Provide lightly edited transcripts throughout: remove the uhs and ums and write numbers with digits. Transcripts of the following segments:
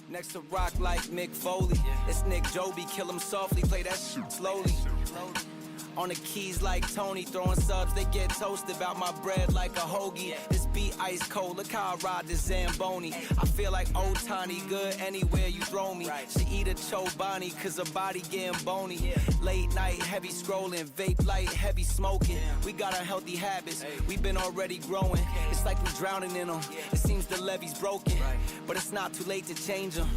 Next to rock like Mick Foley. It's Nick Joby, kill him softly, play that shit slowly. On the keys like Tony, throwing subs, they get toasted. About my bread like a hoagie. This beat ice cold, look how I ride this Zamboni. I feel like old Tiny, good anywhere you throw me. She eat a Chobani, cause her body getting bony. Late night, heavy scrolling, vape light, heavy smoking. We got our healthy habits, we been already growing. It's like we drowning in them, it seems the levee's broken. But it's not too late to change them.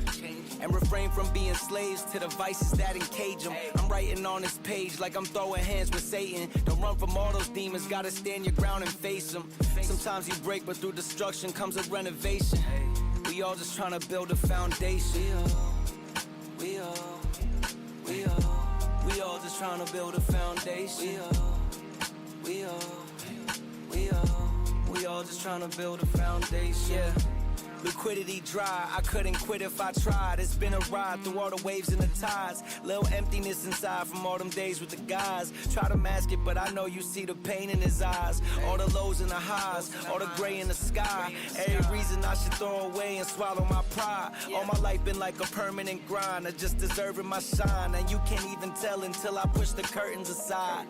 And refrain from being slaves to the vices that encage them. I'm writing on this page like I'm throwing hands with Satan. Don't run from all those demons, gotta stand your ground and face them. Sometimes you break, but through destruction comes a renovation. We all just trying to build a foundation. We all just trying to build a foundation. We all just trying to build a foundation. Yeah. Liquidity dry, I couldn't quit if I tried. It's been a ride through all the waves and the tides. Little emptiness inside from all them days with the guys. Try to mask it, but I know you see the pain in his eyes. All the lows and the highs, all the gray in the sky. Every reason I should throw away and swallow my pride. All my life been like a permanent grind, of just deserving my shine. And you can't even tell until I push the curtains aside.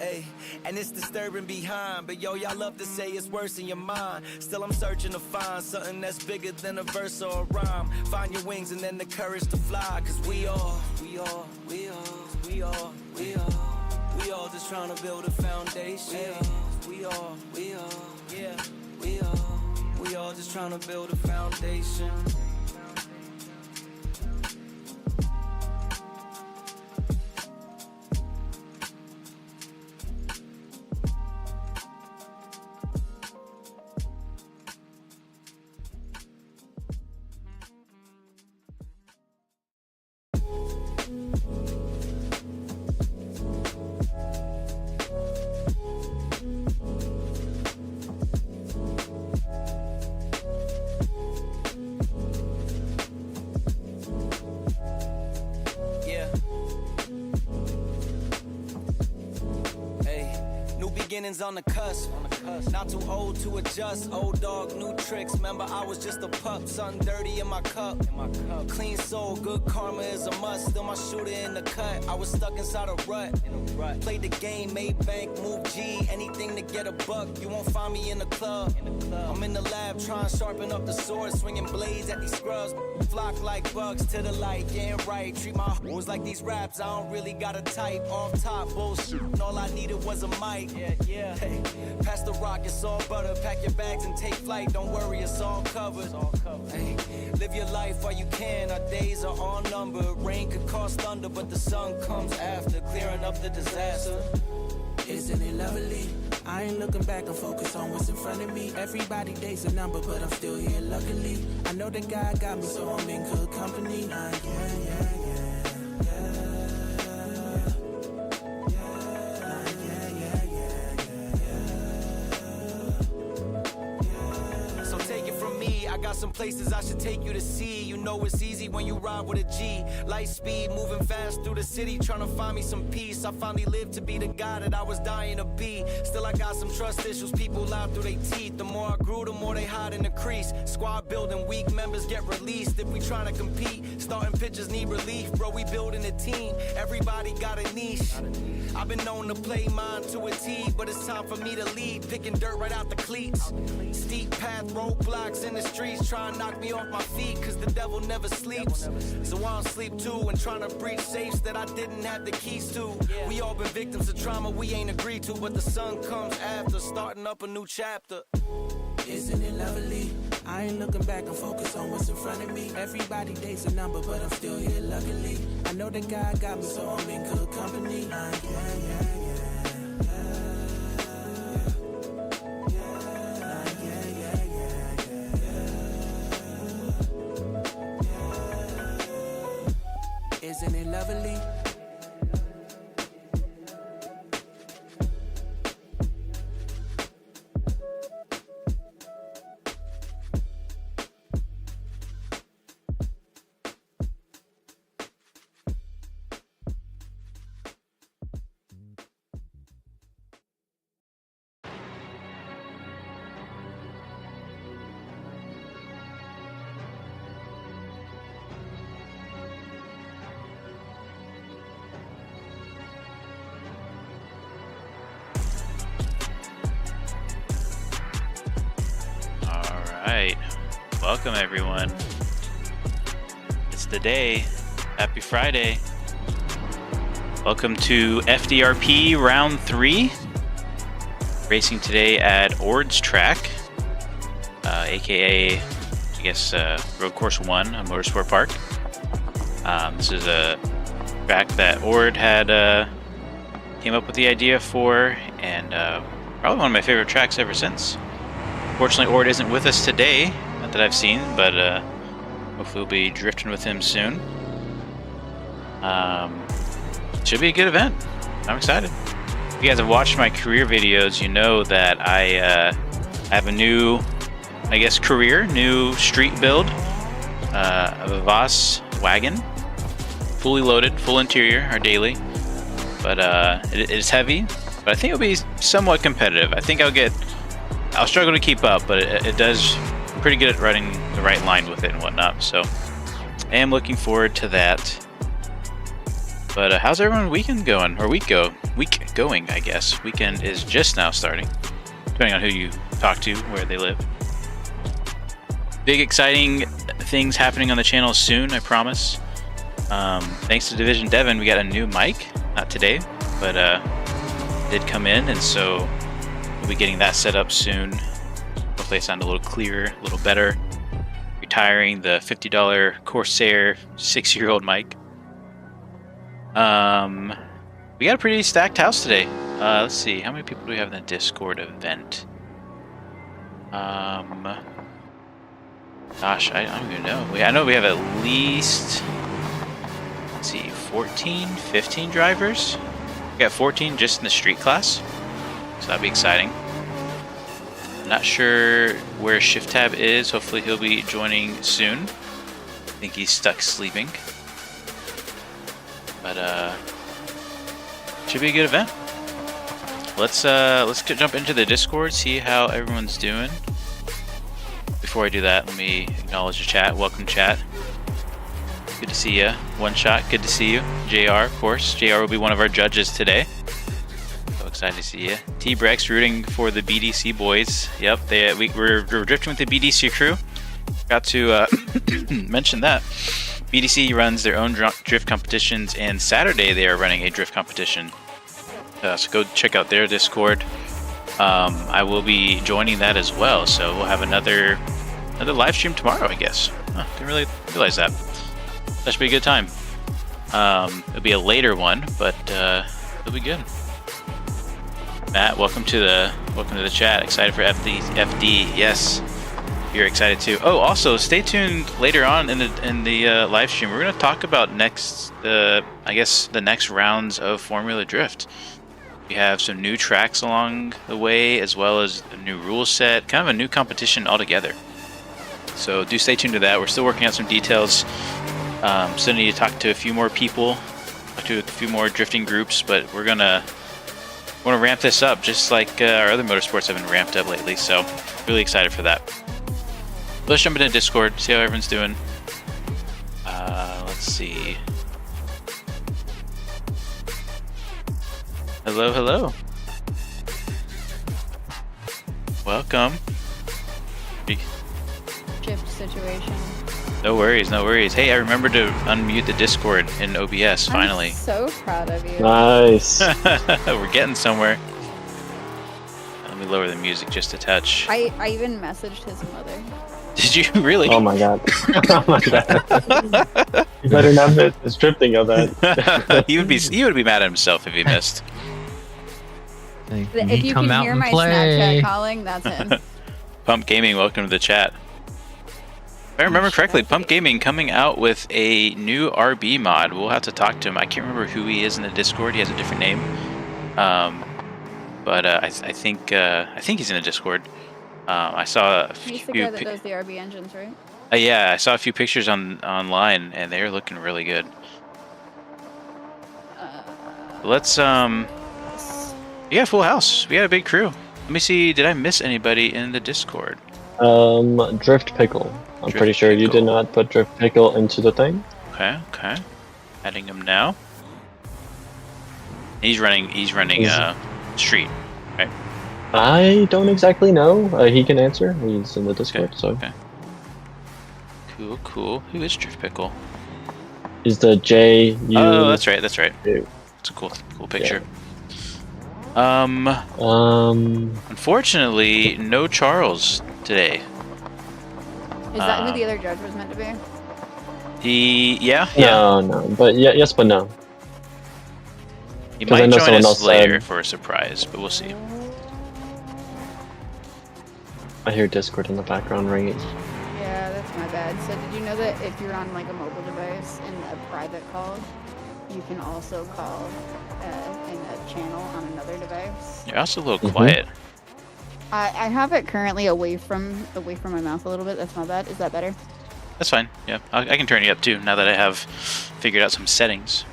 Ay, and it's disturbing behind, but yo, y'all love to say it's worse in your mind. Still I'm searching to find something that's bigger than a verse or a rhyme. Find your wings and then the courage to fly. Cause we all just trying to build a foundation. We all just trying to build a foundation. Beginnings on the cusp. Not too old to adjust. Old dog, new tricks. Remember I was just a pup. Something dirty in my cup. Clean soul, good karma is a must. Still my shooter in the cut. I was stuck inside a rut. Played the game, made bank, moved G. Anything to get a buck. You won't find me in the club. I'm in the lab trying to sharpen up the sword, swinging blades at these scrubs. Flock like bugs to the light, getting right. Treat my hoes like these raps. I don't really got a type. Off top bullshit. All I needed was a mic. Yeah. Hey, pass the rock, it's all butter. Pack your bags and take flight. Don't worry, it's all covered. Hey, live your life while you can. Our days are all numbered. Rain could cause thunder, but the sun comes after, clearing up the disaster. Isn't it lovely? I ain't looking back, I'm focused on what's in front of me. Everybody days a number, but I'm still here luckily. I know that God got me, so I'm in good company. I got some places I should take you to see. You know it's easy when you ride with a G. Light speed, moving fast through the city, trying to find me some peace. I finally lived to be the guy that I was dying to be. Still I got some trust issues, people lie through their teeth. The more I grew, the more they hide in the crease. Squad building, weak members get released. If we trying to compete, starting pitchers need relief. Bro, we building a team, everybody got a niche. I've been known to play mine to a T, but it's time for me to lead. Picking dirt right out the cleats. Steep path, roadblocks in the streets, trying to knock me off my feet, cause the devil never sleeps. So I don't sleep too, and trying to breach safes that I didn't have the keys to. We all been victims of trauma we ain't agreed to, but the sun comes after, starting up a new chapter. Isn't it lovely? I ain't looking back, I'm focused on what's in front of me. Everybody days a number, but I'm still here luckily. I know that God got me, so I'm in good company. Isn't it lovely? Alright, welcome everyone. It's the day. Happy Friday. Welcome to FDRP Round 3. Racing today at Ord's Track, aka, I guess, Road Course 1 on Motorsport Park. This is a track that Ord had came up with the idea for, and probably one of my favorite tracks ever since. Fortunately, Ord isn't with us today, not that I've seen, but hopefully we'll be drifting with him soon. Should be a good event. I'm excited. If you guys have watched my career videos, you know that I have a new, I guess, new street build of a Voss wagon. Fully loaded, full interior, our daily. But it is heavy, but I think it'll be somewhat competitive. I think I'll struggle to keep up, but it does pretty good at running the right line with it and whatnot. So I am looking forward to that. But how's everyone's weekend going? Or week going, I guess. Weekend is just now starting, depending on who you talk to, where they live. Big exciting things happening on the channel soon, I promise. Thanks to Division Devon, we got a new mic. Not today, but did come in, and so we'll be getting that set up soon. Hopefully it sound a little clearer, a little better. Retiring the $50 Corsair 6-year-old mic. We got a pretty stacked house today. Let's see, how many people do we have in the Discord event? Gosh, I don't even know. I know we have at least, let's see, 14, 15 drivers. We got 14 just in the street class, so that'll be exciting. I'm not sure where Shift Tab is. Hopefully he'll be joining soon. I think he's stuck sleeping. But should be a good event. Let's jump into the Discord, see how everyone's doing. Before I do that, let me acknowledge the chat. Welcome, chat. Good to see you. One Shot, good to see you. JR, of course. JR will be one of our judges today. So excited to see you. T-Brex rooting for the BDC boys. Yep, we're drifting with the BDC crew. Got to mention that. BDC runs their own drift competitions, and Saturday they are running a drift competition. So go check out their Discord. I will be joining that as well, so we'll have another live stream tomorrow, I guess. Didn't really realize that. That should be a good time. It'll be a later one, but it'll be good. Matt, welcome to the chat. Excited for FD. Yes, you're excited too. Oh, also stay tuned later on in the live stream. We're going to talk about I guess the next rounds of Formula Drift. We have some new tracks along the way, as well as a new rule set, kind of a new competition altogether. So do stay tuned to that. We're still working out some details. Still need to talk to a few more people, talk to a few more drifting groups, but we're gonna ramp this up, just like our other motorsports have been ramped up lately. So really excited for that. Let's jump into Discord, see how everyone's doing. Let's see. Hello. Welcome. Shift situation. No worries. Hey, I remembered to unmute the Discord in OBS, finally. I'm so proud of you. Nice. We're getting somewhere. Let me lower the music just a touch. I even messaged his mother. Did you really? Oh my god. Oh my god. You better not miss the drifting of that. he would be mad at himself if he missed. If you can hear my Snapchat calling, that's him. Pump Gaming, welcome to the chat. If I remember correctly, Pump Gaming coming out with a new RB mod. We'll have to talk to him. I can't remember who he is in the Discord. He has a different name. But I think he's in the Discord. I saw a few. He's the guy that does the RB engines, right? Yeah, I saw a few pictures online, and they're looking really good. Let's yeah, full house. We got a big crew. Let me see. Did I miss anybody in the Discord? Drift Pickle. I'm pretty sure you did not put Drift Pickle into the thing. Okay. Adding him now. He's running street, right? I don't exactly know. He can answer. He's in the Discord, Okay. so Okay. Cool, cool. Who is Drift Pickle? he's the J. U. Oh, that's right. That's right. U. It's a cool picture. Um. Unfortunately, no Charles today. Is that who the other judge was meant to be? Yeah. No. But yeah, yes, but no. He 'Cause I might know join someone us else later said- for a surprise, but we'll see. I hear Discord in the background ringing. Yeah, that's my bad. So did you know that if you're on like a mobile device in a private call, you can also call in a channel on another device? You're also a little quiet. I have it currently away from my mouth a little bit. That's my bad. Is that better? That's fine. Yeah, I can turn you up too now that I have figured out some settings.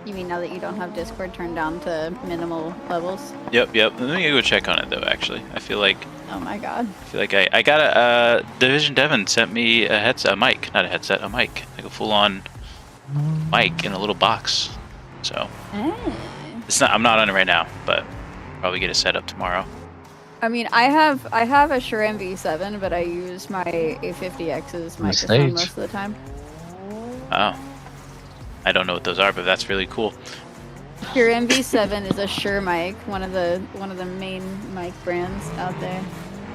You mean now that you don't have Discord turned down to minimal levels? Yep. Let me go check on it though. Actually, I feel like Oh my god. I got a Division Devon sent me a headset, a mic, not a headset, a mic, like a full-on mic in a little box. So it's not. I'm not on it right now, but probably get it set up tomorrow. I mean, I have a Shure MV7, but I use my A50X's microphone most of the time. Oh, I don't know what those are, but that's really cool. Shure MV7 is a Shure mic, one of the main mic brands out there.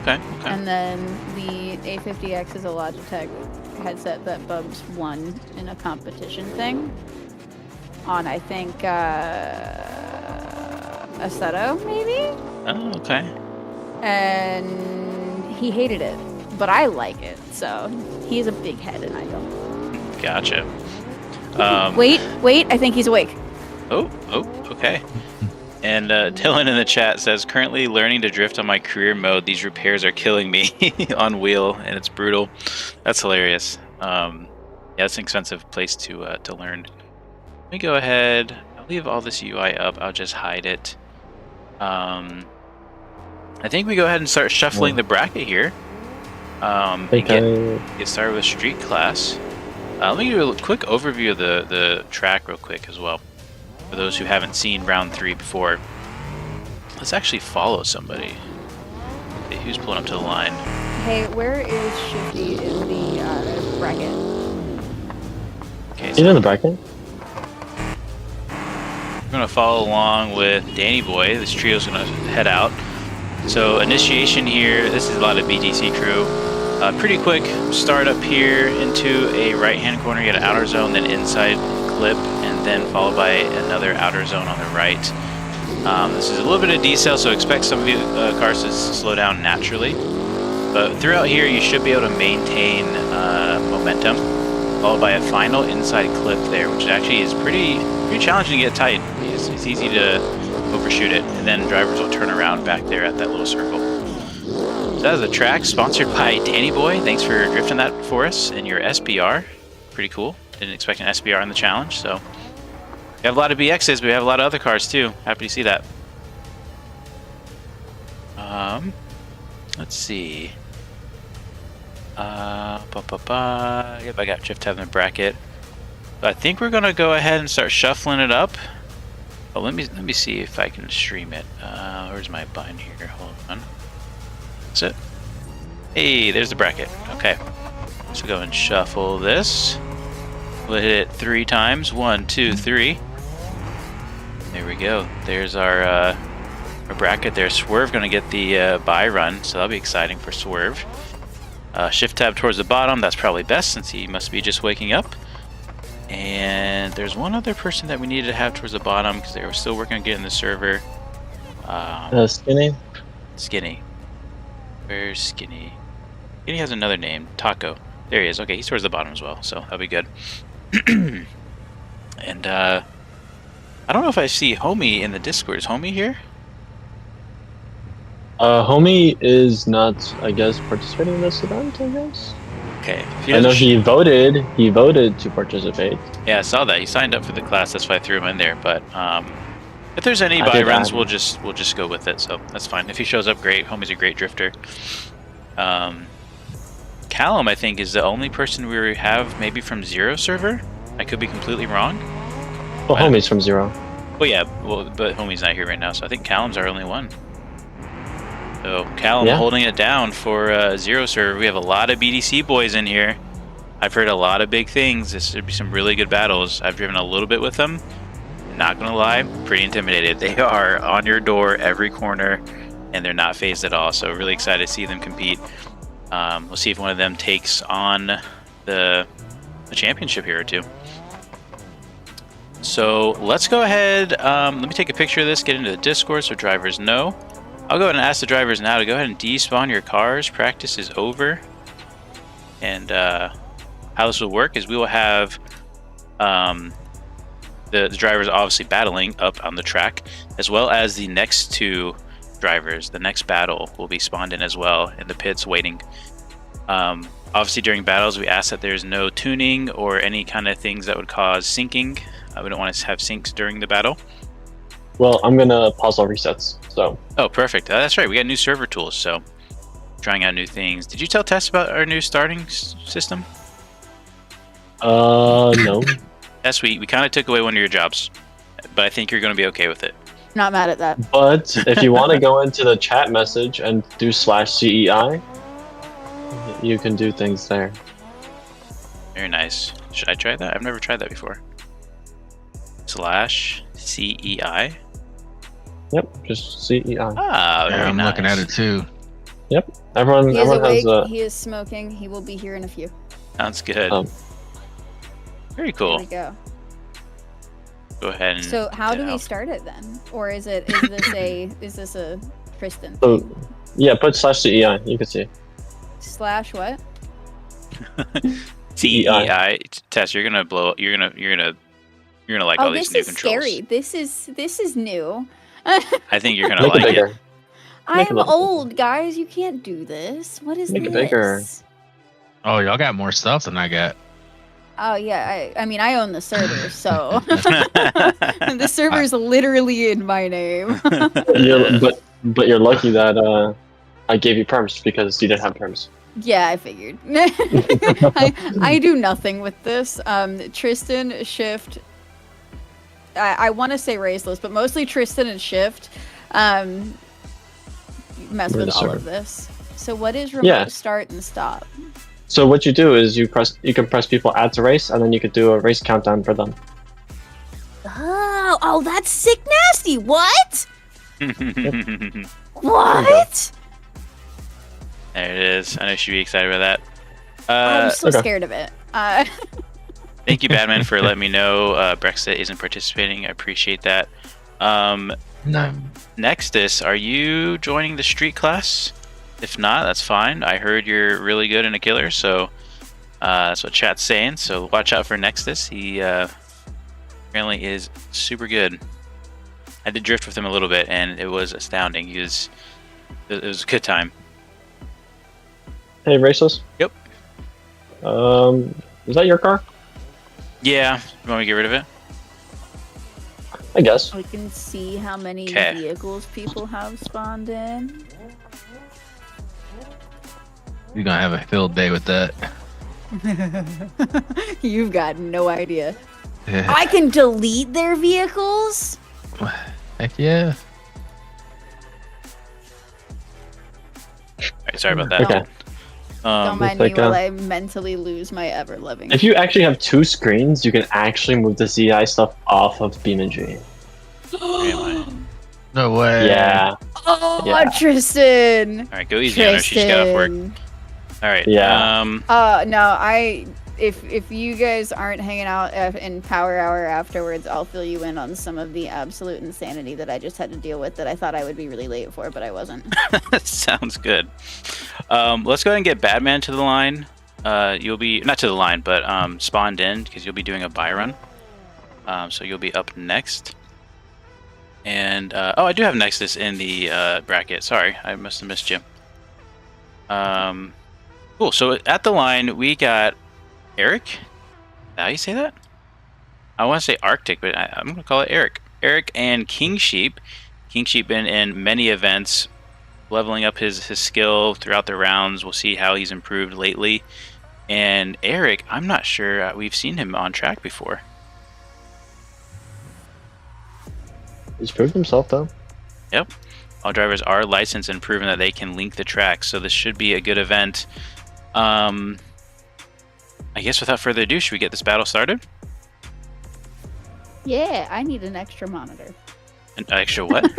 Okay. And then the A50X is a Logitech headset that Bubs won in a competition thing on, I think, Assetto, maybe? Oh, okay. And he hated it, but I like it, so he's a big head and I don't. Gotcha. Wait, I think he's awake. Oh, okay. And Dylan in the chat says, currently learning to drift on my career mode. These repairs are killing me on wheel, and it's brutal. That's hilarious. Yeah, it's an expensive place to learn. Let me go ahead. I'll leave all this UI up. I'll just hide it. I think we go ahead and start shuffling the bracket here. And get started with street class. Let me give you a quick overview of the track real quick as well. For those who haven't seen round 3 before. Let's actually follow somebody. Okay, who's pulling up to the line? Hey, where is Shifty in the bracket? Okay, He's in the bracket. we're going to follow along with Danny Boy. This trio's going to head out. So initiation here, this is a lot of BTC crew. Pretty quick start up here into a right-hand corner. You get an outer zone, then inside clip, and then followed by another outer zone on the right. This is a little bit of decel, so expect some of you cars to slow down naturally. But throughout here, you should be able to maintain momentum, followed by a final inside clip there, which actually is pretty challenging to get tight. It's easy to overshoot it, and then drivers will turn around back there at that little circle. So that is a track sponsored by Danny Boy. Thanks for drifting that for us in your SBR. Pretty cool. Didn't expect an SBR in the challenge, so we have a lot of BXs, but we have a lot of other cars too. Happy to see that. Let's see. Yep, I got Drift having a bracket. But I think we're gonna go ahead and start shuffling it up. But let me see if I can stream it. Where's my button here? Hold on. That's it. Hey, there's the bracket. Okay. So go and shuffle this. We'll hit it 3 times. 1, 2, 3. There we go. There's our bracket there. Swerve gonna get the buy run, so that'll be exciting for Swerve. Shift tab towards the bottom. That's probably best since he must be just waking up. And there's one other person that we needed to have towards the bottom because they were still working on getting the server. Skinny. Skinny. Where's Skinny? Skinny has another name. Taco. There he is. Okay, he's towards the bottom as well, so that'll be good. And I don't know if I see Homie in the Discord. Is Homie here? Homie is not, I guess, participating in this event, I guess. Okay. I know he voted. He voted to participate. Yeah, I saw that. He signed up for the class. That's why I threw him in there. But if there's any buy runs, we'll just go with it. So that's fine. If he shows up, great. Homie's a great drifter. Callum, I think, is the only person we have maybe from Zero server. I could be completely wrong. Well, Homie's from Zero. Well, yeah. Well, but Homie's not here right now, so I think Callum's our only one. So Callum Yeah. holding it down for Zero Serve. We have a lot of BDC boys in here. I've heard a lot of big things. This should be some really good battles. I've driven a little bit with them. Not gonna lie, pretty intimidated. They are on your door every corner, and they're not phased at all. So really excited to see them compete. We'll see if one of them takes on the championship here or two. So let's go ahead. Let me take a picture of this, get into the Discord so drivers know. I'll go ahead and ask the drivers now to go ahead and despawn your cars. Practice is over. And how this will work is we will have the drivers obviously battling up on the track, as well as the next two drivers. The next battle will be spawned in as well in the pits waiting. Obviously during battles we ask that there's no tuning or any kind of things that would cause syncing. We don't want to have syncs during the battle. Well, I'm gonna pause all resets. So. Oh, perfect. That's right. We got new server tools, so trying out new things. Did you tell Tess about our new starting system? No. Tess, we kind of took away one of your jobs, but I think you're going to be okay with it. Not mad at that. But if you want to go into the chat message and do /CEI, you can do things there. Very nice. Should I try that? I've never tried that before. /CEI. Yep, just CEI. Ah, very I'm nice. looking at it too. Yep, everyone He is awake. has He is smoking. He will be here in a few. Sounds good. Very There cool. we go. Go ahead and. So how do we know. start it then? Or is this a Tristan So, thing? yeah, put /CEI. You can see. Slash what? CEI. Tess, you're gonna blow. You're gonna like all these this new is controls. scary. This is new. I think you're gonna Make like it it. bigger. Make it I'm look- old, guys. You can't do this. What is Make this? it bigger. Oh, y'all got more stuff than I got. Oh yeah, I mean I own the server, so the server is literally in my name. But you're lucky that I gave you perms because you didn't have perms. Yeah, I figured. I do nothing with this. Tristan, Shift. I want to say Raceless, but mostly Tristan and Shift mess We're with the all server. of this. So what is remote Yeah. start and stop? So what you do is you can press people add to race, and then you could do a race countdown for them. Oh, that's sick nasty. What? There What? it is. I know she'd be excited about that. I'm so okay. scared of it. Thank you, Batman, for letting me know Brexit isn't participating. I appreciate that. No. Nexus, are you joining the street class? If not, that's fine. I heard you're really good and a killer, so that's what chat's saying. So watch out for Nexus. He apparently is super good. I did drift with him a little bit, and it was astounding. It was a good time. Hey, Raceless. Yep. Is that your car? Yeah, you want me to get rid of it? I guess. We can see how many 'Kay. vehicles people have spawned in. You're gonna have a field day with that. You've got no idea. I can delete their vehicles? Heck yeah. Alright, sorry about that. Okay. Don't mind me like, while I mentally lose my ever-loving. If you actually have two screens, you can actually move the CI stuff off of BeamNG. Where am I? No way. Yeah. Oh, Yeah. Tristan! Alright, go easy on her. She just got off work. Tristan. Alright. Yeah. No, if you guys aren't hanging out in Power Hour afterwards, I'll fill you in on some of the absolute insanity that I just had to deal with that I thought I would be really late for, but I wasn't. Sounds good. Let's go ahead and get Batman to the line. You'll be not to the line, but spawned in because you'll be doing a buy run. So you'll be up next. And oh, I do have Nexus in the bracket. Sorry, I must have missed you. Cool. So at the line we got Eric. Is that how you say that? I want to say Arctic, but I'm gonna call it Eric. Eric and King Sheep. King Sheep been in many events, leveling up his skill throughout the rounds. We'll see how he's improved lately. And Eric, I'm not sure we've seen him on track before. He's proved himself though. Yep. All drivers are licensed and proven that they can link the track, so this should be a good event. I guess without further ado, should we get this battle started? Yeah, I need an extra monitor. An extra what?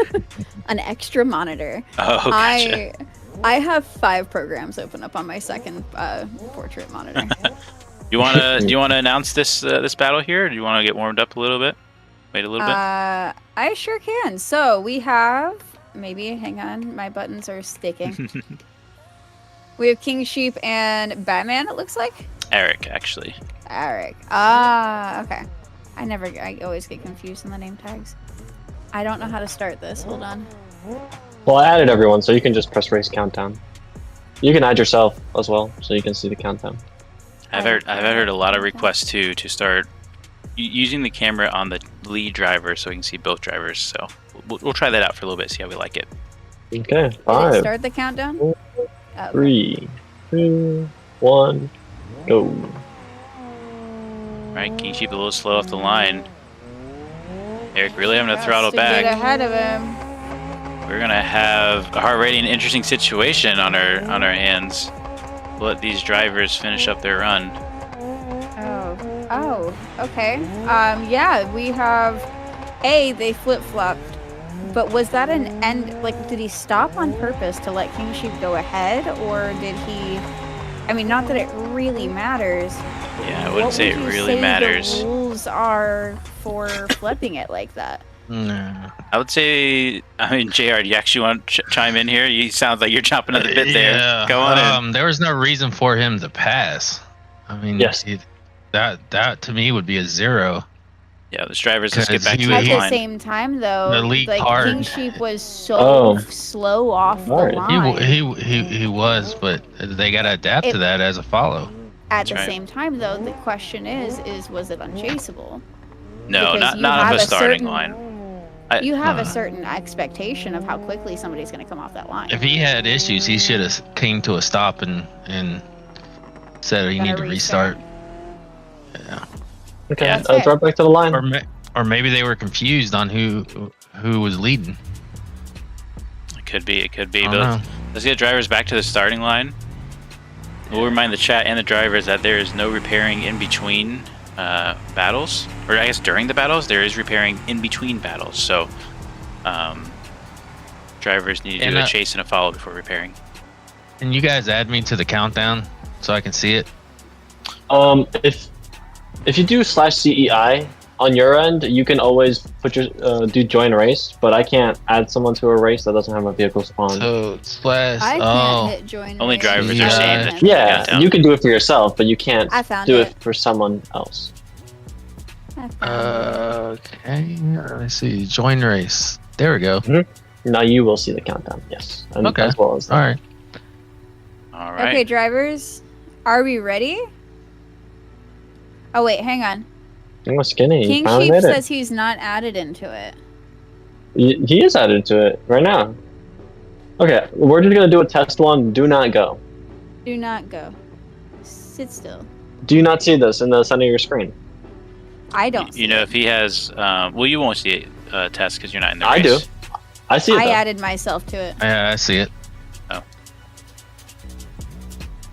An extra monitor. Oh, gotcha. I have 5 programs open up on my second portrait monitor. Do you wanna announce this battle here? Or do you want to get warmed up a little bit? Wait a little bit. I sure can. So we have hang on, my buttons are sticking. We have King Sheep and Batman. It looks like Eric, actually. Eric. Okay. I always get confused in the name tags. I don't know how to start this. Hold on. Well, I added everyone, so you can just press race countdown. You can add yourself as well, so you can see the countdown. I've heard a lot of requests too to start using the camera on the lead driver so we can see both drivers. So we'll try that out for a little bit, see how we like it. Okay, Did it 5, start the countdown? 4, Oh, 3, 2, 1, go. All right, King Sheep a little slow off the line. Eric really having to throttle to back. Get ahead of him. We're gonna have a already an interesting situation on our hands. We'll let these drivers finish up their run. Oh, okay. Yeah, we have they flip-flopped. But was that an end, like, did he stop on purpose to let King Sheep go ahead, or did he, I mean, not that it really matters. Yeah, I wouldn't say it really matters. The rules are for flipping it like that. No. I would say, I mean, JR, do you actually want to chime in here? You sound like you're chomping at the bit there. Yeah. Go on in. There was no reason for him to pass. I mean, Yes. That to me would be a 0. Yeah, those drivers, let's get back to Because the At the line. same time, though, The lead like, card. King Sheep was so slow off the Alright. line. He was, but they got to adapt to that as a follow. At the right. same time, though, the question is was it unchaseable? No, because not have on the a starting certain- line. You have a certain expectation of how quickly somebody's going to come off that line. If he had issues, he should have came to a stop and said he Gonna need to restart. Yeah. Okay, Yeah. That's let's fair. right back to the line. Or maybe they were confused on who was leading. It could be, I but don't know. let's get drivers back to the starting line. We'll remind the chat and the drivers that there is no repairing in between battles, or I guess during the battles. There is repairing in between battles, so drivers need to do a chase and a follow before repairing. Can you guys add me to the countdown so I can see it? If you do /CEI on your end, you can always put your do join race, but I can't add someone to a race that doesn't have a vehicle spawn. So slash. I can't hit join. Only race. drivers are saying saying that. that- Yeah, Countdown. you can do it for yourself, but you can't I found do it. it for someone else. I found it. Okay. Let's see. Join race. There we go. Now you will see the countdown. Yes, and Okay. as well as that. All right. All right. Okay, drivers, are we ready? Oh wait, hang on. Oh, skinny. King you finally Sheep made says he's not added into it. it. He is added to it right now. Okay, we're just gonna do a test one. Do not go. Do not go. Sit still. Do you not see this in the center of your screen? I don't. You know, if he has, well, you won't see it test because you're not in the race. I do. I see it. I though. added myself to it. Yeah, I see it.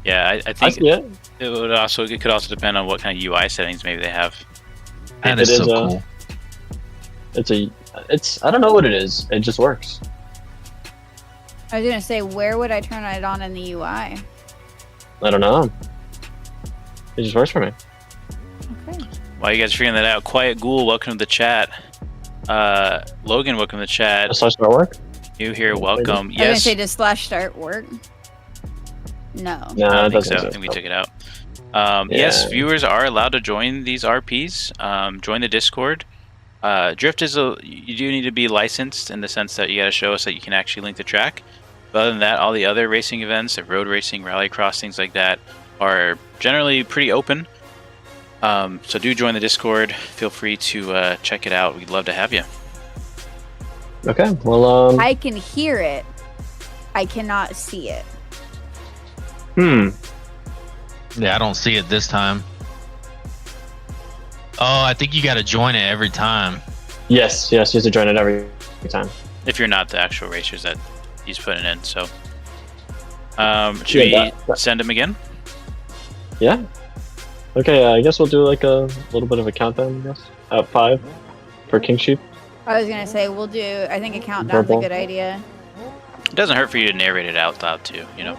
Yeah, I I think see it. it could also depend on what kind of UI settings maybe they have. That It is so is, cool. It's I don't know what it is. It just works. I was gonna say, where would I turn it on in the UI? I don't know. It just works for me. Okay. While you guys are figuring that out, Quiet Ghoul, welcome to the chat. Logan, welcome to the chat. Does start work? You here, welcome. I was gonna Yes, say, does /start work? No. No, I it don't think doesn't. so. I think we took it out. Yes, Yeah. viewers are allowed to join these RPs. Join the Discord. Drift is you do need to be licensed in the sense that you got to show us that you can actually link the track. But other than that, all the other racing events, like road racing, rallycross, things like that, are generally pretty open. So do join the Discord. Feel free to check it out. We'd love to have you. Okay. Well, I can hear it. I cannot see it. Yeah, I don't see it this time. Oh, I think you got to join it every time. Yes, you have to join it every time. If you're not the actual racers that he's putting in, so. Should we send him again? Yeah. Okay, I guess we'll do like a little bit of a countdown, I guess. At 5 for King Sheep. I was gonna say we'll do. I think a countdown's Verbal. a good idea. It doesn't hurt for you to narrate it out loud too, you know.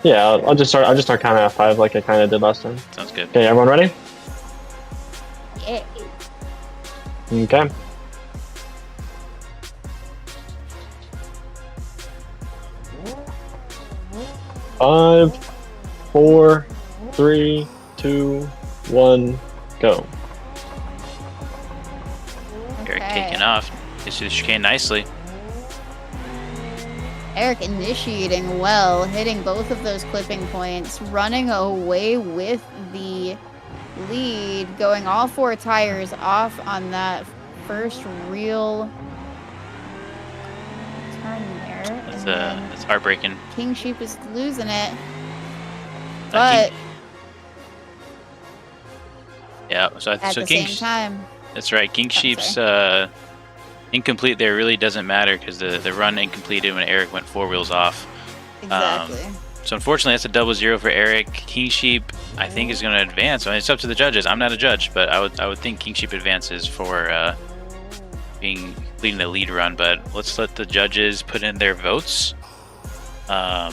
Yeah, I'll just start counting at 5 like I kind of did last time. Sounds good. Okay, everyone ready? Yeah. Okay. Five, 4, 3, 2, 1, go. Eric Okay. taking off. Gets through the chicane nicely. Eric initiating well, hitting both of those clipping points, running away with the lead, going all 4 tires off on that first real turn there. That's heartbreaking. King Sheep is losing it. I But think- yeah, so at so the King. same time, That's right. King Oh, Sheep's incomplete there really doesn't matter because the run incompleted when Eric went 4 wheels off. exactly. So unfortunately, that's a 0-0 for Eric. King Sheep, I think, is going to advance. I mean, it's up to the judges. I'm not a judge, but I would think King Sheep advances for leading the lead run. But let's let the judges put in their votes. My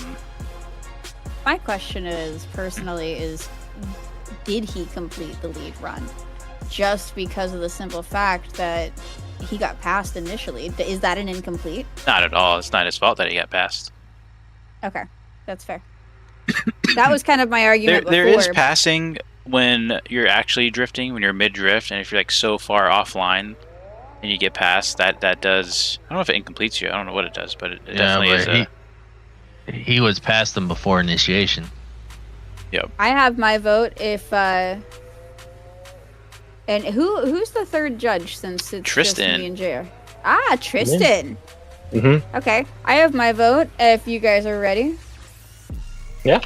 question is, personally, did he complete the lead run? Just because of the simple fact that he got passed initially. Is that an incomplete? Not at all. It's not his fault that he got passed. Okay, that's fair. That was kind of my argument There before. is passing when you're actually drifting, when you're mid-drift, and if you're like so far offline and you get past, that does. I don't know if it incompletes you. I don't know what it does, but it definitely is. He was past them before initiation. Yep. I have my vote if and who's the third judge since it's Tristan. just me and Jay? Ah, Tristan. Mm-hmm. Okay, I have my vote if you guys are ready. Yeah.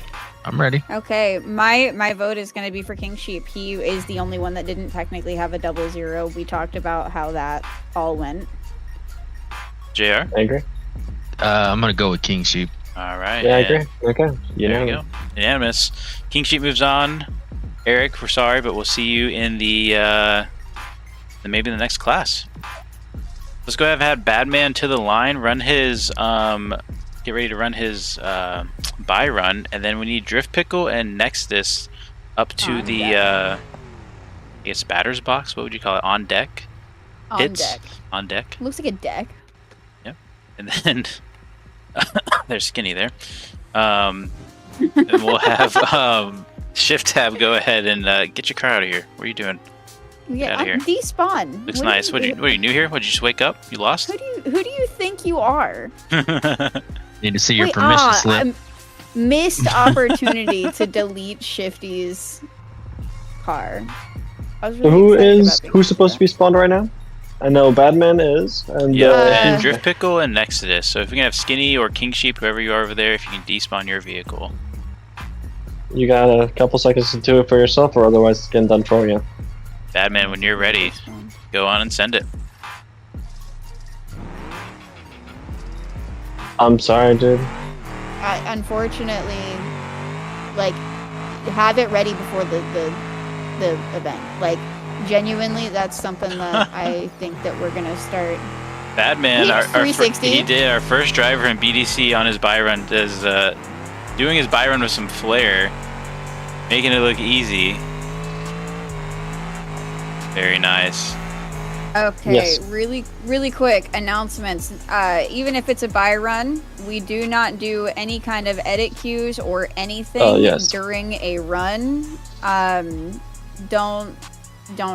I'm ready. Okay, my vote is going to be for King Sheep. He is the only one that didn't technically have a 0-0. We talked about how that all went. JR? I agree. I'm gonna go with King Sheep. All right. Yeah, I and agree. Okay. There you go. Unanimous. King Sheep moves on. Eric, we're sorry, but we'll see you in the maybe the next class. Let's go ahead and have Badman to the line, run his get ready to run his buy run, and then we need Drift Pickle and Nexus up to On the deck. I guess batter's box. What would you call it? On deck. On Hits? deck. On deck. Looks like a deck. And then there's Skinny there. And we'll have Shift Tab go ahead and get your car out of here. What are you doing? Yeah, outta here. despawn. Looks nice. What are you new here? What, did you just wake up? You lost? Who do you think you are? Need to see your Wait, permission slip. Missed opportunity to delete Shifty's car. I was really Who's supposed to be spawned right now? I know Badman is, and and Drift Pickle and Nexus. So if we can have Skinny or King Sheep, whoever you are over there, if you can despawn your vehicle. you got a couple seconds to do it for yourself, or otherwise it's getting done for you. Badman, when you're ready, go on and send it. I'm sorry, dude. Unfortunately, like, have it ready before the event. Like, genuinely, that's something that I think that we're gonna start. Badman, He our 360. he did our first driver in BDC on his buy run. Does doing his buy run with some flair, making it look easy. Very nice. Okay, Yes. really quick announcements. Even if it's a buy run, we do not do any kind of edit queues or anything yes. during a run. Don't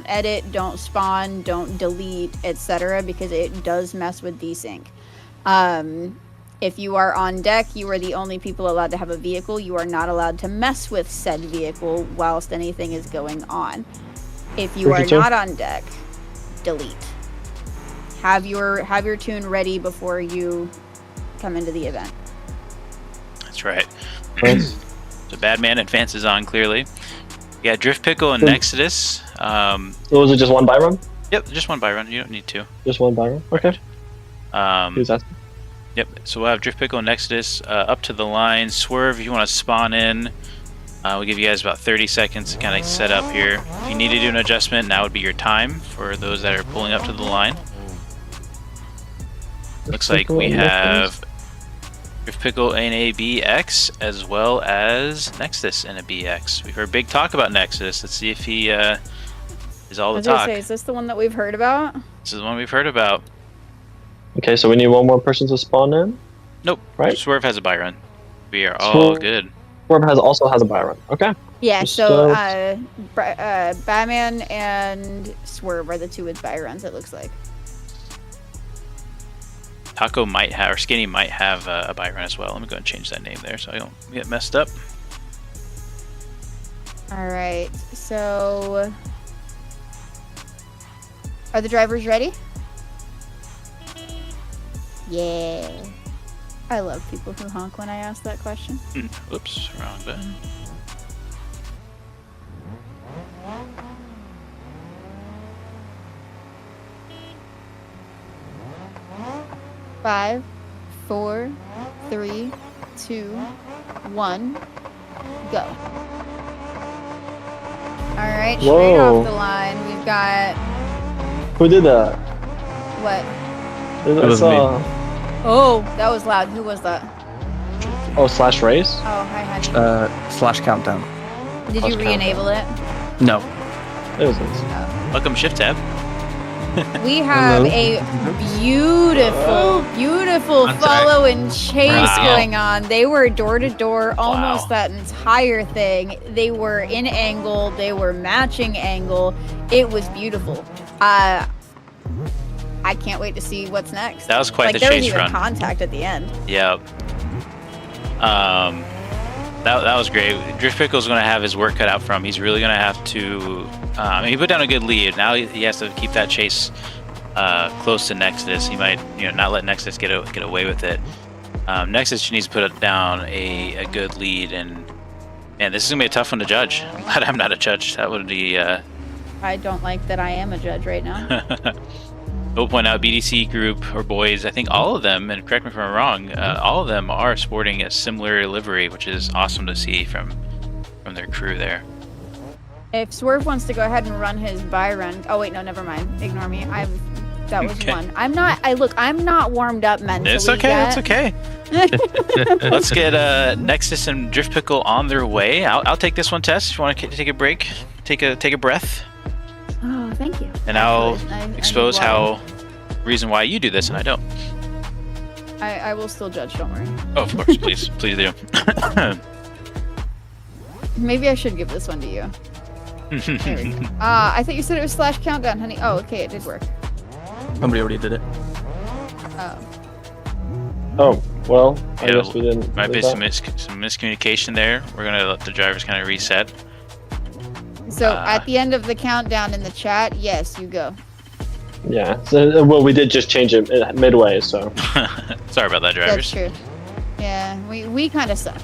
edit, don't spawn, don't delete, etc., because it does mess with desync. If you are on deck, you are the only people allowed to have a vehicle. You are not allowed to mess with said vehicle whilst anything is going on. If you are 32. not on deck, delete. Have your tune ready before you come into the event. That's right. Nice. So Badman advances on clearly. Yeah, Drift Pickle and Nexus. So was it just one buy run? Yep, just one buy run. You don't need two. Just one buy run? Okay. Who's asking? Yep. So we'll have Drift Pickle and Nexus up to the line. Swerve, if you want to spawn in. We'll give you guys about 30 seconds to kind of set up here. If you need to do an adjustment, now would be your time for those that are pulling up to the line. Looks like we have Drift Pickle in a BX as well as Nexus in a BX. We've heard big talk about Nexus. Let's see if he is all the talk. Is this the one that we've heard about? This is the one we've heard about. Okay, so we need one more person to spawn in. Nope. Right. Swerve has a buy run. We are all good. Swerve also has a buy run. Okay. Yeah, Just, so Batman and Swerve are the two with buy runs, it looks like. Taco might have, or Skinny might have a buy run as well. Let me go and change that name there so I don't get messed up. Alright, so... Are the drivers ready? Yeah. I love people who honk when I ask that question. Oops, wrong button. Five, 4, 3, 2, 1, go. Alright, straight Whoa. off the line, we've got... Who did that? What? I was saw... Oh, that was loud. Who was that? Oh, slash race? Oh, hi, honey. Slash countdown. Did you re-enable it? No. It was nice. Welcome, Shift Tab. We have a beautiful, beautiful follow and chase Wow. going on. They were door to door almost Wow. that entire thing. They were in angle. They were matching angle. It was beautiful. I can't wait to see what's next. That was quite the there was chase even run. contact at the end. Yep. That was great. Drift Pickle's going to have his work cut out for him. He's really going to have to... he put down a good lead. Now he has to keep that chase close to Nexus. He might, not let Nexus get away with it. Nexus needs to put down a good lead, and man, this is going to be a tough one to judge. I'm glad I'm not a judge. That would be... I don't like that I am a judge right now. We'll point out BDC group or boys, I think all of them, and correct me if I'm wrong, all of them are sporting a similar livery, which is awesome to see from their crew there. If Swerve wants to go ahead and run his buy run, oh wait, no, never mind. Ignore me. That was Okay. one. I'm not warmed up mentally. It's okay, yet. it's okay. Let's get Nexus and Drift Pickle on their way. I'll take this one, Tess. If you want to take a break, take a breath. Oh, thank you. And I'll I expose need reason why you do this and I don't. I will still judge, don't worry. Oh, of course, please do. Maybe I should give this one to you. There we go. I thought you said it was slash countdown, honey. Oh, okay, it did work. Somebody already did it. Oh. Oh, well, I Yeah, guess we didn't. Might do be that. some miscommunication there. We're gonna let the drivers kind of reset. So at the end of the countdown in the chat, yes, you go. Yeah, so, well, we did just change it midway, so. Sorry about that, drivers. That's true. Yeah, we kind of suck.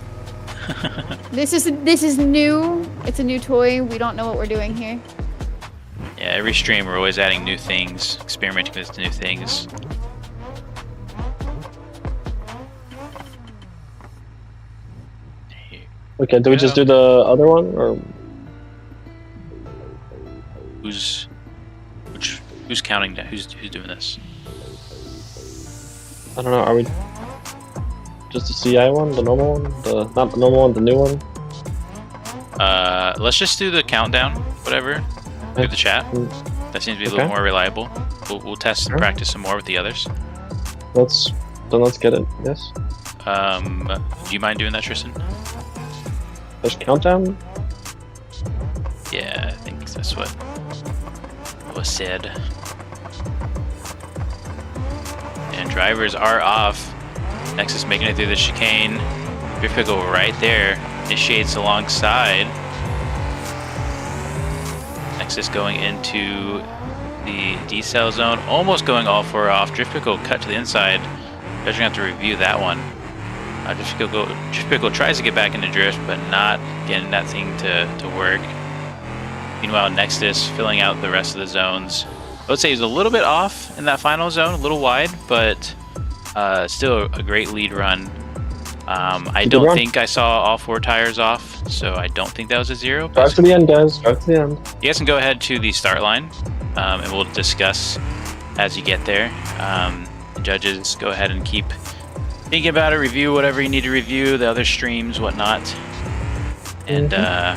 This is new. It's a new toy. We don't know what we're doing here. Yeah, every stream we're always adding new things, experimenting with new things. Okay, do we just do the other one, or? Who's counting that? Who's doing this? I don't know, are we just the CI one, the normal one? Not the normal one, the new one? Let's just do the countdown, whatever. Do the chat. That seems to be a little more reliable. We'll test and practice some more with the others. Let's get it, yes? Do you mind doing that, Tristan? There's countdown? Yeah, I think that's what was said. And drivers are off. Nexus making it through the chicane. Drift Pickle right there. Initiates alongside. Nexus going into the decel zone. Almost going all four off. Drift Pickle cut to the inside. Judge gonna have to review that one. Drift Pickle tries to get back into drift, but not getting that thing to work. Meanwhile, Nexus filling out the rest of the zones. I would say he's a little bit off in that final zone, a little wide, but still a great lead run. I don't think I saw all 4 tires off, so I don't think that was a 0. Drive to the end, guys. Drive to the end. You guys can go ahead to the start line, and we'll discuss as you get there. Judges, go ahead and keep thinking about it, review whatever you need to review, the other streams, whatnot. And I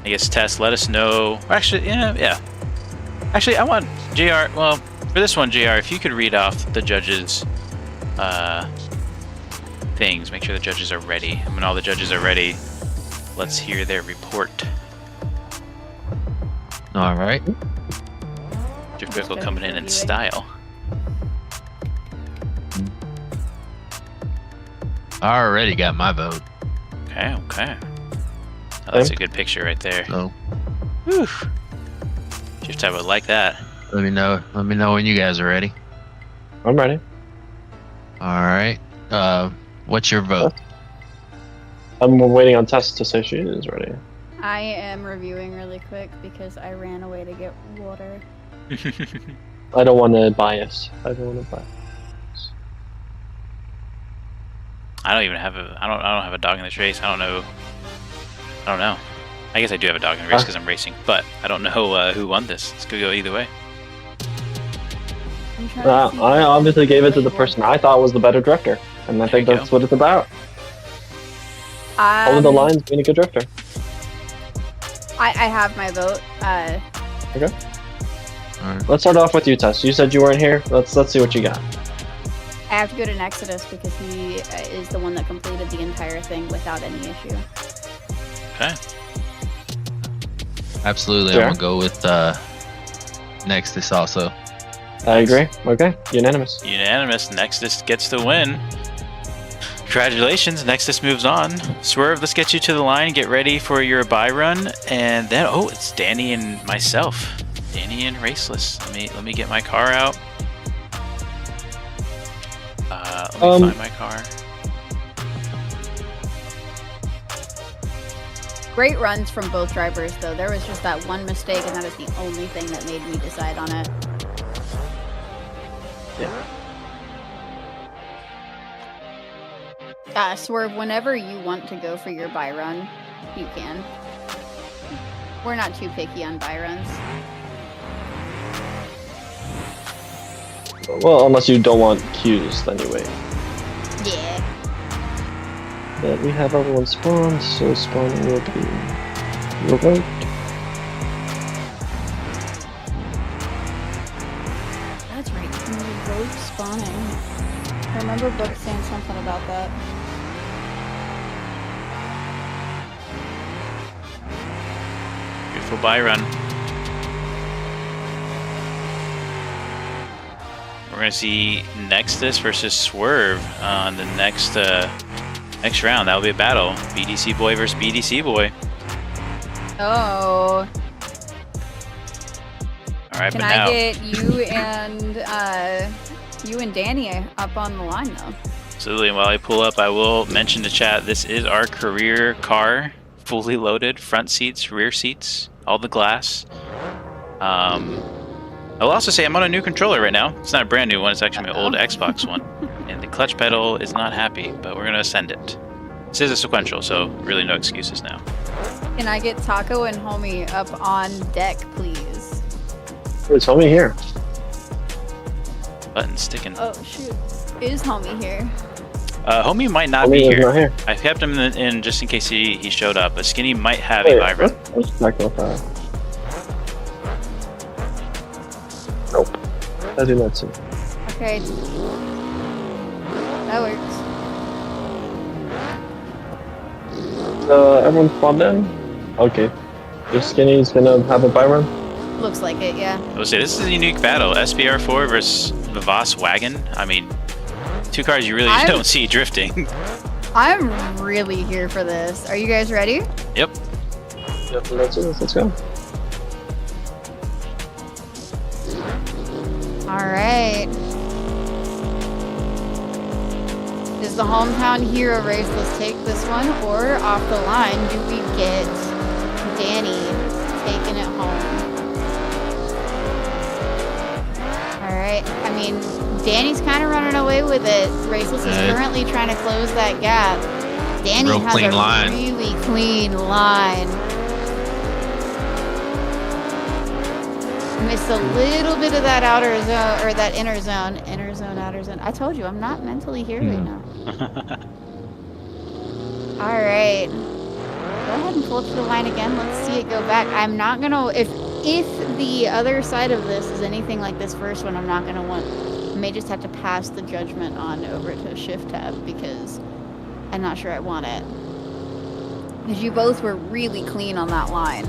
guess Tess, let us know. Or actually, yeah. Actually, I want JR. Well, for this one, JR, if you could read off the judges' things, make sure the judges are ready. And when all the judges are ready, let's hear their report. All right. Jeff Pickle coming in style. I already got my vote. Okay. Oh, that's a good picture right there. So, Whew. Shift tab would like that. let me know when you guys are ready. I'm ready. All right. What's your vote? I'm waiting on Tess to say she is ready. I am reviewing really quick because I ran away to get water. I don't want to bias. I don't even have I don't have a dog in this race. I don't know. I guess I do have a dog in the race because I'm racing, but I don't know who won this. This could go either way. I obviously gave it to the person I thought was the better drifter, and I think that's what it's about. Following the lines, being a good drifter. I have my vote. Okay. Let's start off with you, Tess. You said you weren't here. Let's see what you got. I have to go to Exodus because he is the one that completed the entire thing without any issue. Okay. Absolutely, Sure. I'm gonna go with Nexus also. I agree. Okay, unanimous. Unanimous. Nexus gets the win. Congratulations. Nexus moves on. Swerve, let's get you to the line. Get ready for your bye run, and then it's Danny and myself. Danny and Raceless. Let me get my car out. Let me find my car. Great runs from both drivers, though. There was just that one mistake, and that is the only thing that made me decide on it. Yeah. Swerve, whenever you want to go for your buy run, you can. We're not too picky on buy runs. Well, unless you don't want cues, then you wait. Yeah. But we have everyone spawned, so spawning will be revoked. That's right. You can revoke spawning. I remember Book saying something about that. Beautiful bye run. We're gonna see Nexus versus Swerve on the next round. That'll be a battle. BDC boy versus BDC boy. Oh. All right, Can but I now get you and Danny up on the line though? absolutely. While I pull up, I will mention to chat. This is our career car, fully loaded, front seats, rear seats, all the glass. I'll also say I'm on a new controller right now. It's not a brand new one. It's actually my old Xbox one. And the clutch pedal is not happy, but we're going to ascend it. This is a sequential, so really no excuses now. Can I get Taco and Homie up on deck, please? Where's Homie here? Button sticking. Oh, shoot. Is Homie here? Homie might not Homie be is here. not here. I kept him in just in case he showed up. But Skinny might have a vibrant. Let's check with that. Nope. I do not see. Okay. That works. Everyone spawned in? Okay. Just Skinny's gonna have a buy run? Looks like it, yeah. I would say this is a unique battle. SBR4 versus Vivas Wagon. I mean, two cars you really don't see drifting. I'm really here for this. Are you guys ready? Yep. Yep, let's go. Alright. Is the hometown hero race, let's take this one, or off the line, do we get Danny taking it home? right. I mean, Danny's kind of running away with it. Raceless is currently trying to close that gap. Danny Real has clean a line. really clean line. Missed a little bit of that outer zone, or that inner zone, outer zone. I told you, I'm not mentally here right now. All right, go ahead and pull up to the line again. Let's see it go back. I'm not gonna, if the other side of this is anything like this first one, I'm not gonna want, I may just have to pass the judgment on over to Shift Tab because I'm not sure I want it. Because you both were really clean on that line.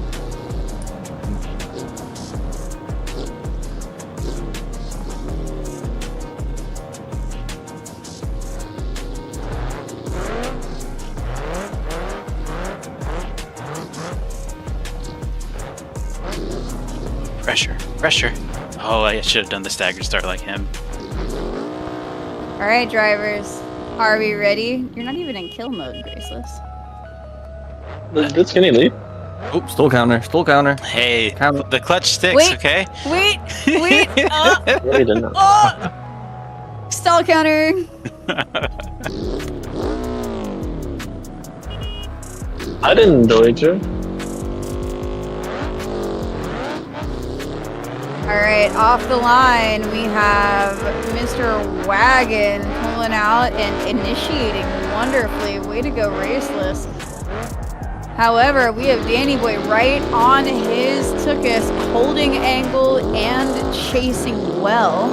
Pressure. Oh, I should have done the staggered start like him. All right, drivers, are we ready? You're not even in kill mode, Raceless. Did Skinny leave? Oh, stall counter. Hey, Counter. the clutch sticks, Wait. okay? Wait. Really didn't. Stall counter. I didn't delete you. All right, off the line, we have Mr. Wagon pulling out and initiating wonderfully. Way to go, Raceless. However, we have Danny Boy right on his Tookus, holding angle and chasing well.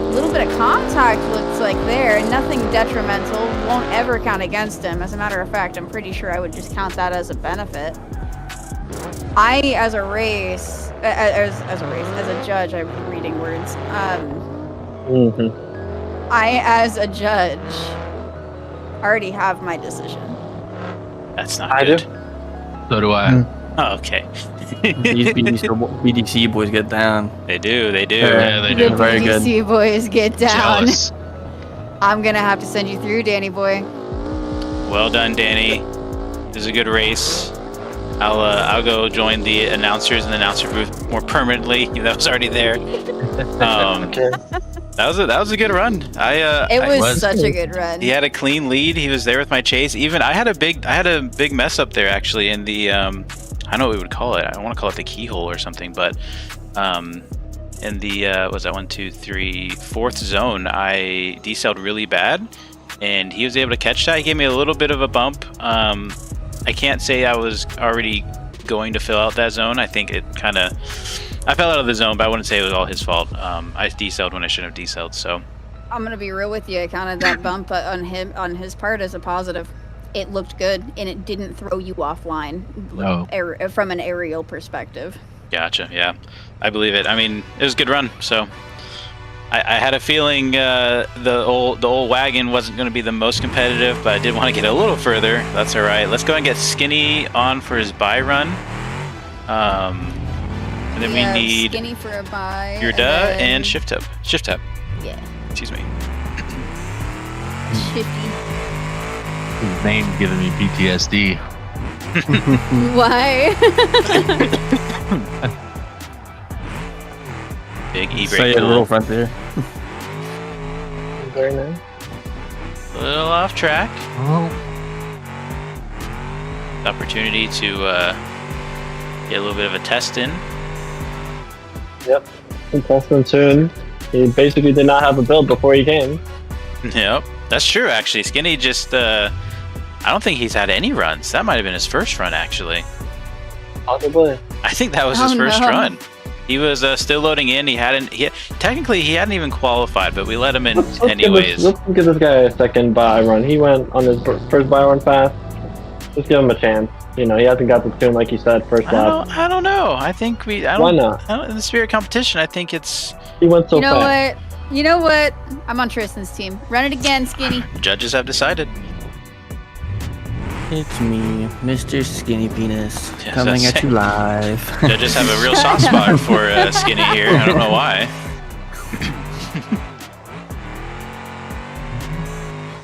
A little bit of contact looks like there, nothing detrimental, won't ever count against him. As a matter of fact, I'm pretty sure I would just count that as a benefit. As a judge, I'm reading words. I, as a judge, already have my decision. That's not I good. do. So do I. Oh, okay. These BDC boys get down. They do. Yeah, they The do. Very good. BDC boys get down. Jealous. I'm gonna have to send you through, Danny Boy. Well done, Danny. It was a good race. I'll go join the announcers in the announcer booth more permanently. That was already there. Okay. That was a good run. It was was. such a good run. He had a clean lead. He was there with my chase. Even I had a big mess up there actually in the I don't know what we would call it. I don't want to call it the keyhole or something, but in the what was that 1, 2, 3, 4th zone, I decelled really bad, and he was able to catch that. He gave me a little bit of a bump. I can't say I was already going to fill out that zone. I think it kind of, I fell out of the zone, but I wouldn't say it was all his fault. I decelled when I shouldn't have decelled. So I'm gonna be real with you. I counted that bump on his part as a positive. It looked good, and it didn't throw you offline from an aerial perspective. gotcha. Yeah, I believe it. I mean, it was a good run. So I had a feeling the old wagon wasn't going to be the most competitive, but I did want to get a little further. That's all right. Let's go and get Skinny on for his buy run. And then we need Skinny for a buy. Yurda and Shift Tab. Yeah. Excuse me. Shifty. His name's giving me PTSD. Why? Big Say E-brake it a little pull. front there. Very nice. A little off track. Oh. Opportunity to get a little bit of a test in. Yep. Test soon. He basically did not have a build before he came. Yep, that's true actually. Skinny just I don't think he's had any runs. That might have been his first run actually. Possibly. I think that was Oh, his first no. run. He was still loading in. Technically he hadn't even qualified, but we let him in anyways. Let's give this guy a second buy run. He went on his first buy run fast. Just give him a chance. You know, he hasn't got the tune like you said first lap. I don't know. I think we. I don't, Why not? I don't, in the spirit competition, I think it's He went so You know fast. what? You know what? I'm on Tristan's team. Run it again, Skinny. judges have decided. It's me, Mr. Skinny Penis, Yes, coming that's at you live. Judges have a real soft spot for Skinny here. I don't know why.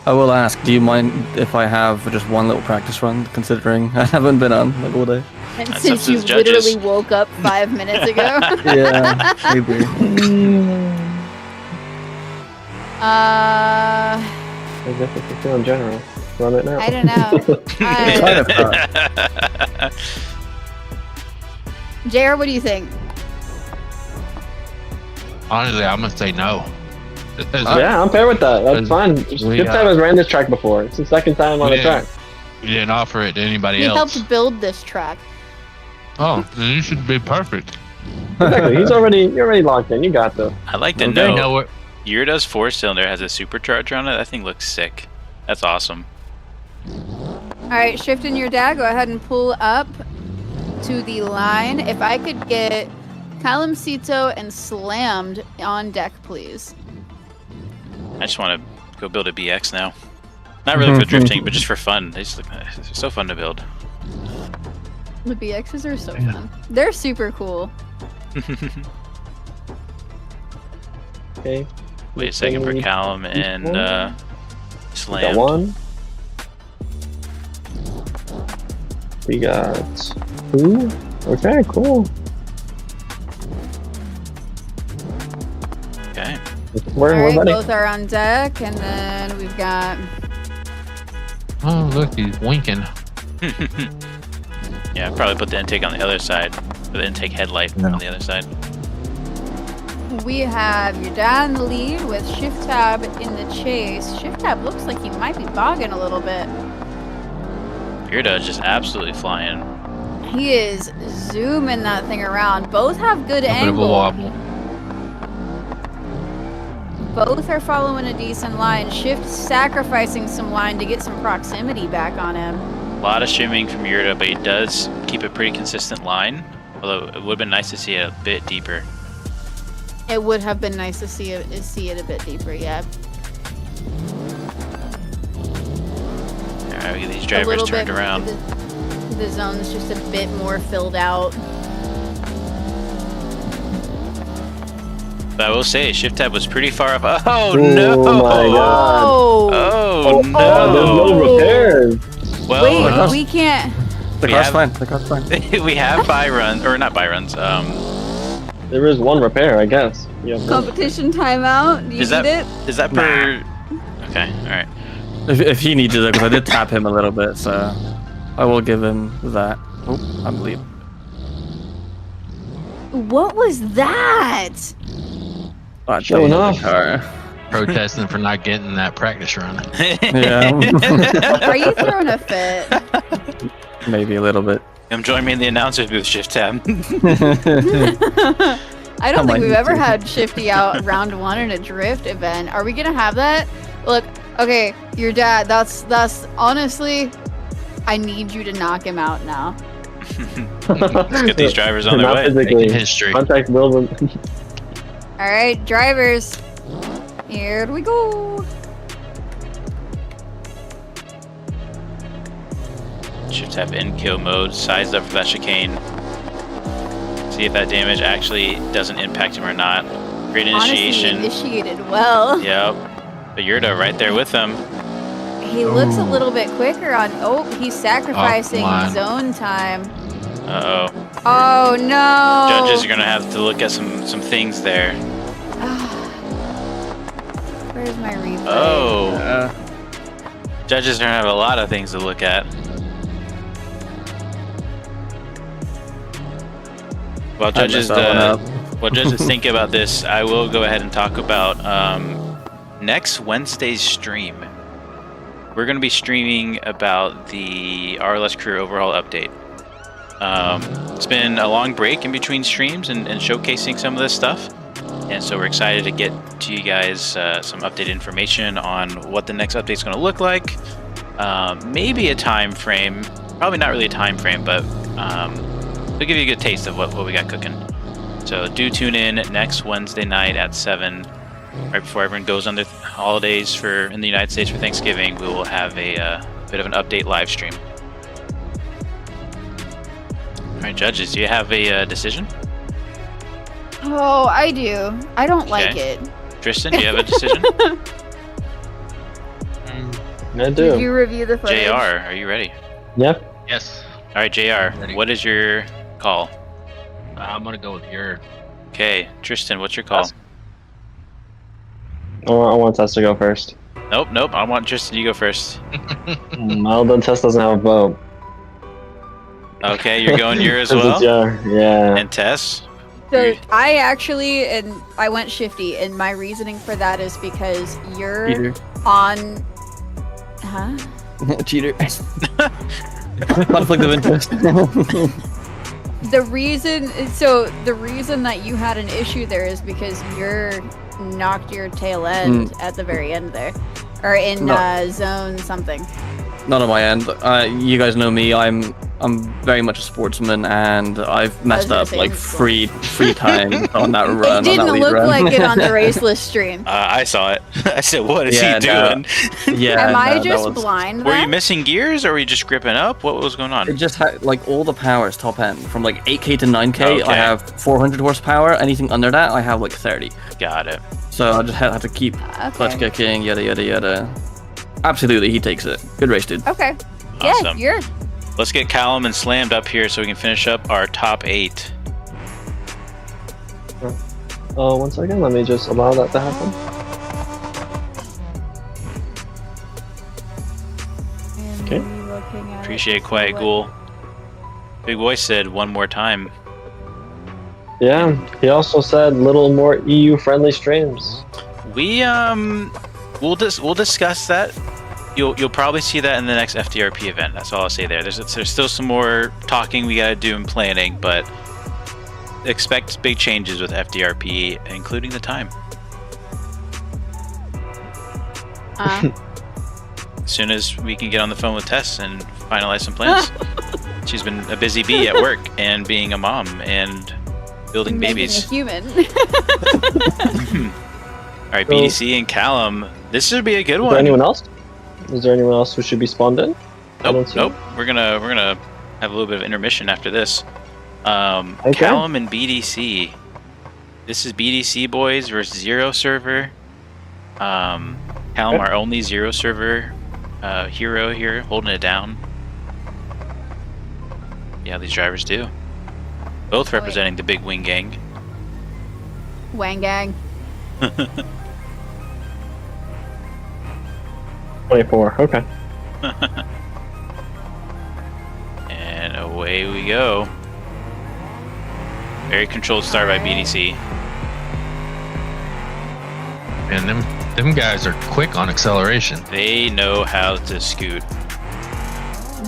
I will ask, do you mind if I have just one little practice run, considering I haven't been on like all day? And That's since up to you the judges. literally woke up 5 minutes ago. Yeah, maybe. I guess if you're feeling generous, run it now. I don't know. Kind of thought. JR, what do you think? Honestly, I'm gonna say no. Yeah, I'm fair with that. That's fine. Good time has ran this track before. It's the second time on the track. You didn't offer it to anybody He else. helped build this track. Oh, then you should be perfect. Exactly. You're already locked in. You got this. I'd like to Okay. know. Yurda's 4-cylinder has a supercharger on it. That thing looks sick. That's awesome. All right, Shift and your dad, go ahead and pull up to the line. If I could get Calamcito and Slammed on deck, please. I just want to go build a BX now. Not really for drifting, but just for fun. They just look so fun to build. The BXs are so fun. They're super cool. Okay. Wait a second for Callum and Got Slam. one. We got two. Okay, cool. Okay. We're Alright, ready. both are on deck, and then we've got... Oh, look, he's winking. Yeah, I'd probably put the intake on the other side. Or the intake headlight on the other side. We have your dad in the lead with Shift Tab in the chase. Shift Tab looks like he might be bogging a little bit. Yurda just absolutely flying. He is zooming that thing around. Both have good A bit of a angle. wobble. Both are following a decent line. Shift sacrificing some line to get some proximity back on him. A lot of shimming from Yurda, but he does keep a pretty consistent line. Although it would have been nice to see it a bit deeper. It would have been nice to see it a bit deeper, yeah. Alright, we get these A drivers little turned bit, around. The zone's just a bit more filled out. But I will say, Shift Tab was pretty far up. Oh, Oh no! my god. Oh, no! There's no repairs. Well, Wait, we can't. The We car's have- fine. The car's fine. we have buy runs, or not buy runs. There is one repair, I guess. You have one. Competition timeout. Do you Is need that it? is that per? Okay, all right. If he needs it, because I did tap him a little bit, so I will give him that. Oh, I'm leaving. What was that? Oh, Showing off. car. Protesting for not getting that practice run. Yeah, Are you throwing a fit? maybe a little bit. Come join me in the announcer's booth, Shift Tab. I don't might think we've need ever to. had Shifty out round one in a drift event. Are we gonna have that? Look, okay, your dad. That's honestly, I need you to knock him out now. Let's get these drivers on their Not way. physically. Making history. Contact Wilbur. All right, drivers, here we go. Shift Tab in kill mode, sized up for that chicane. See if that damage actually doesn't impact him or not. Great initiation. Honestly, initiated well. Yep. But Yurda right there with them. He looks a little bit quicker on. Oh, he's sacrificing come on. zone time. Uh oh. Oh no! Judges are gonna have to look at some things there. Where's my replay? Oh. Judges are gonna have a lot of things to look at. While judges, while judges think about this, I will go ahead and talk about next Wednesday's stream. We're going to be streaming about the RLS crew overhaul update. It's been a long break in between streams and showcasing some of this stuff, and so we're excited to get to you guys some updated information on what the next update is going to look like. Maybe a time frame, probably not really a time frame, but it'll give you a good taste of what we got cooking. So do tune in next Wednesday night at 7, right before everyone goes on their holidays in the United States for Thanksgiving. We will have a bit of an update live stream. All right, judges, do you have a decision? Oh, I do. I don't like Okay. it. Tristan, do you have a decision? I Did do. you review the footage? JR, are you ready? Yep. Yes. All right, JR, Ready. what is your call? I'm gonna go with your. Okay, Tristan, what's your call? I want Tess to go first. Nope, I want Tristan, you go first. Well, then Tess doesn't have a vote. Okay, you're going your as 'Cause well? it's yeah. And Tess? So I actually, and I went shifty, and my reasoning for that is because you're Cheater. on. Huh? Cheater. Conflict of interest. The reason that you had an issue there is because you're knocked your tail end at the very end there, or in No. zone something. Not on my end. You guys know me. I'm very much a sportsman, and I've messed gonna up say like you free time on that run. It on that didn't lead look run. like it on the Raceless stream. I saw it. I said, what is Yeah, he no. doing? Yeah. Am I no, that just was- blind Were you then? missing gears or were you just gripping up? What was going on? It just had like all the powers top end from like 8K to 9K. Okay. I have 400 horsepower. Anything under that, I have like 30. Got it. So I just had to keep clutch Okay. kicking, yada yada yada. Absolutely, he takes it. Good race, dude. Okay. Awesome. Yeah, you're. Let's get Callum and Slammed up here so we can finish up our top 8. 1 second. Let me just allow that to happen. Okay. Appreciate Quiet Ghoul. Big Boy said one more time. Yeah. He also said little more EU friendly streams. We'll discuss that. You'll probably see that in the next FDRP event. That's all I'll say there. There's still some more talking we gotta do and planning, but expect big changes with FDRP, including the time. As soon as we can get on the phone with Tess and finalize some plans. She's been a busy bee at work and being a mom and building Making babies. a human. All right, BDC and Callum. This should be a good Is one. there anyone else? Is there anyone else who should be spawned in? I don't see Nope. We're gonna have a little bit of intermission after this. Okay. Callum and BDC. This is BDC boys versus Zero server. Callum, our only Zero server hero here, holding it down. Yeah, these drivers do. Both representing the big wing gang. Wang gang. 24. Okay. And away we go. Very controlled start by BDC. And them guys are quick on acceleration. They know how to scoot.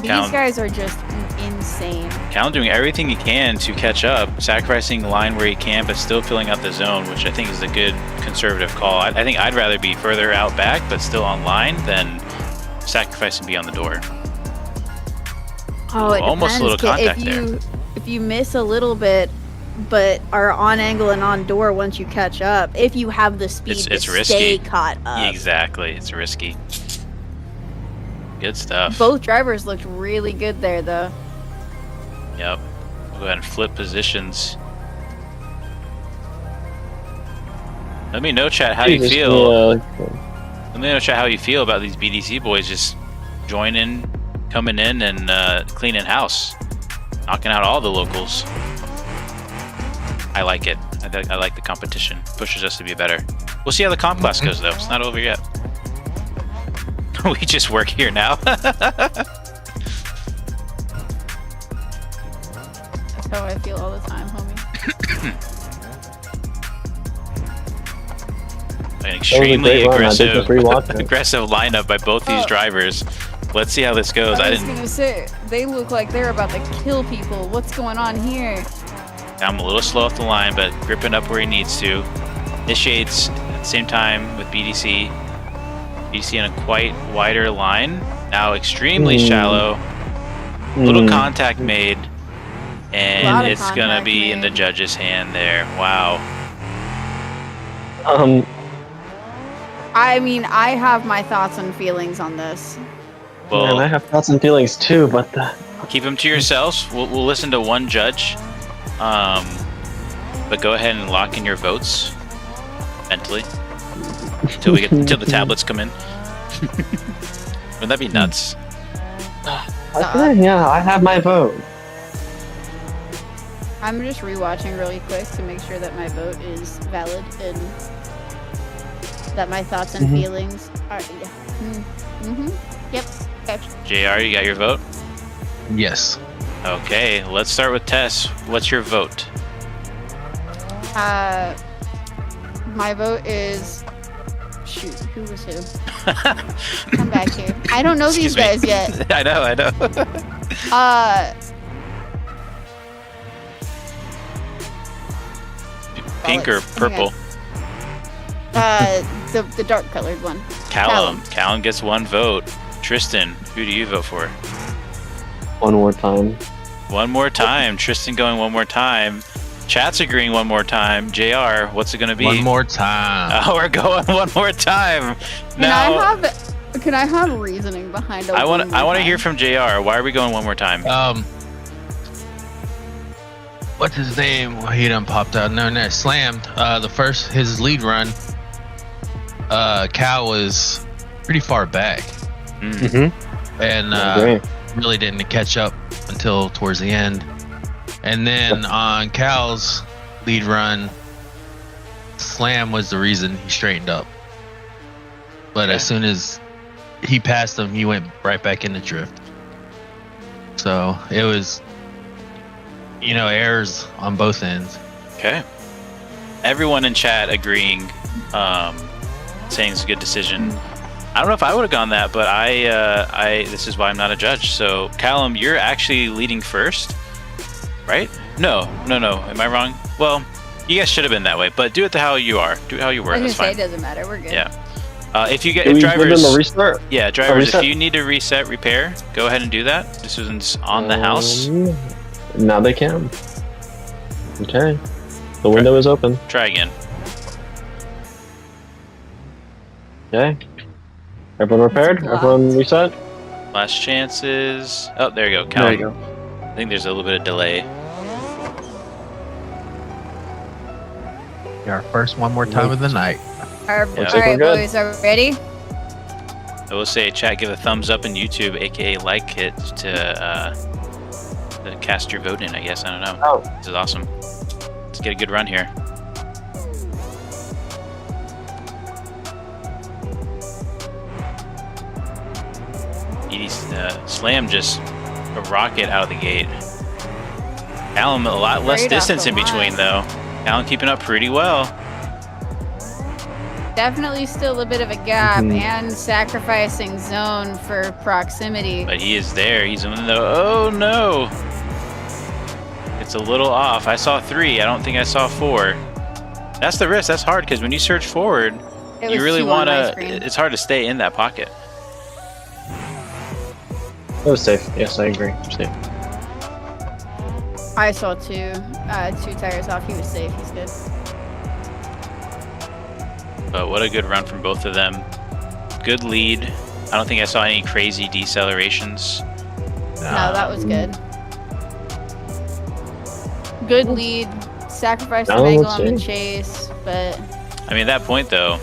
These Count. guys are just insane. Callum doing everything he can to catch up, sacrificing the line where he can, but still filling out the zone, which I think is a good conservative call. I think I'd rather be further out back, but still on line, than sacrifice and be on the door. Oh, it Almost a little depends. contact If you miss a little bit, but are on angle and on door once you catch up, if you have the speed It's to risky. stay caught up. Exactly, it's risky. Good stuff. Both drivers looked really good there, though. Yep. We'll go ahead and flip positions. Let me know, chat, how you Jesus, feel. yeah. Let me know, chat, how you feel about these BDC boys just joining, coming in, and cleaning house, knocking out all the locals. I like it. I like the competition. Pushes us to be better. We'll see how the comp class goes, though. It's not over yet. We just work here now. That's how I feel all the time, homie. An extremely great run. I did aggressive, just rewatch it. aggressive lineup by both these drivers. Let's see how this goes. I was gonna say, they look like they're about to kill people. What's going on here? I'm a little slow off the line, but gripping up where he needs to. Initiates at the same time with BDC. BDC in a quite wider line. Now extremely shallow. Little contact made. Lot And of it's gonna contact be in the made. judge's hand there. Wow. I mean, I have my thoughts and feelings on this. Well, Man, I have thoughts and feelings too, but keep them to yourselves. We'll listen to one judge. But go ahead and lock in your votes mentally until the tablets come in. Wouldn't that be nuts? Okay, yeah, I have my vote. I'm just rewatching really quick to make sure that my vote is valid and that my thoughts and feelings are. Yeah. Yep. Okay. JR, you got your vote? Yes. Okay, let's start with Tess. What's your vote? My vote is. Shoot, who was who? Come back here. I don't know Excuse these guys yet. I know. Pink or purple? The dark colored one. Callum. Callum gets one vote. Tristan, who do you vote for? One more time. One more time. Tristan going one more time. Chat's agreeing one more time. JR, what's it going to be? One more time. Oh, we're going one more time. Now, Can I have reasoning behind it? I want to hear from JR. Why are we going one more time? What's his name? Well, he done popped out. No, slammed. His lead run. Cal was pretty far back. And really didn't catch up until towards the end. And then on Cal's lead run, Slam was the reason he straightened up. But as soon as he passed him, he went right back into drift. So it was, errors on both ends. Okay. Everyone in chat agreeing, saying it's a good decision. I don't know if I would have gone that, but this is why I'm not a judge. So Callum, you're actually leading first, right? No. Am I wrong? Well, you guys should have been that way, but do it how you are. Do it how you were. I was That's gonna fine. say it doesn't matter. We're good. Yeah. If you get Do we drivers, give them a restart? yeah, drivers. reset? If you need to repair, go ahead and do that. This is on the house. Now they can. Okay. The window is open. Try again. Okay. Everyone repaired? blocked. Everyone reset? Last chances. Oh, there you go. Callum. There you go. I think there's a little bit of delay. Our first one more time of the night. All Looks like right, we're good. boys, are we ready? I will say, chat, give a thumbs up in YouTube, aka like it, to cast your vote in, I guess. I don't know. Oh. This is awesome. Let's get a good run here. Slam just a rocket out of the gate. Callum, a lot less Right off distance the in between, though. Callum keeping up pretty well. Definitely still a bit of a gap and sacrificing zone for proximity. But he is there. He's in the... Oh, no. It's a little off. I saw 3. I don't think I saw 4. That's the risk. That's hard, because when you search forward, It you was really 2 on want my to... screen. It's hard to stay in that pocket. It was safe. Yes, I agree. Safe. I saw 2 tires off. He was safe. He's good. But what a good run from both of them. Good lead. I don't think I saw any crazy decelerations. No, that was good. Good lead. Sacrifice the Now angle let's on the see. chase, but I mean, at that point, though,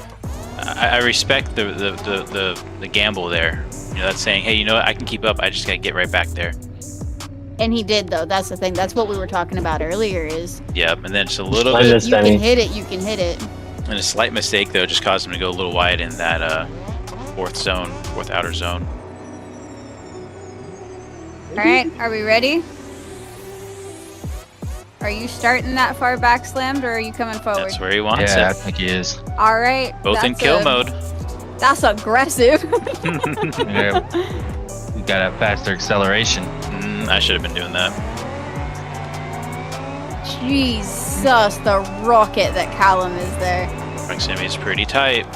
I respect the gamble there. That's saying, hey, you know what? I can keep up. I just got to get right back there. and he did though. That's the thing. That's what we were talking about earlier. Is Yep, and then just a little I bit... just- you can Danny. hit it, you can hit it. And a slight mistake, though, just caused him to go a little wide in that fourth outer zone. All right, are we ready? Are you starting that far back slammed, or are you coming forward? That's where he wants Yeah, I it. think he is. All right. Both in that's kill mode. That's aggressive. Yeah. We got a faster acceleration. I should have been doing that. Jesus, the rocket that Callum is there. Proximity is pretty tight.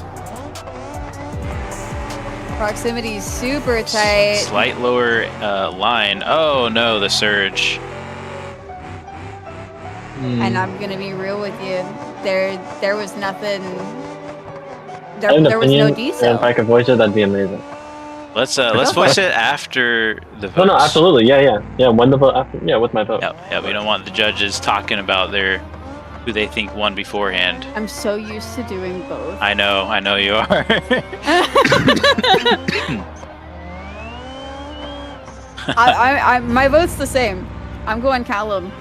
Proximity's super tight. Slight lower line. Oh no, the surge. And I'm gonna be real with you. There was nothing. I have an There was no opinion, and diesel. if I could voice it, that'd be amazing. Let's voice it after the votes. No, absolutely. Yeah. When the vote after, with my vote. Yeah, we don't want the judges talking about who they think won beforehand. I'm so used to doing both. I know you are. My vote's the same. I'm going Callum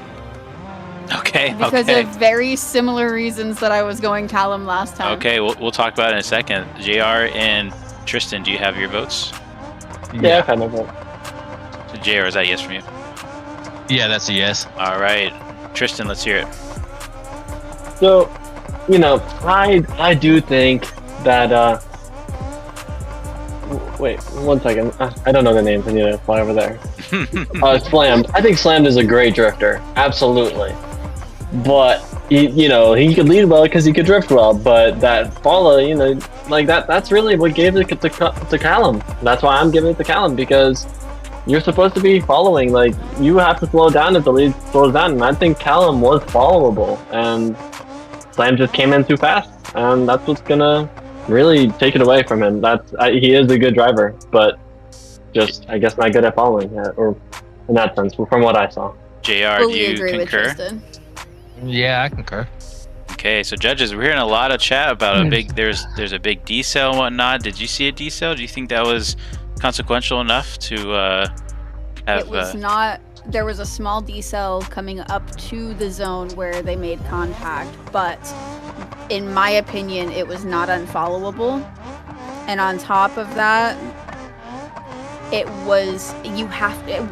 Okay. because okay. of very similar reasons that I was going Callum last time. Okay, we'll talk about it in a second. JR and Tristan, do you have your votes? Yeah, kind of. So JR, is that a yes from you? Yeah, that's a yes. All right. Tristan, let's hear it. So, I do think that. Wait, 1 second. I don't know the names. I need to fly over there. Slammed. I think Slammed is a great drifter. Absolutely. But he could lead well because he could drift well. But that follow, that's really what gave it to Callum. That's why I'm giving it to Callum, because you're supposed to be following. Like, you have to slow down if the lead slows down. And I think Callum was followable, and Slam just came in too fast, and that's what's gonna really take it away from him. He is a good driver, but just, I guess, not good at following, or in that sense, from what I saw. JR, do you concur? Yeah, I concur. Okay, so judges, we're hearing a lot of chat about a big. There's a big decel and whatnot. Did you see a decel? Do you think that was consequential enough to have? It was not. There was a small decel coming up to the zone where they made contact, but in my opinion, it was not unfollowable. And on top of that,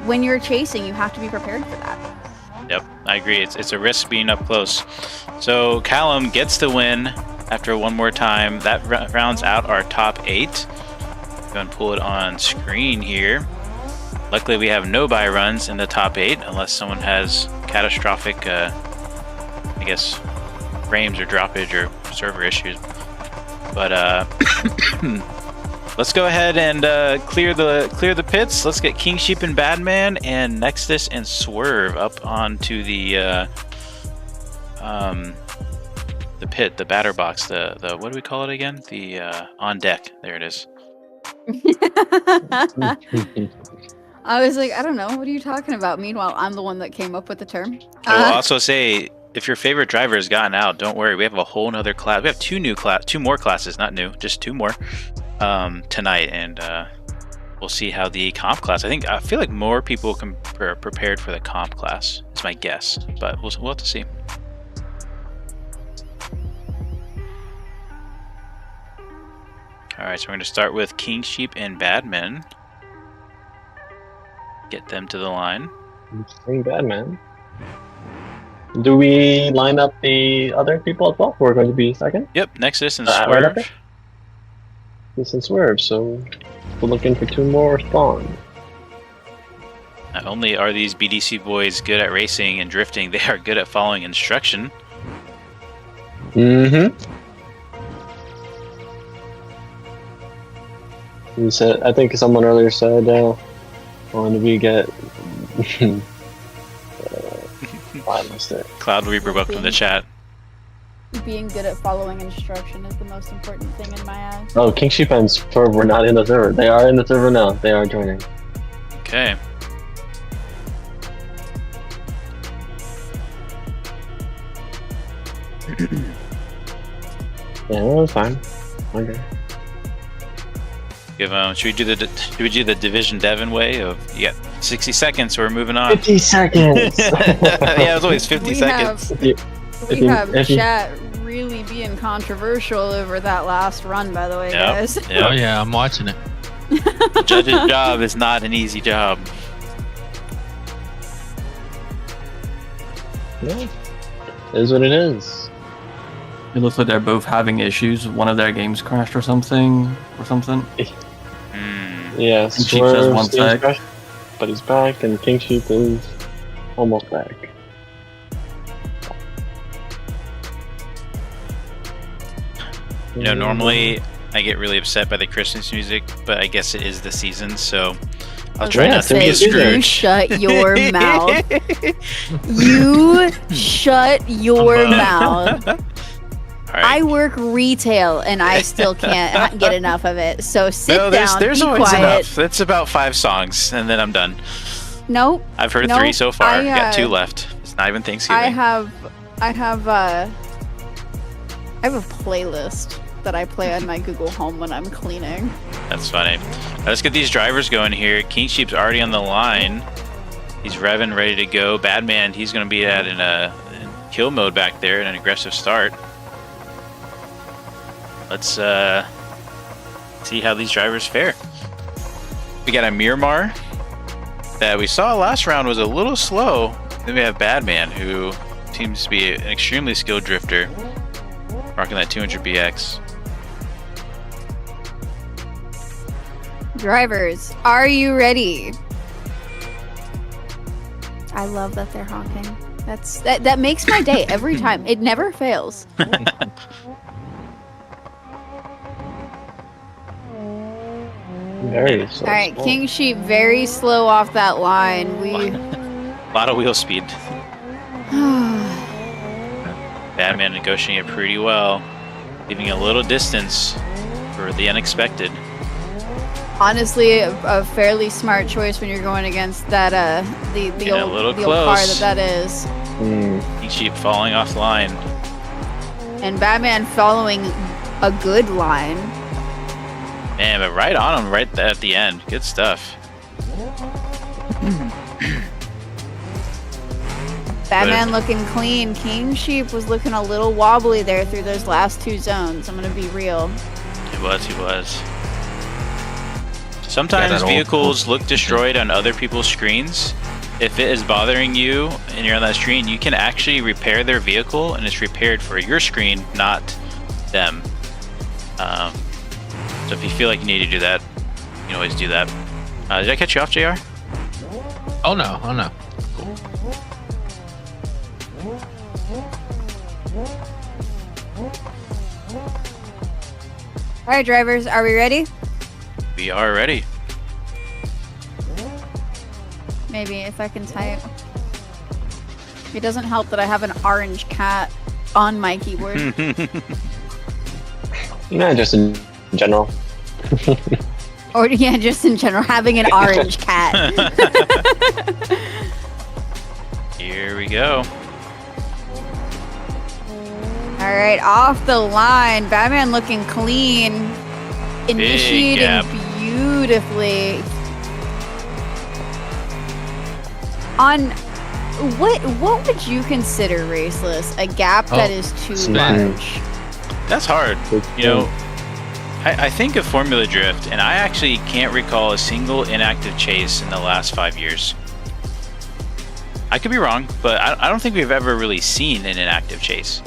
when you're chasing, you have to be prepared for that. Yep, I agree. It's a risk being up close. So Callum gets the win after one more time. That rounds out our top 8. Go and pull it on screen here. Luckily, we have no buy runs in the top 8, unless someone has catastrophic, frames or droppage or server issues. But let's go ahead and clear the pits. Let's get King Sheep and Badman and Nexus and Swerve up onto the pit, the batter box, the what do we call it again? The on deck. There it is. I was like, I don't know, what are you talking about? Meanwhile, I'm the one that came up with the term. I will also say, if your favorite driver has gotten out, don't worry. We have a whole nother class. We have two more classes, not new, just 2 more tonight, and we'll see how the comp class. I feel like more people are prepared for the comp class. Is my guess, but we'll have to see. All right, so we're going to start with King Sheep and Badman. Get them to the line. Interesting, Badman. Do we line up the other people as well? We're going to be second? Yep, Nexus and Right Swerve. up there? Nexus and Swerve, so we're looking for 2 more spawns. Not only are these BDC boys good at racing and drifting, they are good at following instruction. Mm-hmm. I think someone earlier said, when we get... I missed it. Cloud Reaper, welcome to the chat. Being good at following instruction is the most important thing in my eyes. Oh, King Sheep and Swerve were not in the server. They are in the server now. They are joining. Okay. Yeah, that was fine. Okay. Should we do the Division Devon way of you got 60 seconds, we're moving on. 50 seconds. Yeah, it was always 50 seconds. We have chat really being controversial over that last run, by the way, guys. Yep. Oh yeah, I'm watching it. The judge's job is not an easy job. Yeah. It is what it is. It looks like they're both having issues. One of their games crashed or something. Yeah, King Sheep says 1 sec. But he's back, and King Sheep is almost back. Normally I get really upset by the Christmas music, but I guess it is the season, so I'll try not to be a Scrooge. You shut your mouth. You shut your mouth. All right. I work retail and I still can't get enough of it. So sit down, there's be always quiet. enough. It's about 5 songs, and then I'm done. Nope. I've heard 3 so far. I got 2 left. It's not even Thanksgiving. I have a playlist that I play on my Google Home when I'm cleaning. That's funny. Let's get these drivers going here. King Sheep's already on the line. He's revving, ready to go. Badman, he's going to be at in kill mode back there in an aggressive start. Let's see how these drivers fare. We got a Miramar that we saw last round was a little slow. Then we have Badman, who seems to be an extremely skilled drifter, rocking that 200 BX. Drivers, are you ready? I love that they're honking. That makes my day every time. It never fails. Very slow. All right, King Sheep very slow off that line. A lot of wheel speed. Badman negotiating it pretty well, leaving a little distance for the unexpected. Honestly, a fairly smart choice when you're going against that the old car that is. King Sheep falling off line. And Batman following a good line. Man, but right on him right at the end. Good stuff. Batman looking clean. King Sheep was looking a little wobbly there through those last two zones. I'm gonna be real. He was. Sometimes vehicles look destroyed on other people's screens. If it is bothering you and you're on that screen, you can actually repair their vehicle and it's repaired for your screen, not them. So if you feel like you need to do that, you can always do that. Did I catch you off, JR? Oh no. All right, drivers, are we ready? We are ready. Maybe if I can type. It doesn't help that I have an orange cat on my keyboard. Nah, just in general. Or yeah, just in general, having an orange cat. Here we go. All right, off the line. Batman looking clean. Initiating beautifully. On what would you consider, Raceless? A gap that is too large? That's hard. You know, I think of Formula Drift, and I actually can't recall a single inactive chase in the last 5 years. I could be wrong, but I don't think we've ever really seen an inactive chase.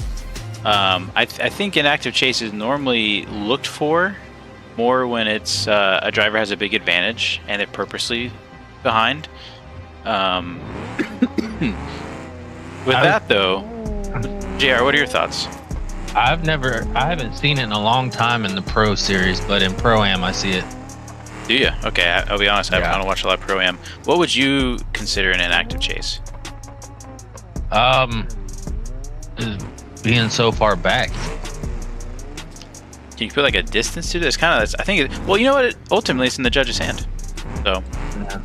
I think inactive chase is normally looked for more when it's a driver has a big advantage and they're purposely behind. With that though, JR, what are your thoughts? I haven't seen it in a long time in the Pro Series, but in Pro-Am I see it. Do you? Okay, I'll be honest, I don't watch a lot of Pro-Am. What would you consider an inactive chase? Being so far back. Can you put like a distance to this? Kind of, I think, well, you know what? Ultimately, it's in the judge's hand. So. Yeah.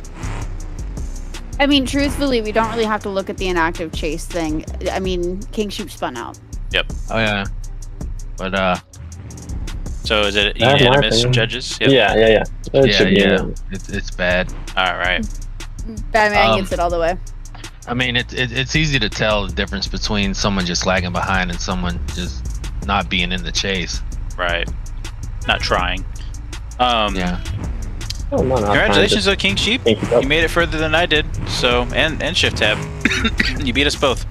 I mean, truthfully, we don't really have to look at the inactive chase thing. I mean, King Sheep spun out. Yep. Oh yeah. But so is it unanimous judges? Yep. Yeah. Yeah. It's bad. All right. Batman gets it all the way. I mean, it's easy to tell the difference between someone just lagging behind and someone just not being in the chase. Right. Not trying. Yeah. Oh, no, Congratulations, though, King Sheep. Thank you. You made it further than I did. So, and Shift Tab. You beat us both.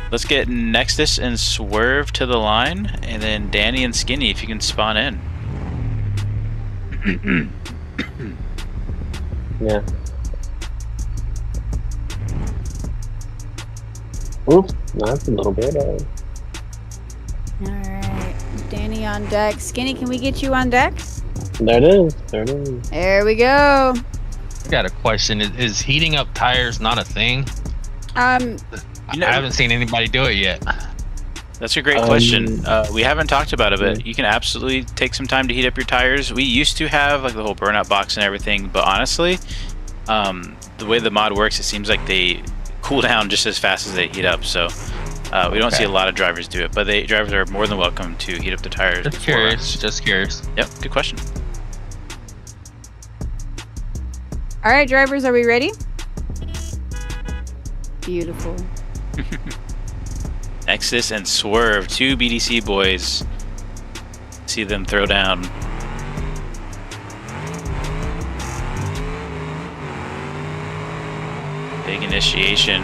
Let's get Nexus and Swerve to the line, and then Danny and Skinny, if you can spawn in. Yeah. Oops, that's a little bit. Alright, Danny on deck. Skinny, can we get you on deck? There it is. There we go. I got a question. Is heating up tires not a thing? You know, I haven't seen anybody do it yet. That's a great question. We haven't talked about it, but you can absolutely take some time to heat up your tires. We used to have like the whole burnout box and everything, but honestly, the way the mod works, it seems like they cool down just as fast as they heat up. So We don't see Okay. a lot of drivers do it, but drivers are more than welcome to heat up the tires. Just before curious. runs. Just curious. Yep, good question. All right, drivers, are we ready? Beautiful. Nexus and Swerve, 2 BDC boys. See them throw down. Big initiation.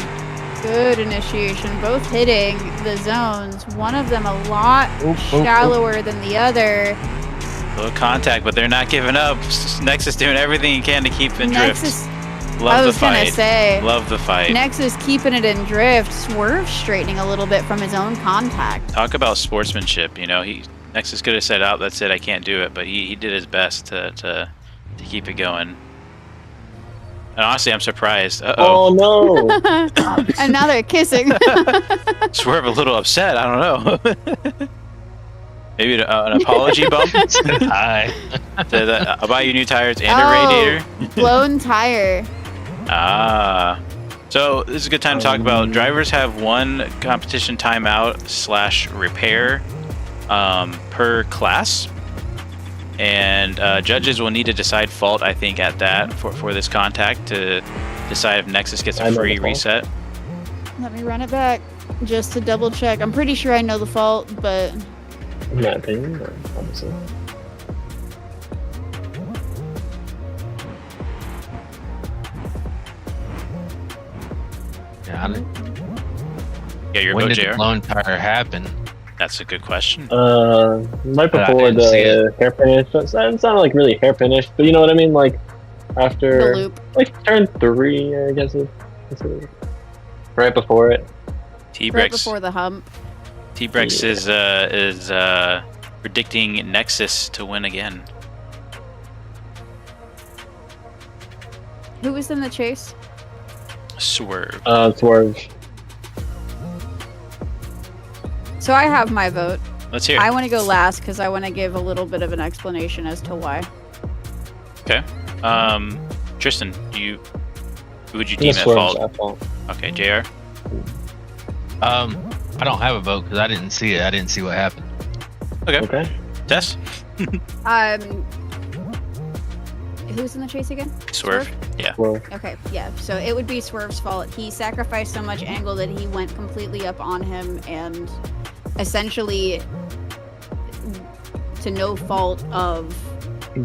Good initiation. Both hitting the zones. One of them a lot shallower than the other. Little contact, but they're not giving up. Nexus doing everything he can to keep in drift. Nexus, Love I the was gonna fight. say, Love the fight. Nexus keeping it in drift. Swerve straightening a little bit from his own contact. Talk about sportsmanship. You know, Nexus could have said, "Oh, that's it. I can't do it," but he did his best to keep it going. And honestly, I'm surprised. Oh no! And now they're kissing. Swerve a little upset. I don't know. Maybe an apology bump. Hi. I'll buy you new tires and a Oh. radiator. Blown tire. Ah. So this is a good time to talk about drivers have 1 competition timeout / repair per class. And judges will need to decide fault, I think, at that for this contact to decide if Nexus gets I a know free the fault. reset. Let me run it back just to double check. I'm pretty sure I know the fault, but In my opinion, or obviously. Yeah, Yeah, your when vote, did the JR. blown tire happen? That's a good question. Right I before didn't see the hair finish. It's not like really hair finish, but you know what I mean. Like the after, loop. like turn 3, I guess. Right before it. T-Brex. Right before the hump. T-Brex is predicting Nexus to win again. Who was in the chase? Swerve. Swerve. So I have my vote. Let's hear I it. want to go last because I want to give a little bit of an explanation as to why. Okay. Tristan, who would you Yeah, deem at Swerve's fault? at fault. Okay, JR. I don't have a vote because I didn't see it. I didn't see what happened. Okay. Okay. Tess? Who's in the chase again? Swerve. Yeah. Swerve. Okay, yeah. So it would be Swerve's fault. He sacrificed so much angle that he went completely up on him, and essentially, to no fault of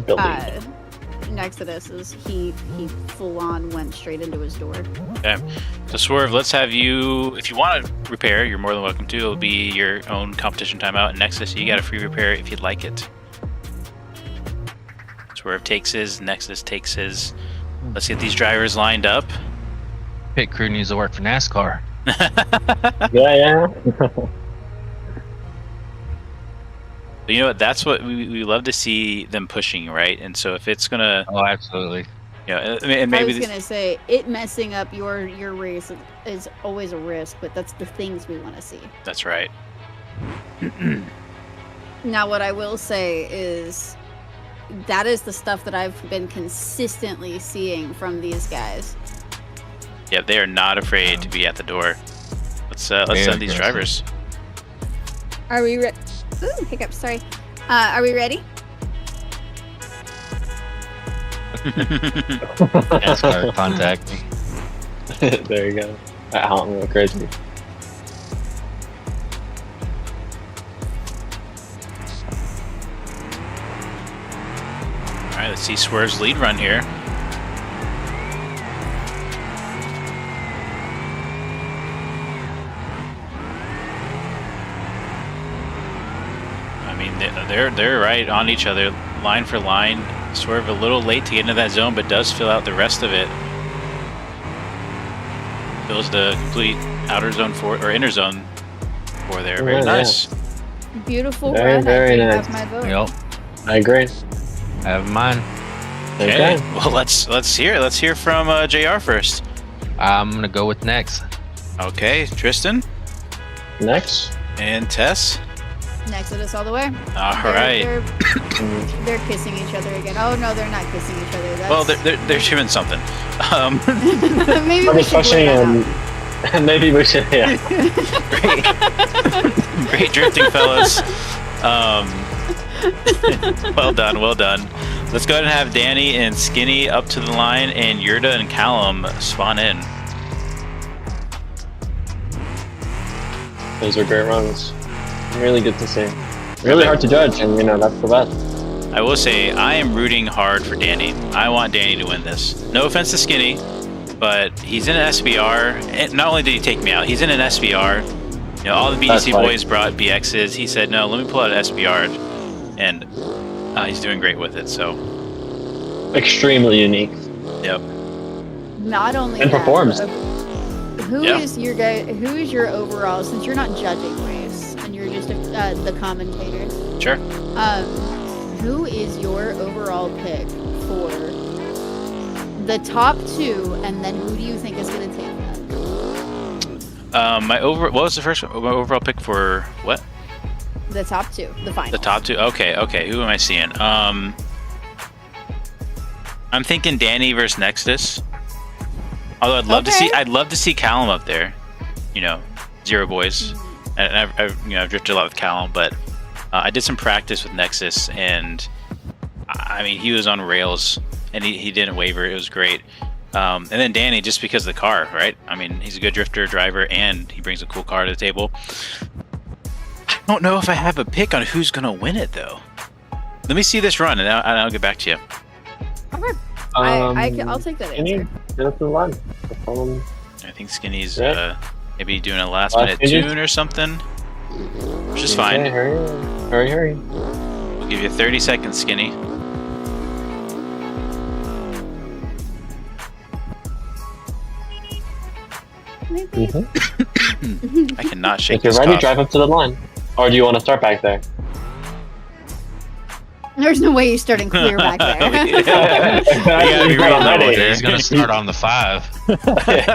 The lead. Nexus's, he full on went straight into his door. Okay. So Swerve, let's have you. If you want to repair, you're more than welcome to. It'll be your own competition timeout. And Nexus, you got a free repair if you'd like it. Swerve takes his. Nexus takes his. Let's get these drivers lined up. Pit crew needs to work for NASCAR. Yeah. But you know what? That's what we love to see them pushing, right? And so if it's gonna, Oh, absolutely. and I maybe was gonna say it messing up your race is always a risk, but that's the things we want to see. that's right. Now, what I will say is that is the stuff that I've been consistently seeing from these guys. Yeah, they are not afraid to be at the door. Let's Very send these aggressive. drivers. Are we ready? Ooh, hiccups, sorry. Are we ready? NASCAR, contact me. There you go. That haunt me crazy. All right, let's see Swerve's lead run here. I mean, they're right on each other, line for line. Swerve a little late to get into that zone, but does fill out the rest of it. Fills the complete outer zone or inner zone for there. Very Yeah, nice. Beautiful Very, run. very I think nice. that's my vote. Yep. I agree. I have mine. Okay. Okay. Well, let's hear it. Let's hear from JR first. I'm gonna go with next. Okay, Tristan Next. and Tess. Nexus all the way. All right. They're kissing each other again. Oh no, they're not kissing each other. That's... Well, they're doing something. maybe I'm we just should pushing blur that and out. Maybe we should, yeah. Great drifting, fellas. Well done, well done. Let's go ahead and have Danny and Skinny up to the line, and Yurda and Callum spawn in. Those are great runs. Really good to see. Really hard to judge, and you know, that's the best. I will say, I am rooting hard for Danny. I want Danny to win this. No offense to Skinny, but he's in an SBR. And not only did he take me out, he's in an SBR. You know, all the BDC boys brought BXs. He said, no, let me pull out an SBR. And he's doing great with it, so. Extremely unique. Yep. Not only And that, performs. Who is your guy? Who is your overall? Since you're not judging race and you're just the commentator. Sure. Who is your overall pick for the top 2, and then who do you think is going to take that? What was the first one? My overall pick for what? The top 2, the final. The top 2. Okay. Who am I seeing? I'm thinking Danny versus Nexus. Although I'd love to see Callum up there. You know, Zero Boys. And I've drifted a lot with Callum, but I did some practice with Nexus, and I mean, he was on rails, and he didn't waver. It was great. And then Danny, just because of the car, right? I mean, he's a good drifter, driver, and he brings a cool car to the table. I don't know if I have a pick on who's going to win it, though. Let me see this run, and I'll get back to you. Okay. I'll take that answer. Get up to the line. I think Skinny's Yeah. maybe doing a last-minute tune or something, which is fine. Hurry. We'll give you 30 seconds, Skinny. Maybe. I cannot shake If you're this ready, cough. drive up to the line. Or do you want to start back there? There's no way you're starting clear back there. You gotta be real level there. He's gonna start on the 5.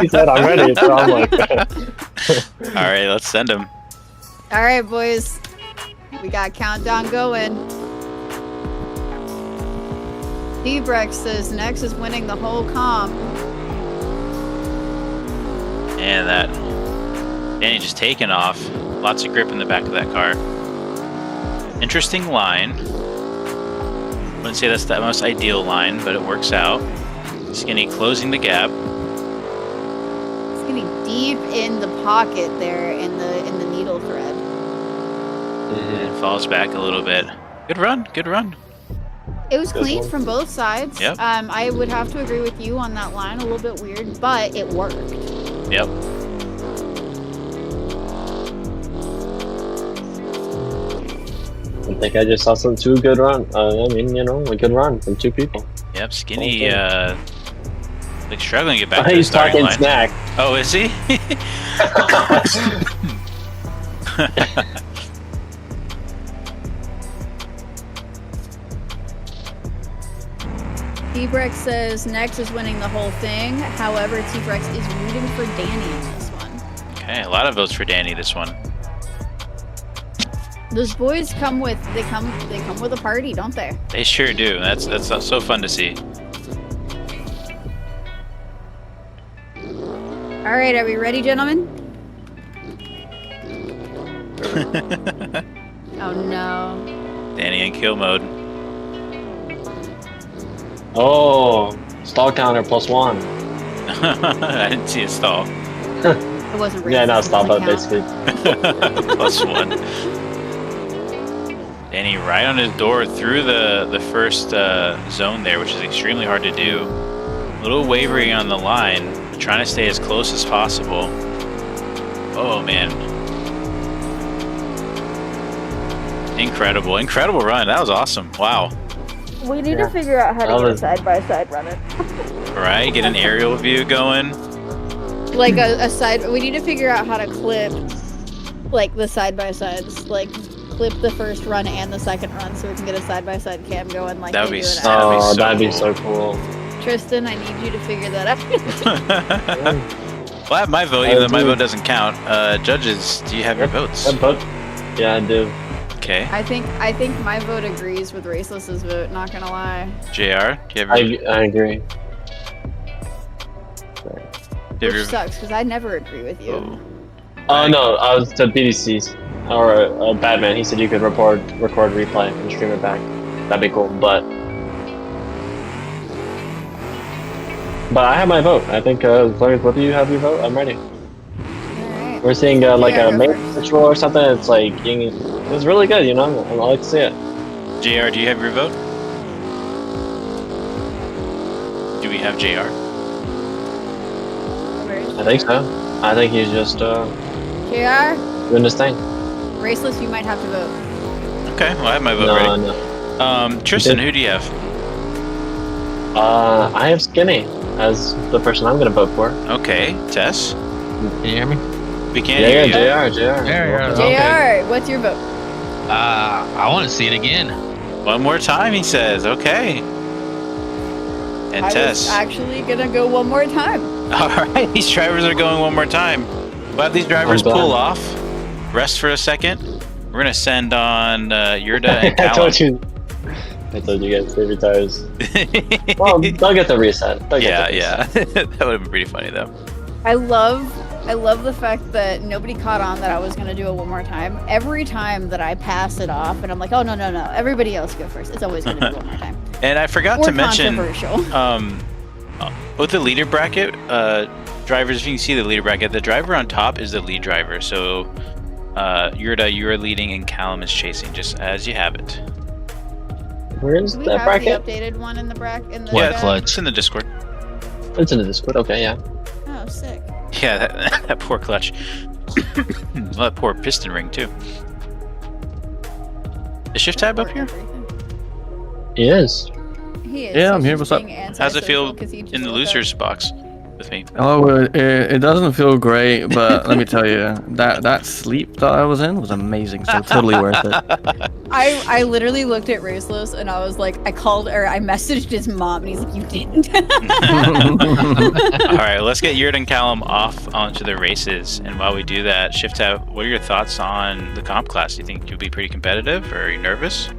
He said, I'm ready. So I'm like, All right, let's send him. All right, boys. We got countdown going. D-Brex says Nex is winning the whole comp. And that Danny just taking off. Lots of grip in the back of that car. Interesting line. Wouldn't say that's the most ideal line, but it works out. Skinny closing the gap. Skinny deep in the pocket there in the needle thread. And falls back a little bit. Good run. It was clean from both sides. Yep. I would have to agree with you on that line. A little bit weird, but it worked. Yep. I think I just saw some two good run. I mean, you know, a good run from two people. Yep. Skinny, like struggling to get back to the He's starting talking line. snack. Oh, is he? T-Brex says Nex is winning the whole thing. However, T-Brex is rooting for Danny in this one. Okay, a lot of votes for Danny this one. Those boys come with a party, don't they? They sure do. That's so fun to see. All right, are we ready, gentlemen? Oh no. Danny in kill mode. Oh, stall counter +1. I didn't see a stall. It wasn't real. Yeah, no, It stall, but doesn't count. basically. +1. Danny right on his door through the first zone there, which is extremely hard to do. A little wavering on the line, trying to stay as close as possible. Oh man. Incredible run. That was awesome. Wow. We need to figure out how to get a side-by-side runner. Right, get an aerial view going. Like a side. We need to figure out how to clip, like the side-by-sides. Like clip the first run and the second run, so we can get a side-by-side cam going. Like That'd they be do in so- Apple. Oh, that'd be cool. so cool. Tristan, I need you to figure that out. Well, I have my vote, even though my vote doesn't count. Judges, do you have your votes? Yeah, I do. Okay. I think my vote agrees with Raceless's vote. Not gonna lie. JR, do you have your... I agree. Did Which you- sucks because I never agree with you. Oh. No, I was to BDC's or Batman. He said you could record replay and stream it back. That'd be cool, but I have my vote. I think as long as both of you have your vote, I'm ready. Alright. We're seeing like Yeah, a go main first. ritual or something. It's like it's really good, you know. I like to see it. JR, do you have your vote? Do we have JR? I think so. I think he's just JR, doing his thing. Raceless, you might have to vote. Okay, well I have my vote No, ready. no. Tristan, who do you have? I have Skinny as the person I'm gonna vote for. Okay, Tess. Can you hear me? We can't hear you. JR. Yeah. JR, Okay. what's your vote? I want to see it again. One more time, he says. Okay. And I Tess. was actually gonna go one more time. All right, these drivers are going one more time. We'll have these drivers I'm done. pull off, rest for a second. We're gonna send on Yurda and I Callum. told you guys save your tires. Well, they'll get the reset. Yeah. That would have been pretty funny though. I love the fact that nobody caught on that I was gonna do it one more time. Every time that I pass it off, and I'm like, oh no, everybody else go first. It's always gonna be one more time. And I forgot More to mention, controversial. with the leader bracket, drivers, if you can see the leader bracket, the driver on top is the lead driver. So, Yurda, you are leading and Callum is chasing, just as you have it. Where's Do we that have bracket? the updated one in the bracket? In the What, chat? Clutch? It's in the Discord. It's in the Discord. Okay, yeah. Oh, sick. Yeah, that poor clutch. That poor piston ring, too. Is Shift Tab up here? He is. He is. Yeah, He's I'm here, just what's up? being How's it feel antisocial 'cause he just in the woke up. losers box with me? Oh, it doesn't feel great, but let me tell you, that sleep that I was in was amazing. So totally worth it. I literally looked at Raceless and I was like, I messaged his mom and he's like, you didn't. All right, let's get Yurt and Callum off onto the races. And while we do that, Shift Tab, what are your thoughts on the comp class? Do you think you'll be pretty competitive, or are you nervous?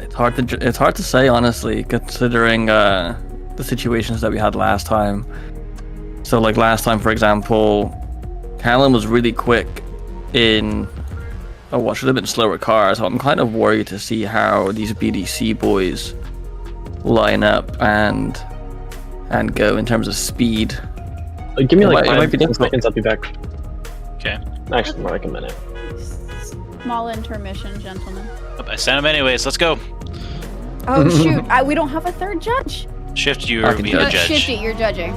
It's hard to say, honestly, considering the situations that we had last time. So, like last time, for example, Callum was really quick in what should have been slower cars. So I'm kind of worried to see how these BDC boys line up and go in terms of speed. Give me like It might be 5 difficult. seconds. I'll be back. Okay. Actually, more like a minute. Small intermission, gentlemen. I sent him anyways. Let's go. Oh shoot, we don't have a third judge. Shift, you I are can being the judge. judge. Shifty, you're judging.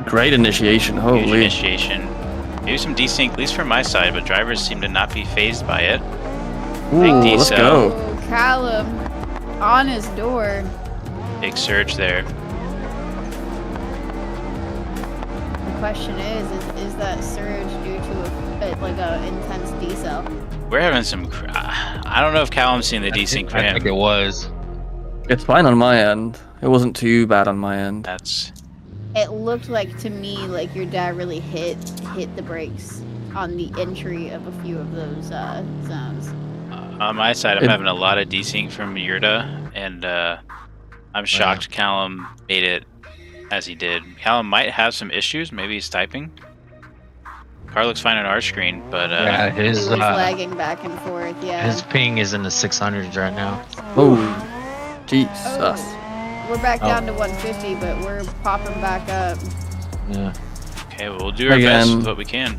Great initiation, Huge holy. initiation. Maybe some desync, at least from my side, but drivers seem to not be phased by it. Ooh, let's decel. go. Oh, Callum, on his door. Big surge there. The question is that surge due to a intense decel? We're having some. I don't know if Callum's seen the desync for I think it him. was. It's fine on my end. It wasn't too bad on my end. That's. It looked like to me like your dad really hit the brakes on the entry of a few of those zones. On my side, I'm It- having a lot of desync from Yurda, and I'm shocked Callum made it as he did. Callum might have some issues. Maybe he's typing. Car looks fine on our screen, but Yeah, He his was lagging back and forth. Yeah. his ping is in the 600s right now. Oh, Jesus. Oh, we're back down to 150, but we're popping back up. Yeah. okay, well, we'll do our best Again. with what we can.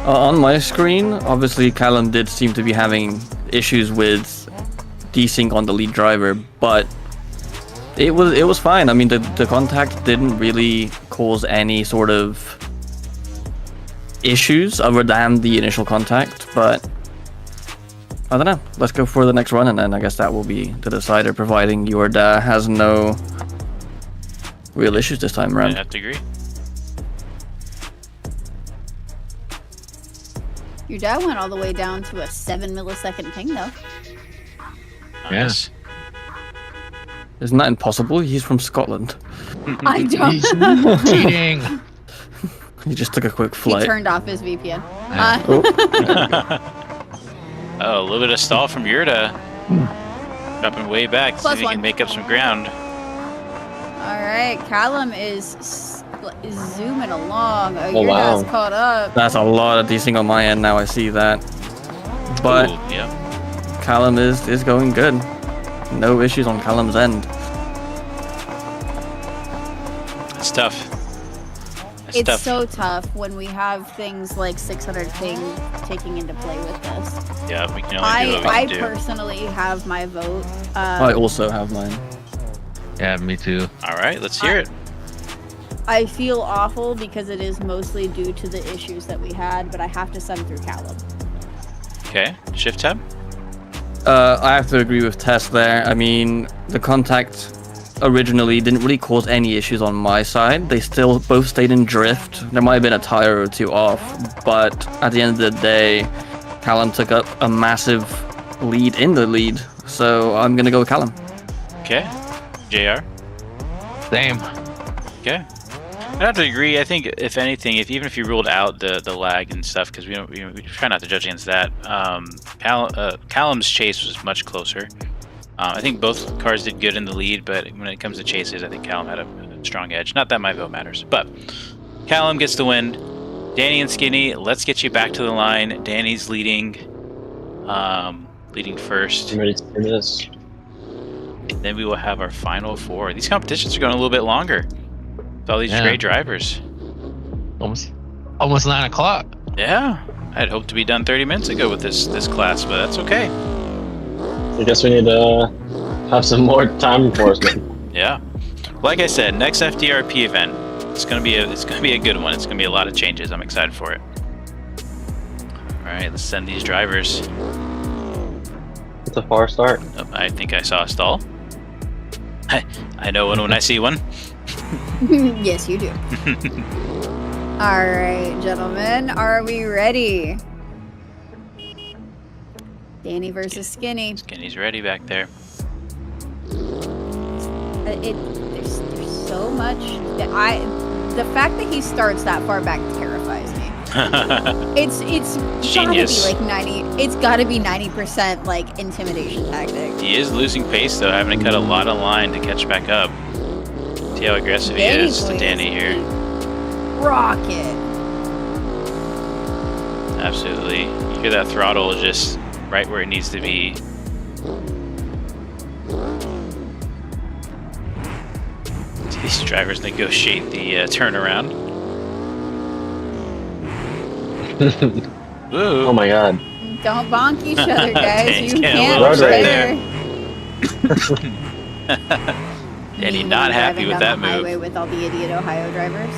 On my screen, obviously Callum did seem to be having issues with desync on the lead driver, but it was fine. I mean, the contact didn't really cause any sort of issues other than the initial contact, but I don't know. Let's go for the next run, and then I guess that will be the decider, providing your dad has no real issues this time I around. have to agree. Your dad went all the way down to a 7 millisecond ping though. Nice. Isn't that impossible? He's from Scotland. I don't. He's cheating. He just took a quick He flight. turned off his VPN. Yeah. Oh, a little bit of stall from Yurda. Dropping way back, see if he +1. can make up some ground. All right, Callum is zooming along. Oh, Oh, you're wow. not caught up. That's a lot of desync on my end now. I see that. But Ooh, yeah. Callum is going good. No issues on Callum's end. It's tough. It's It's tough. so tough when we have things like 600 ping taking into play with this. Yeah, we can only do what we I can do. personally have my vote. I also have mine. Yeah, me too. All right, let's hear it. I feel awful because it is mostly due to the issues that we had, but I have to send through Callum. Okay, shift tab. I have to agree with Tess there. I mean, the contact originally didn't really cause any issues on my side. They still both stayed in drift. There might have been a tire or two off, but at the end of the day, Callum took up a massive lead in the lead. So I'm gonna go with Callum. Okay, JR. Same. Okay. I have to agree. I think if anything, even if you ruled out the lag and stuff, because we try not to judge against that. Callum's chase was much closer. I think both cars did good in the lead, but when it comes to chases, I think Callum had a strong edge. Not that my vote matters, but Callum gets the win. Danny and Skinny, let's get you back to the line. Danny's leading first. I'm ready to do this. And then we will have our final four. These competitions are going a little bit longer. With all these great drivers. Almost 9 o'clock. Yeah, I'd hoped to be done 30 minutes ago with this class, but that's okay. I guess we need to have some more time enforcement. Yeah, like I said, next FDRP event, it's gonna be a good one. It's gonna be a lot of changes. I'm excited for it. All right, let's send these drivers. It's a far start. Oh, I think I saw a stall. I know one when I see one. Yes, you do. All right, gentlemen, are we ready? Danny versus Skinny. Skinny's ready back there. There's so much that the fact that he starts that far back terrifies me. It's Genius. gotta be like 90. It's gotta be 90% like intimidation tactic. He is losing pace though, having to cut a lot of line to catch back up. See how aggressive he Danny's is to going Danny to here. Rocket. Absolutely. You hear that throttle just right where it needs to be. These drivers negotiate the turnaround. Ooh. Oh my god. Don't bonk each other, guys. Danny's You getting a can't little upset there. Danny not happy with that Driving down the highway move. with all the idiot Ohio drivers.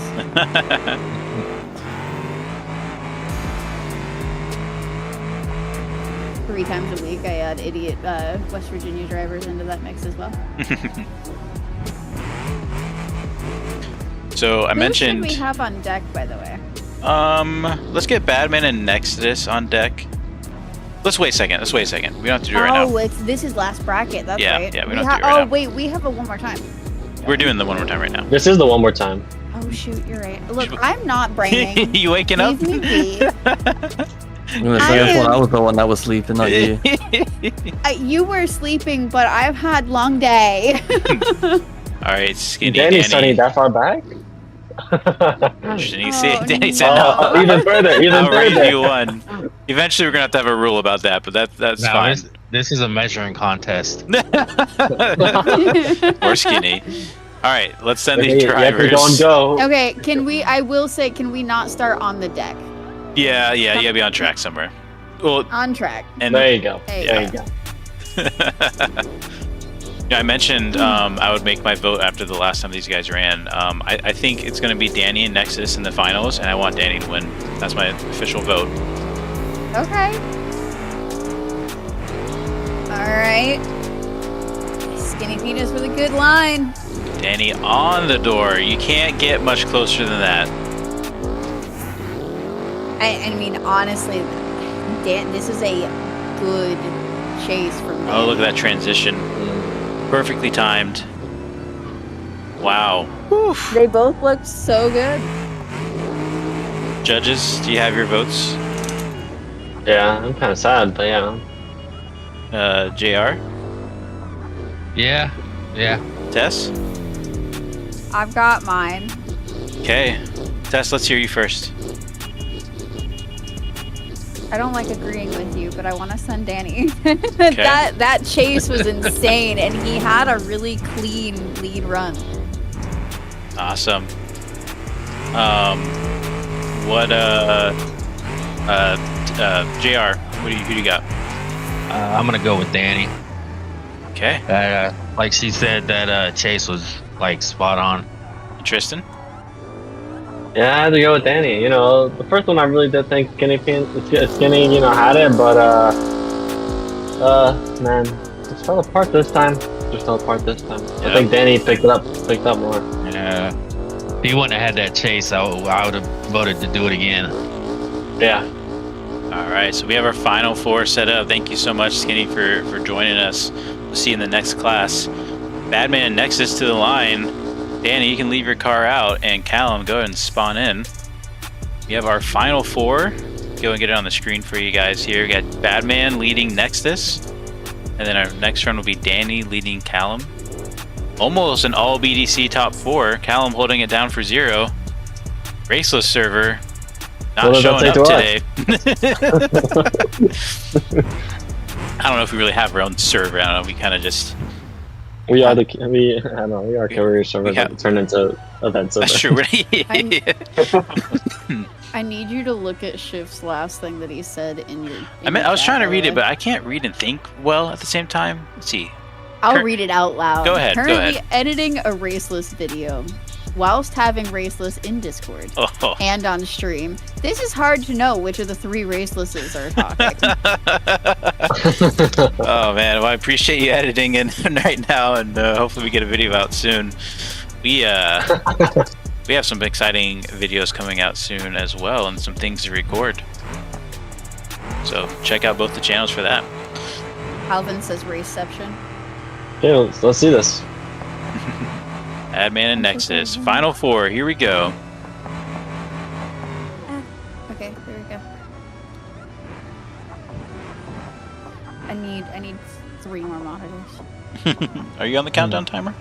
3 times a week, I add idiot West Virginia drivers into that mix as well. So I Who mentioned. should we have on deck, by the way? Let's get Badman and Nexus on deck. Let's wait a second. We don't have to do it right now. This is last bracket. That's Yeah, right. yeah, we don't have to do it right now. Wait, we have a one more time. We're doing the one more time right now. This is the one more time. Oh shoot, you're right. Look, I'm not braining. You waking up? Leave me be. I'm gonna say I thought I was the one that was sleeping, not you. You were sleeping, but I've had long day. All right, Skinny Danny's Danny. studying that far back? Interesting. See, Oh, Danny said Oh, no. even further, even I'll further. review one. Eventually, we're gonna have to have a rule about that, but that's No, fine. this is a measuring contest. Or Skinny. All right, let's send Okay, these you have to drivers. go. Okay, I will say, can we not start on the deck? Yeah, you gotta be on track somewhere. Well, On track. and There you go. Hey. There you go. yeah, I mentioned I would make my vote after the last time these guys ran. I think it's going to be Danny and Nexus in the finals, and I want Danny to win. That's my official vote. Okay. Alright. Skinny Penis with a good line. Danny on the door. You can't get much closer than that. I mean, honestly, Dan, this is a good chase from Danny. Oh, look at that transition. Perfectly timed. Wow. Oof. They both look so good. Judges, do you have your votes? Yeah, I'm kind of sad, but yeah. JR? Yeah. Tess? I've got mine. Okay. Tess, let's hear you first. I don't like agreeing with you, but I want to send Danny. That chase was insane, and he had a really clean lead run. Awesome. What JR, who do you got? I'm gonna go with Danny. Okay. Like she said, that chase was like spot on. Tristan? Yeah, I had to go with Danny. You know, the first one I really did think Skinny, you know, had it, but man, just fell apart this time. I think Danny picked up more. Yeah. If he wouldn't have had that chase, I would have voted to do it again. Yeah. All right, so we have our final 4 set up. Thank you so much, Skinny, for joining us. We'll see you in the next class. Badman and Nexus to the line. Danny, you can leave your car out, and Callum, go ahead and spawn in. We have our final 4. Go and get it on the screen for you guys here. We got Badman leading Nexus, and then our next run will be Danny leading Callum. Almost an all BDC top 4. Callum holding it down for 0. Raceless server not showing up today. I don't know if we really have our own server. I don't know. We kind of just. We are career server that turned into event server. That's true. I need you to look at Shift's last thing that he said in your. I was trying to read it, but I can't read and think well at the same time. Let's see. I'll read it out loud. Go ahead. Currently editing a Raceless video whilst having Raceless in Discord and on stream. This is hard to know which of the 3 Racelesses are talking. Oh man, well I appreciate you editing in right now, and hopefully we get a video out soon. We have some exciting videos coming out soon as well, and some things to record. So check out both the channels for that. Alvin says Raceception. Yeah, let's see this. Badman and Nexus. Final 4, here we go. Okay, there we go. I need 3 more monitors. Are you on the countdown timer?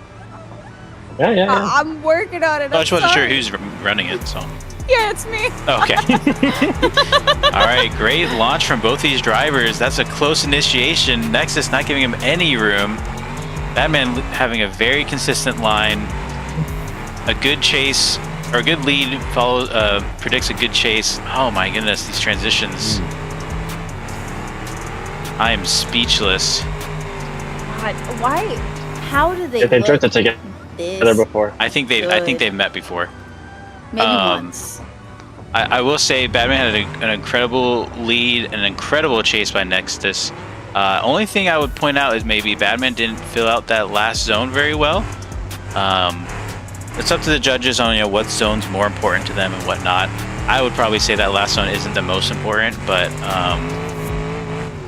Yeah. I'm working on it. I just wasn't sure who's running it, so. Yeah, it's me. Okay. All right, great launch from both these drivers. That's a close initiation. Nexus not giving him any room. Badman having a very consistent line. A good chase, or a good lead predicts a good chase. Oh my goodness, these transitions. I am speechless. God, why? How do they? They drifted together before. I think they've met before. Maybe once. I will say Badman had an incredible lead, an incredible chase by Nexus. Only thing I would point out is maybe Badman didn't fill out that last zone very well. It's up to the judges on what zone's more important to them and whatnot. I would probably say that last zone isn't the most important, but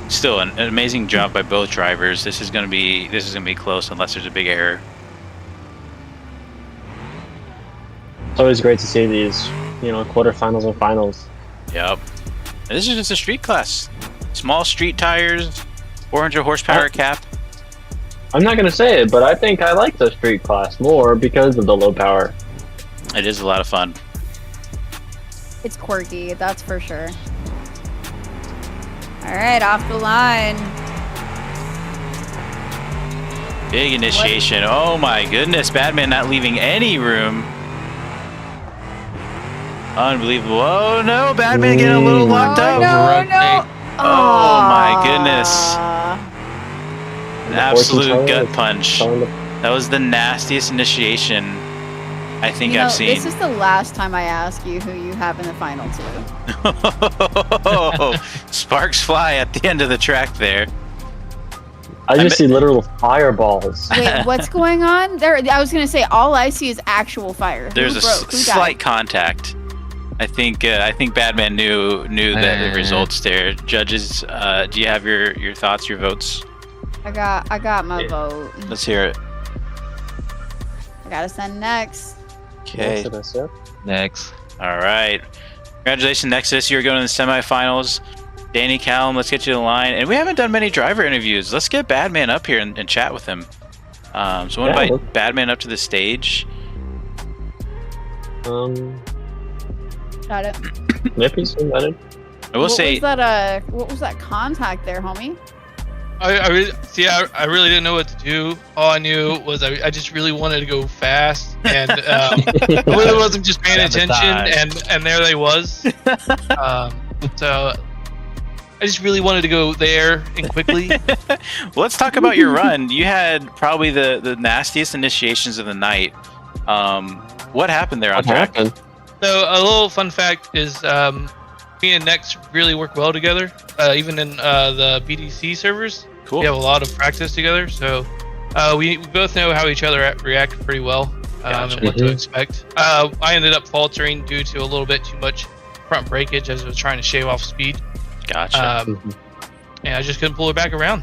still an amazing job by both drivers. This is gonna be close unless there's a big error. It's always great to see these, quarterfinals and finals. Yep. And this is just a street class. Small street tires, 400 horsepower cap. I'm not gonna say it, but I think I like the street class more because of the low power. It is a lot of fun. It's quirky, that's for sure. All right, off the line. Big initiation. Oh my goodness, Badman not leaving any room. Unbelievable. Oh no, Badman getting a little locked up. No. Oh my goodness. An absolute gut punch. That was the nastiest initiation I think I've seen. This is the last time I ask you who you have in the final 2. Sparks fly at the end of the track there. I just see literal fireballs. Wait, what's going on? There, I was gonna say all I see is actual fire. There's a slight contact. I think Badman knew the results there. Judges, do you have your thoughts, your votes? I got my vote. Let's hear it. I gotta send next. Okay. Next. All right. Congratulations, Nexus. You're going to the semifinals. Danny, Callum, let's get you to the line. And we haven't done many driver interviews. Let's get Badman up here and chat with him. So we'll invite Badman up to the stage. Got it. Yep, he's invited. I will say. What was that contact there, homie? I really didn't know what to do. All I knew was I just really wanted to go fast, and I really wasn't just paying attention, and there they was. So I just really wanted to go there and quickly. Well, let's talk about your run. You had probably the nastiest initiations of the night. What happened there on track? Happened? So a little fun fact is me and Nex really work well together, even in the BDC servers. Cool. We have a lot of practice together, so we both know how each other react pretty well and what to expect. I ended up faltering due to a little bit too much front breakage as I was trying to shave off speed. Gotcha. And I just couldn't pull it back around.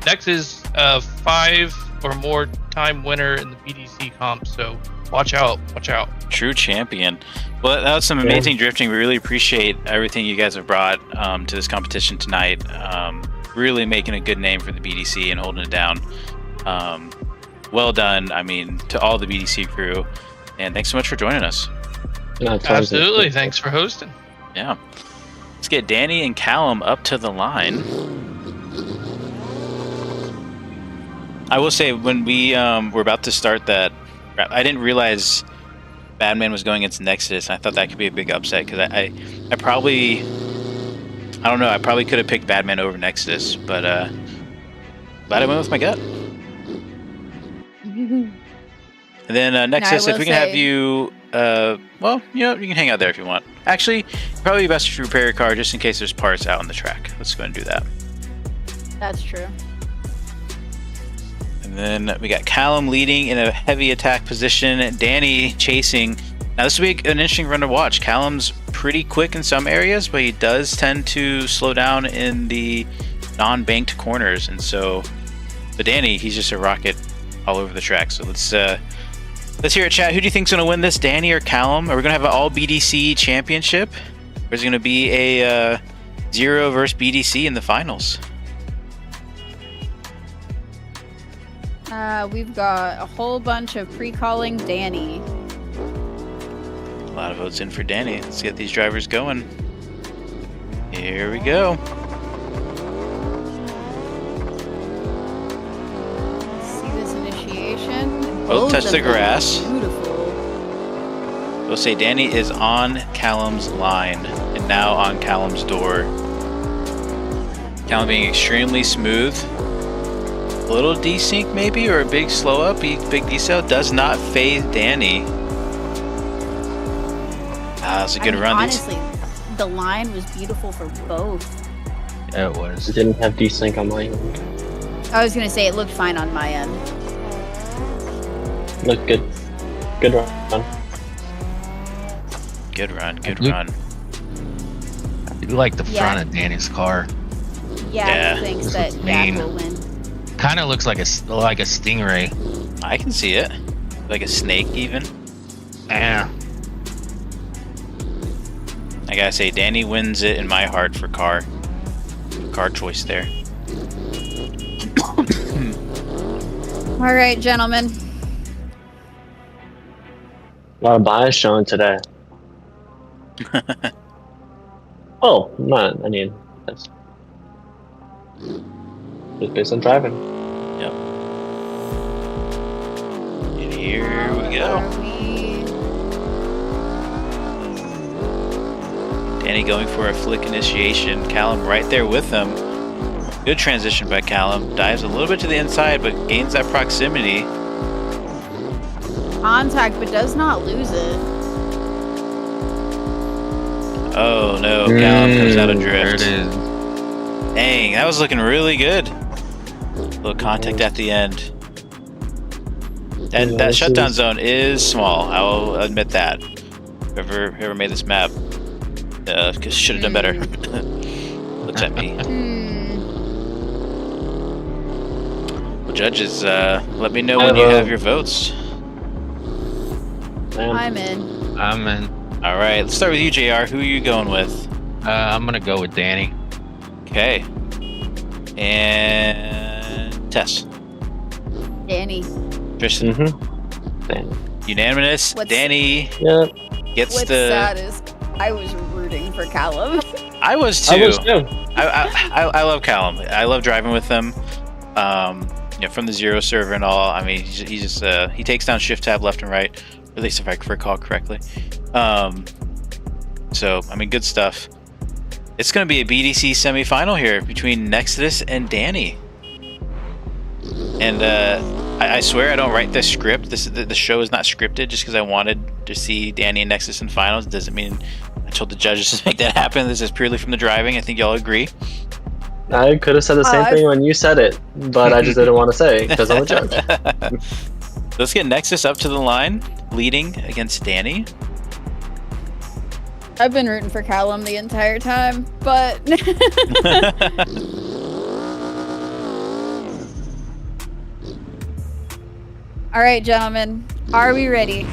Nex is a 5 or more time winner in the BDC comp, so watch out. True champion. Well, that was some amazing drifting. We really appreciate everything you guys have brought to this competition tonight. Really making a good name for the BDC and holding it down. Well done, I mean, to all the BDC crew. And thanks so much for joining us. Absolutely. Thanks for hosting. Yeah. Let's get Danny and Callum up to the line. I will say, when we were about to start that, I didn't realize Badman was going against Nexus. I thought that could be a big upset because I probably, I don't know, I probably could have picked Badman over Nexus, but glad I went with my gut. And then Nexus, if we can have you, well, you know, you can hang out there if you want. Actually, probably best if you repair your car just in case there's parts out on the track. Let's go ahead and do that. That's true. And then we got Callum leading in a heavy attack position, Danny chasing. Now this will be an interesting run to watch. Callum's pretty quick in some areas, but he does tend to slow down in the non-banked corners. And so, but Danny, he's just a rocket all over the track. So let's hear it, chat. Who do you think's going to win this, Danny or Callum? Are we going to have an all BDC championship? Or is it going to be a 0 versus BDC in the finals? We've got a whole bunch of pre-calling Danny. A lot of votes in for Danny. Let's get these drivers going. Here we go. See this initiation? Both touch the of them grass. Beautiful. We'll say Danny is on Callum's line and now on Callum's door. Callum being extremely smooth. A little desync maybe, or a big slow up, big decel does not phase Danny. That's a good run. Honestly, the line was beautiful for both. Yeah, it was. It didn't have desync on my end. I was gonna say it looked fine on my end. Looked good. Good run. Good run. I do like the front of Danny's car. Yeah, he thinks that Jack will win. Kind of looks like a stingray. I can see it. Like a snake even. Yeah. I gotta say, Danny wins it in my heart for car choice there. All right, gentlemen. A lot of bias showing today. Oh, not. I mean, that's just based on driving. Yep. And here we go. Danny going for a flick initiation. Callum right there with him. Good transition by Callum. Dives a little bit to the inside, but gains that proximity. Contact, but does not lose it. Oh no, Callum comes out of drift. There it is. Dang, that was looking really good. Little contact at the end. And that shutdown zone is small, I will admit that. Whoever made this map should have done better. Looks at me. Well, judges, let me know when you have your votes. I'm in. All right, let's start with you, JR. Who are you going with? I'm gonna go with Danny. Okay. And Tess. Danny. Tristan, Mm-hmm. unanimous. What's- Danny Yeah, gets What's the. sad is I was rooting for Callum. I was too. I was too. I love Callum. I love driving with him. From the Zero server and all. I mean, he just he takes down Shift Tab left and right. At least if I recall correctly. So I mean, good stuff. It's going to be a BDC semifinal here between Nexus and Danny. And I swear I don't write the script. The show is not scripted just because I wanted to see Danny and Nexus in finals. Doesn't mean I told the judges to make that happen. This is purely from the driving. I think y'all agree. I could have said the same thing when you said it, but I just didn't want to say because I'm a judge. Let's get Nexus up to the line, leading against Danny. I've been rooting for Callum the entire time, but all right, gentlemen, are we ready?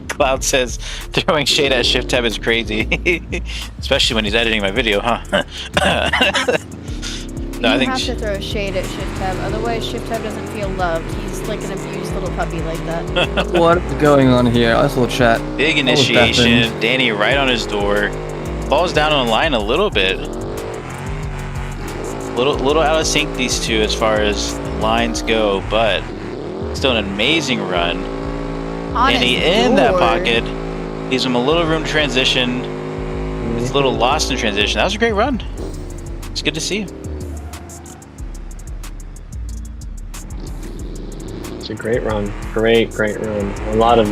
Cloud says throwing shade at Shift Tab is crazy, especially when he's editing my video, huh? No, I You think have to throw shade at Shift Tab, otherwise Shift Tab doesn't feel loved. He's like an abused little puppy like that. What is going on here? Nice little chat. big What was initiation. deafened? Danny right on his door, falls down on line a little bit. Little out of sync these two as far as lines go, but still an amazing run. On Danny his in that door. pocket, leaves him a little room to transition. He's a little lost in transition. That was a great run. It's good to see. It's a great run. Great run. A lot of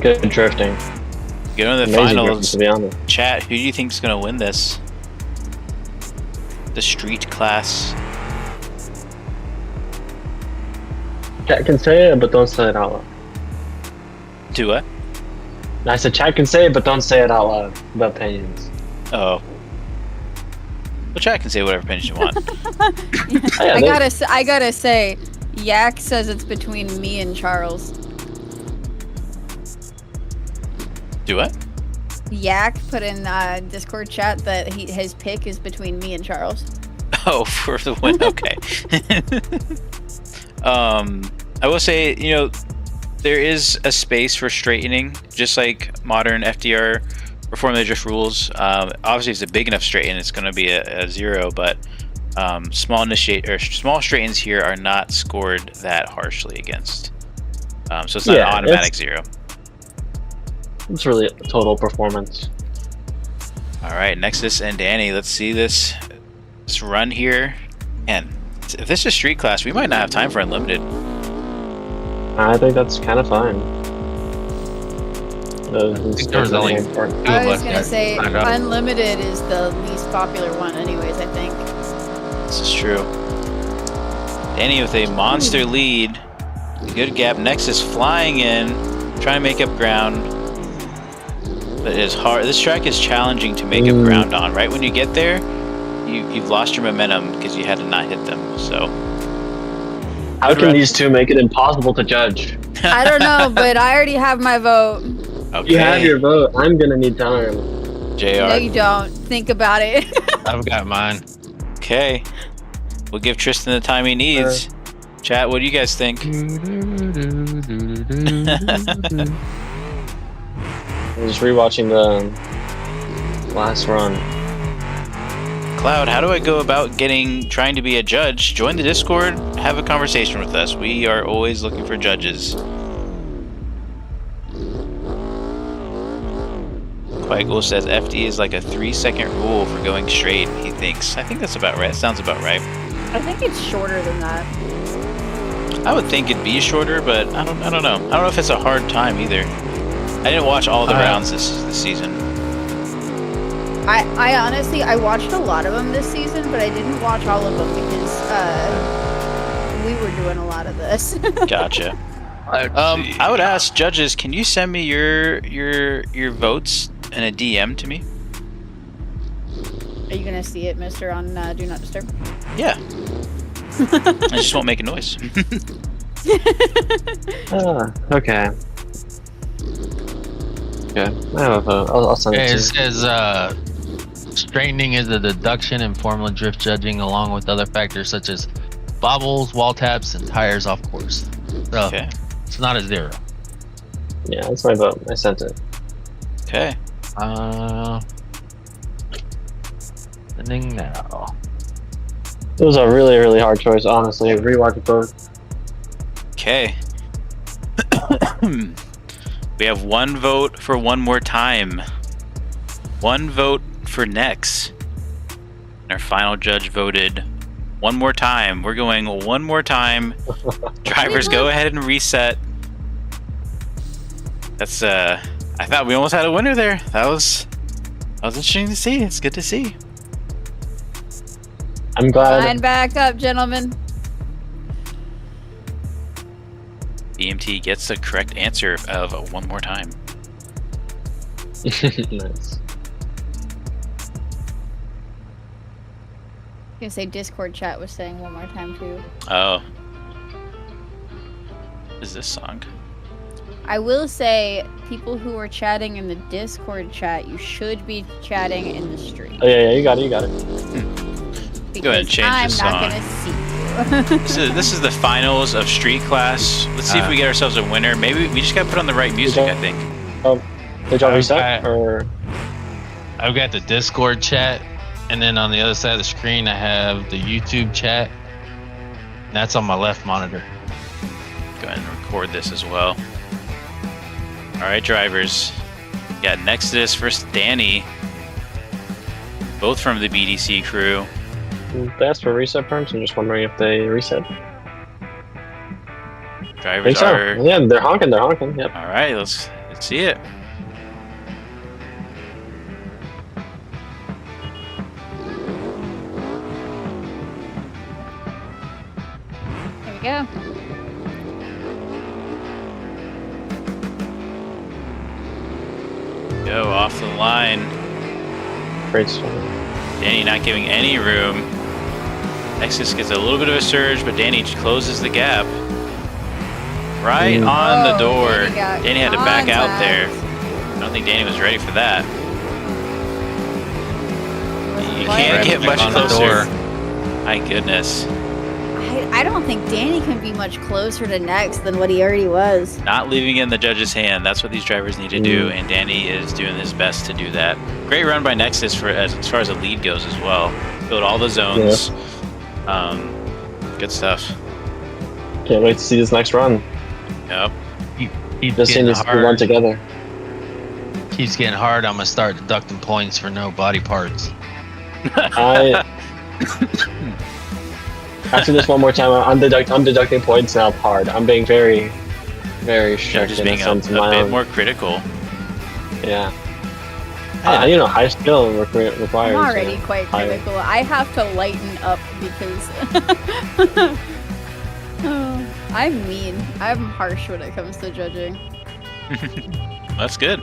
good drifting. Get on the Amazing drifting, finals. to be honest. Chat, who do you think is going to win this? The street class. Chat can say it, but don't say it out loud. Do what? I said chat can say it, but don't say it out loud. The opinions. Oh. Well, chat can say whatever opinion you want. Yeah, I gotta say, Yak says it's between me and Charles. Do what? Yak put in Discord chat that his pick is between me and Charles. Oh, for the win. Okay. I will say, there is a space for straightening, just like modern FDR or Formula Drift rules. Obviously, if it's a big enough straighten, it's going to be a 0, but small straightens here are not scored that harshly against. So it's not an automatic 0. It's really a total performance. All right, Nexus and Danny, let's see this run here. And if this is street class, we might not have time for unlimited. I think that's kind of fine. there was only two of I was us gonna that say signed up. unlimited is the least popular one, anyways. I think. This is true. Danny with a monster lead. Good gap. Nexus flying in, trying to make up ground. But it is hard. This track is challenging to make up ground on. Right when you get there, you've lost your momentum because you had to not hit them. So How can these two make it impossible to judge? I don't know, but I already have my vote. okay. You have your vote. I'm gonna need time. JR. No, you don't. Think about it. I've got mine. Okay. We'll give Tristan the time he needs. Chat, what do you guys think? I'm just rewatching the last run. Cloud, how do I go about trying to be a judge? Join the Discord, have a conversation with us. We are always looking for judges. Quaggle says FD is like a 3-second rule for going straight, he thinks. I think that's about right. Sounds about right. I think it's shorter than that. I would think it'd be shorter, but I don't know. I don't know if it's a hard time either. I didn't watch all the rounds this season. I honestly, I watched a lot of them this season, but I didn't watch all of them because we were doing a lot of this. Gotcha. I would ask judges, can you send me your votes in a DM to me? Are you gonna see it, Mister, on Do Not Disturb? Yeah. I just won't make a noise. Okay. Okay, I have a vote. I'll send it It to you. says straightening is a deduction in Formula Drift judging along with other factors such as bobbles, wall taps, and tires off course. So Okay. it's not a 0. Yeah, that's my vote. I sent it. Okay. Sending now. It was a really, really hard choice, honestly. Rewatch it both. Okay. We have 1 vote for one more time. 1 vote for next. And our final judge voted one more time. We're going one more time. Drivers, go ahead and reset. That's I thought we almost had a winner there. That was interesting to see. It's good to see. I'm glad. Line back up, gentlemen. BMT gets the correct answer of one more time. Nice. I was gonna say Discord chat was saying one more time too. Oh. What is this song? I will say, people who are chatting in the Discord chat, you should be chatting in the stream. Oh, yeah, you got it. Because Go ahead and change I'm this not song. gonna see you. This is the finals of street class. Let's see if we get ourselves a winner. Maybe we just gotta put on the right music, I think. Did y'all reset? Or I've got the Discord chat, and then on the other side of the screen, I have the YouTube chat. And that's on my left monitor. Go ahead and record this as well. Alright, drivers. We got Nexus versus Danny. Both from the BDC crew. they asked for reset perms? I'm just wondering if they reset. I Drivers think so. are. Yeah, they're honking. Yep. Alright, let's see it. There we go. Go off the line. Great start. Danny not giving any room. Nexus gets a little bit of a surge, but Danny closes the gap. Right on the door. Danny had to back out there. I don't think Danny was ready for that. You can't get much closer. My goodness. I don't think Danny can be much closer to next than what he already was. Not leaving it in the judge's hand. That's what these drivers need to do, and Danny is doing his best to do that. Great run by Nexus for as far as the lead goes as well. Filled all the zones. Good stuff. Can't wait to see this next run. Yep. Keeps This thing getting needs to run hard. together. Keeps getting hard. I'm gonna start deducting points for no body parts. After this one more time, I'm deducting points now hard. I'm being very, very strict Just in being a a sense of my bit own. more critical. Yeah. High skill requires. I'm already you know, quite higher. critical. I have to lighten up because I'm mean. I'm harsh when it comes to judging. That's good.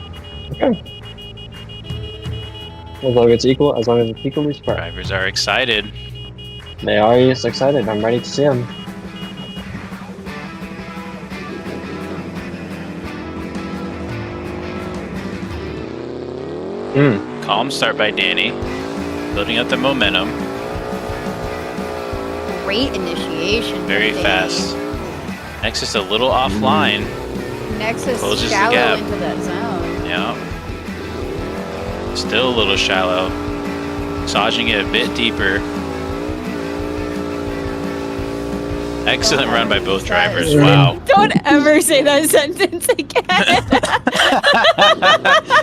Okay. As long as it's equally spread. Drivers are excited. They are just excited. I'm ready to see them. Calm start by Danny. Building up the momentum. Great initiation. Very Danny. fast. Nexus a little offline. Nexus Closes the shallow gap. into that zone. Yeah. Still a little shallow. Massaging it a bit deeper. Excellent run by both drivers. Wow. Don't ever say that sentence again.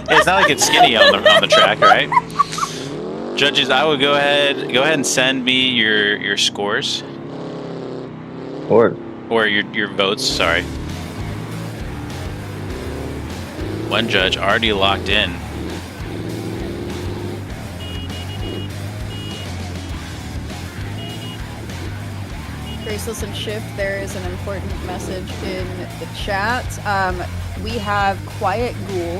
It's not like it's skinny on the track, right? Judges, I would go ahead and send me your scores Or or your votes. Sorry. One judge already locked in. Raceless and Shift, there is an important message in the chat. We have Quiet Ghoul,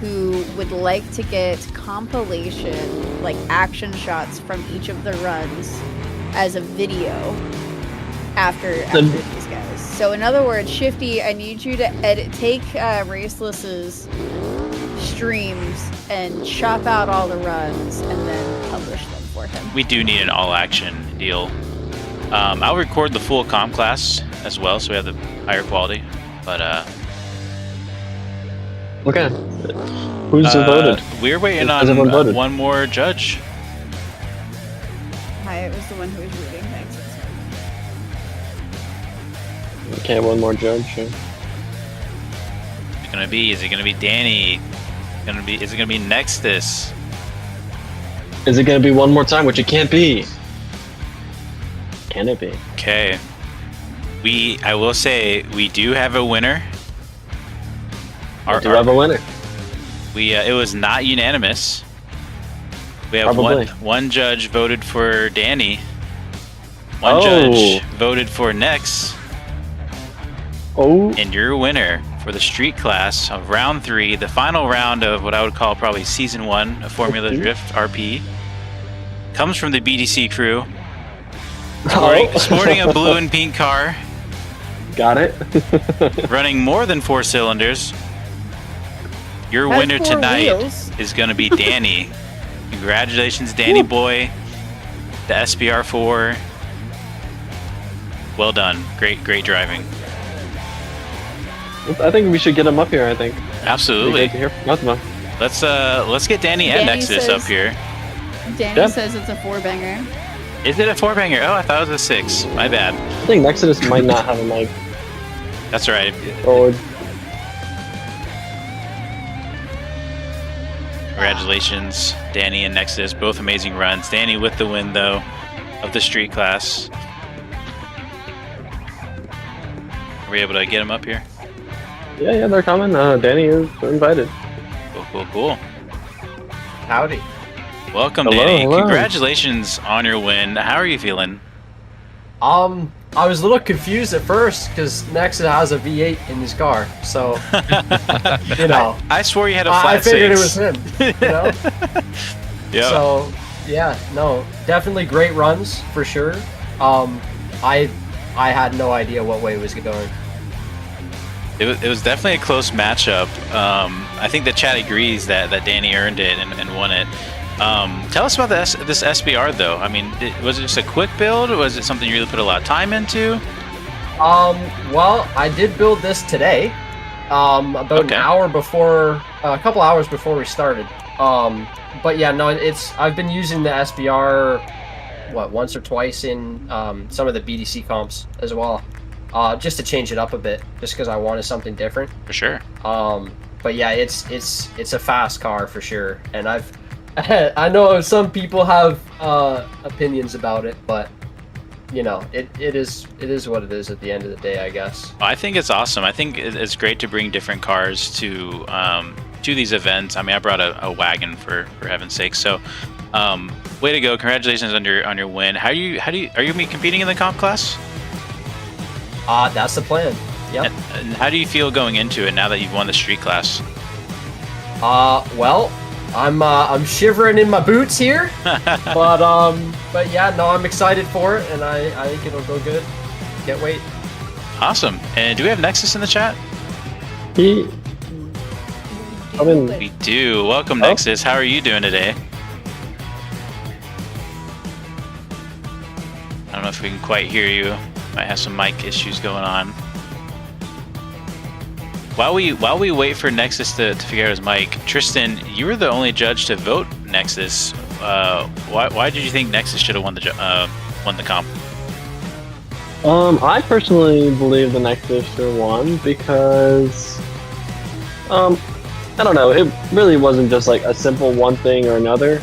who would like to get compilation, like action shots from each of the runs as a video after these guys. So in other words, Shifty, I need you to take Raceless's streams and chop out all the runs and then publish them for him. We do need an all-action deal. I'll record the full comp class as well, so we have the higher quality. But Okay. Who's voted? we're waiting Has everyone on voted? one more judge. Hyatt was the one who was rooting. Thanks. Okay, one more judge. Sure. Is it gonna be? Is it gonna be Danny? Is it gonna be Nexus? Is it gonna be one more time? Which it can't be. Can it be? Okay. I will say we do have a winner. We do have a winner. It was not unanimous. We have Probably. one judge voted for Danny. One Oh. judge voted for Nex. Oh. And your winner for the street class of round 3, the final round of what I would call probably season 1 of Formula Drift RP, comes from the BDC crew. Sporting a blue and pink car, Got it. running more than 4 cylinders. Your Has winner 4 tonight wheels. is going to be Danny. Congratulations, Danny boy. The SBR4. Well done. Great driving. I think we should get him up here. I think. Absolutely. Here, Cosmo. Let's get Danny and Danny Nexus says- up here. Danny Yeah. says it's a 4-banger. Is it a 4-banger? Oh, I thought it was a 6. My bad. I think Nexus might not have a mic. That's right. Forward. Congratulations, Danny and Nexus. Both amazing runs. Danny with the win, though, of the street class. Are we able to get him up here? Yeah, they're coming. Danny is invited. Cool. Howdy. Welcome, Hello, Danny. hello. Congratulations on your win. How are you feeling? I was a little confused at first because Nexus has a V8 in his car, so you know. I swore you had a flat I figured 6. it was him. You know. Yeah. So yeah, no, definitely great runs for sure. I had no idea what way it was going. It was definitely a close matchup. I think the chat agrees that Danny earned it and won it. Tell us about this SBR though. I mean, was it just a quick build, or was it something you really put a lot of time into? Well, I did build this today. About an hour before, a couple hours before we started. But yeah, no, I've been using the SBR, once or twice in some of the BDC comps as well. Just to change it up a bit, just because I wanted something different. For sure. But yeah, it's a fast car for sure, and I know some people have opinions about it, but you know, it is what it is at the end of the day, I guess. I think it's awesome. I think it's great to bring different cars to these events. I mean, I brought a wagon for heaven's sake. So, way to go! Congratulations on your win. Are you gonna be competing in the comp class? That's the plan. Yep. And how do you feel going into it now that you've won the street class? Well, I'm shivering in my boots here, but yeah, no, I'm excited for it, and I think it'll go good. Can't wait. Awesome. And do we have Nexus in the chat? We do. Welcome, Nexus. How are you doing today? I don't know if we can quite hear you. Might have some mic issues going on. While we wait for Nexus to figure out his mic, Tristan, you were the only judge to vote Nexus. Why did you think Nexus should have won the comp? I personally believe the Nexus should have won because, I don't know, it really wasn't just like a simple one thing or another.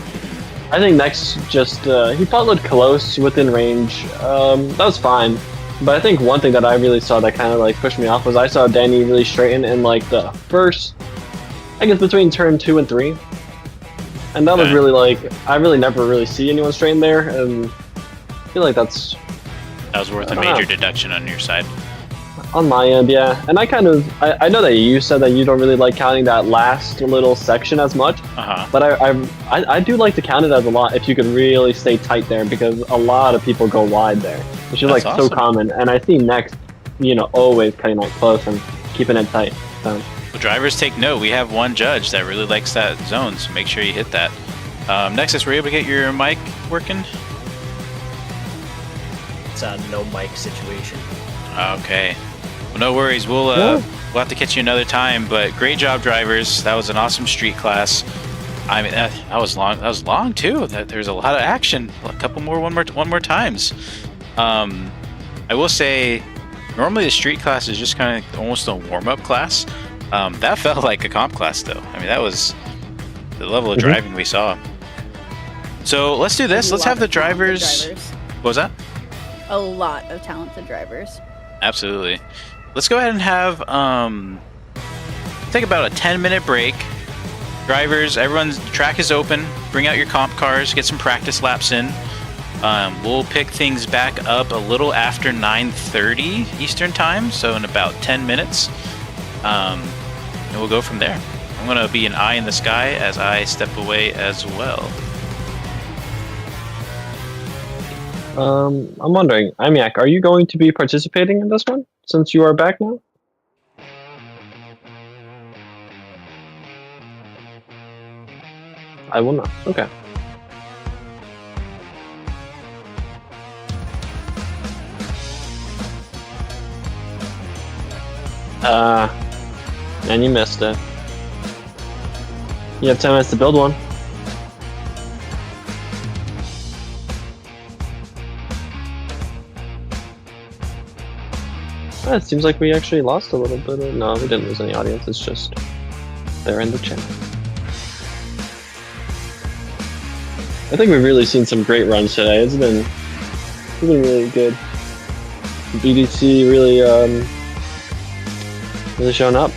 I think Nex just, he followed close within range. That was fine. But I think one thing that I really saw that kind of like pushed me off was I saw Danny really straighten in like the first, I guess between turn 2 and 3. And that was really like, I really never really see anyone straighten there, and I feel like that was worth a major deduction on your side. On my end, yeah. And I kind of, I know that you said that you don't really like counting that last little section as much, but I do like to count it as a lot if you could really stay tight there, because a lot of people go wide there, which is like so common. And I see Next, you know, always cutting that close and keeping it tight. So. Well, drivers take note. We have one judge that really likes that zone, so make sure you hit that. Nexus, were you able to get your mic working? it's a no mic situation. Okay. Well, no worries. We'll have to catch you another time. But great job, drivers. That was an awesome street class. I mean, that was long. That was long too. There's a lot of action. A couple more, one more times. I will say, normally the street class is just kind of almost a warm-up class. That felt like a comp class, though. I mean, that was the level of driving we saw. So let's do this. Let's have the drivers. What was that? A lot of talented drivers. Absolutely. Let's go ahead and have take about a 10-minute break. Drivers, everyone's track is open. Bring out your comp cars, get some practice laps in. We'll pick things back up a little after 9:30 Eastern time, so in about 10 minutes. And we'll go from there. I'm going to be an eye in the sky as I step away as well. I'm wondering, Imiak, are you going to be participating in this one since you are back now? I will not. Okay. And you missed it. You have 10 minutes to build one. It seems like we actually lost a little bit of... No, we didn't lose any audience. It's just they're in the chat. I think we've really seen some great runs today. It's been really good. BDC really really showing up.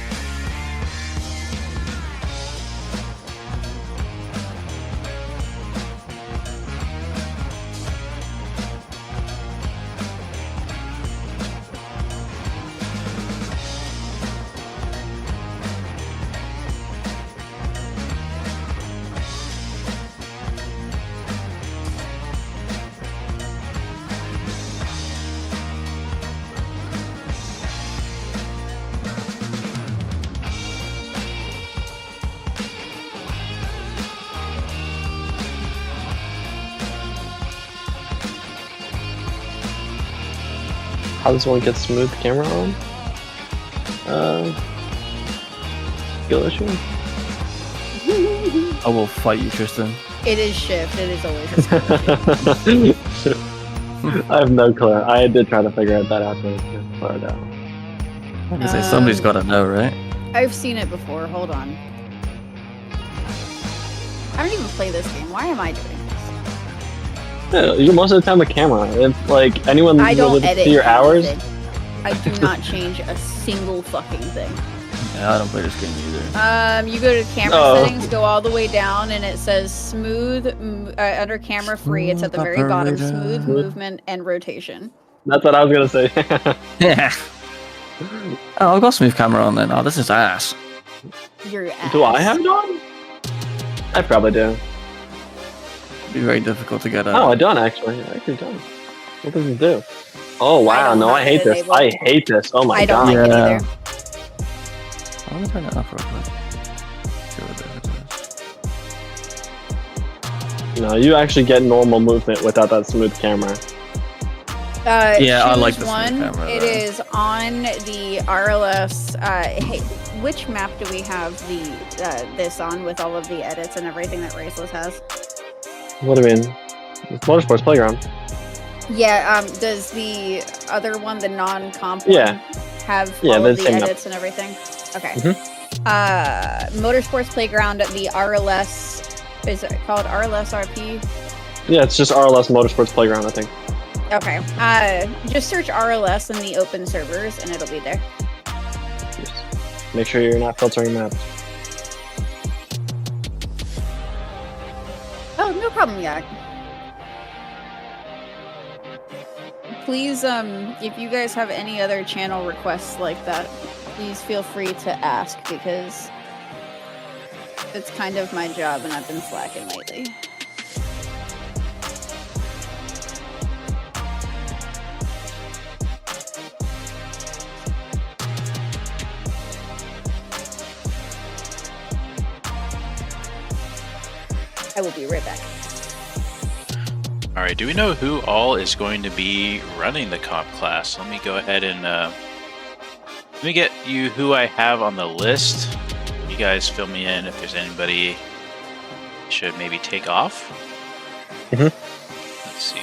How does one get smooth camera on? Skill issue? I will fight you, Tristan. It is shift. It is always a skill issue. I have no clue. I did try to figure that out, but I can say somebody's got to know, right? I've seen it before. Hold on. I don't even play this game. Why am I doing this? yeah, you're most of the time a camera. If like anyone I don't would edit see your hours, anything. I do not change a single fucking thing. Yeah, I don't play this game either. You go to camera settings, go all the way down, and it says smooth under camera free. It's at the very bottom. Smooth movement and rotation. that's what I was gonna say. Yeah. Oh, I've got smooth camera on then. Oh, this is ass. Your ass. Do I have it on? I probably do. It'd be very difficult to get. Oh, I don't actually. I actually don't. What does it do? Oh wow! No, I hate this. I hate this. Oh my I don't god. like it either. I'm gonna turn it off real quick. See what it is. No, you actually get normal movement without that smooth camera. Yeah, I like choose the smooth one. camera, It though. is on the RLS. Hey, which map do we have the this on with all of the edits and everything that Raceless has? What do you mean? It's Motorsports Playground. Yeah. Does the other one, the non-comp Yeah. one, have Yeah, all the of the same map. edits and everything? Okay. Mhm. Motorsports Playground. The RLS. Is it called RLS RP? Yeah, it's just RLS Motorsports Playground, I think. Okay. Just search RLS in the open servers and it'll be there. Just make sure you're not filtering maps. Oh, no problem, Yak. Please, if you guys have any other channel requests like that, please feel free to ask because it's kind of my job and I've been slacking lately. I will be right back. All right, do we know who all is going to be running the comp class? Let me go ahead and let me get you who I have on the list. You guys fill me in if there's anybody should maybe take off. Mhm. Let's see.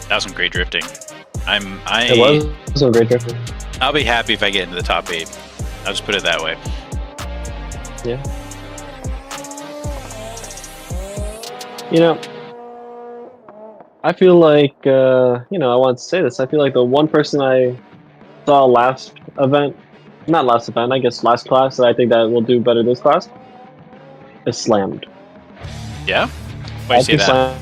That was some great drifting. It was some great drifting. I'll be happy if I get into the top 8. I'll just put it that way. Yeah. You know, I feel like, I want to say this. I feel like the one person I saw last event, not last event, I guess last class, that I think that will do better this class is Slammed. Yeah? Why do you say that?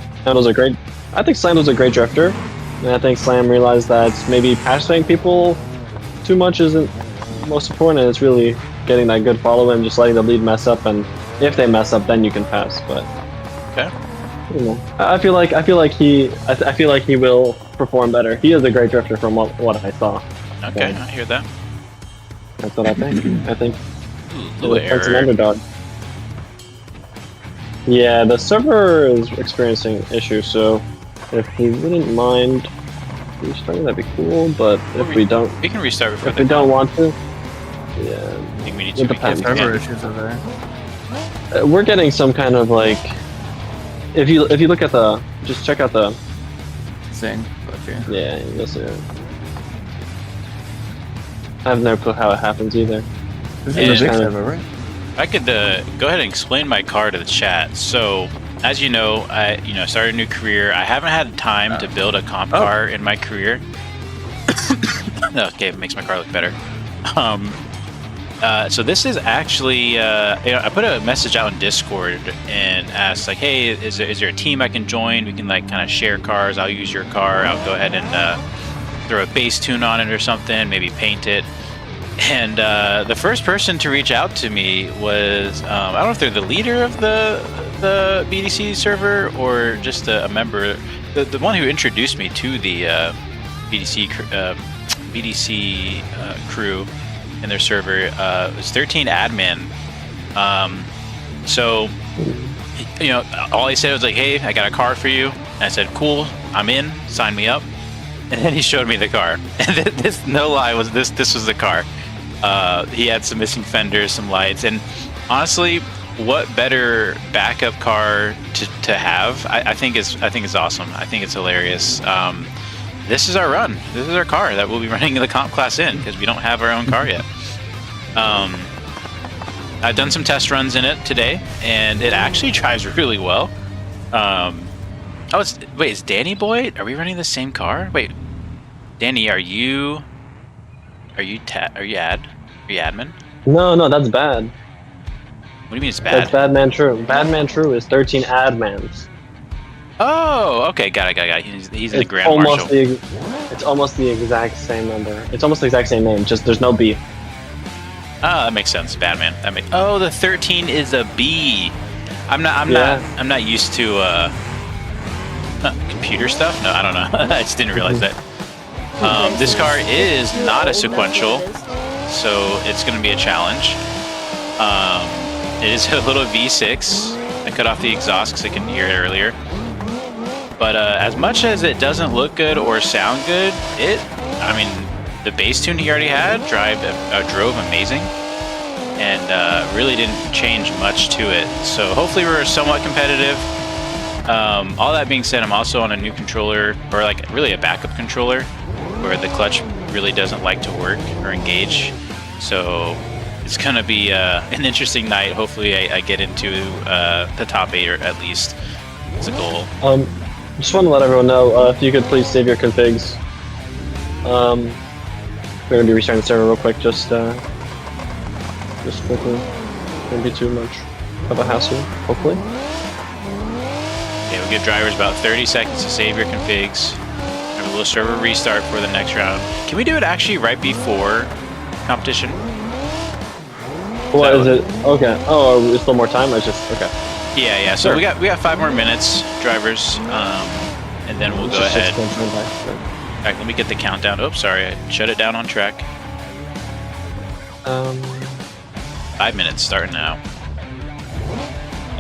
I think Slam was a great drifter, and I think Slam realized that maybe passing people too much isn't most important, and it's really getting that good follow and just letting the lead mess up, and if they mess up, then you can pass. But okay, I feel like he will perform better. He is a great drifter from what I saw. Okay, so, I hear that. That's what I think. I think it's an underdog. Yeah, the server is experiencing issues, so if we wouldn't mind restarting, that'd be cool. But if we don't, we can restart before if we don't want to. Yeah, I think we need to. Server issues are there. We're getting some kind of like. If you look at just check out the. Same. Okay. Yeah, you'll see it. I have no clue how it happens either. This is a big server, right? I could go ahead and explain my car to the chat. So, as you know, I started a new career. I haven't had time to build a comp car in my career. Okay, it makes my car look better. So this is actually, I put a message out in Discord and asked like, hey, is there a team I can join? We can like kind of share cars. I'll use your car. I'll go ahead and throw a base tune on it or something, maybe paint it. And the first person to reach out to me was, I don't know if they're the leader of the BDC server or just a member. The one who introduced me to the BDC crew in their server was 13 admin. So, all he said was like, hey, I got a car for you. And I said, cool, I'm in, sign me up. And then he showed me the car. And this, no lie, this was the car. He had some missing fenders, some lights, and honestly, what better backup car to have? I think it's awesome. I think it's hilarious. This is our run. This is our car that we'll be running the comp class in because we don't have our own car yet. I've done some test runs in it today, and it actually drives really well. Wait, is Danny Boy? Are we running the same car? Wait, Danny, are you admin? No, that's bad. What do you mean it's bad? That's Badman True. Badman True is 13 admins. Oh, okay, got it. He's the Grand Marshal. It's almost the exact same number. It's almost the exact same name, just there's no B. Oh, that makes sense. Batman. Oh, the 13 is a B. I'm not used to computer stuff. No, I don't know. I just didn't realize that. This car is not a sequential, so it's going to be a challenge. It is a little V6. I cut off the exhaust because I couldn't hear it earlier. But as much as it doesn't look good or sound good, the bass tune he already had drove amazing, and really didn't change much to it. So hopefully we're somewhat competitive. All that being said, I'm also on a new controller, or like really a backup controller, where the clutch really doesn't like to work or engage. So it's gonna be an interesting night. Hopefully I get into the top 8 or at least as a goal. Just want to let everyone know, if you could please save your configs. We're gonna be restarting the server real quick, just quickly. Won't be too much of a hassle, hopefully. Okay, we'll give drivers about 30 seconds to save your configs. Have a little server restart for the next round. Can we do it actually right before competition? What is it? Okay. Oh, there's still more time? It's just okay. Yeah. So we got 5 more minutes, drivers, and then we'll go ahead. In fact, let me get the countdown. Oops, sorry, I shut it down on track. 5 minutes starting now.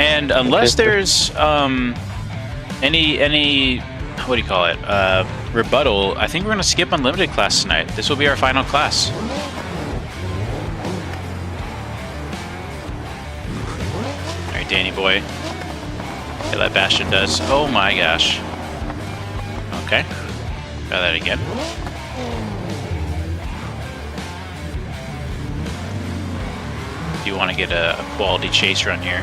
And unless there's any what do you call it? Rebuttal, I think we're gonna skip unlimited class tonight. This will be our final class. Alright, Danny boy. Yeah, that Bastion does. Oh my gosh. Okay. Try that again. Do you want to get a quality chase run here?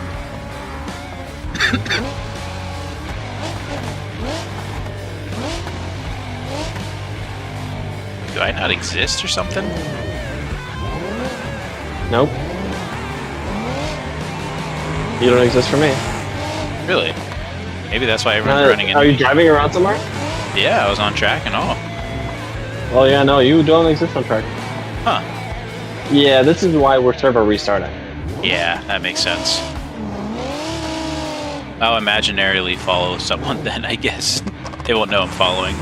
Do I not exist or something? Nope. You don't exist for me. Really? Maybe that's why everyone's running into Are you me. driving around somewhere? Yeah, I was on track and all. Oh yeah, no, you don't exist on track. Huh. Yeah, this is why we're server restarting. Yeah, that makes sense. I'll imaginarily follow someone then, I guess. They won't know I'm following.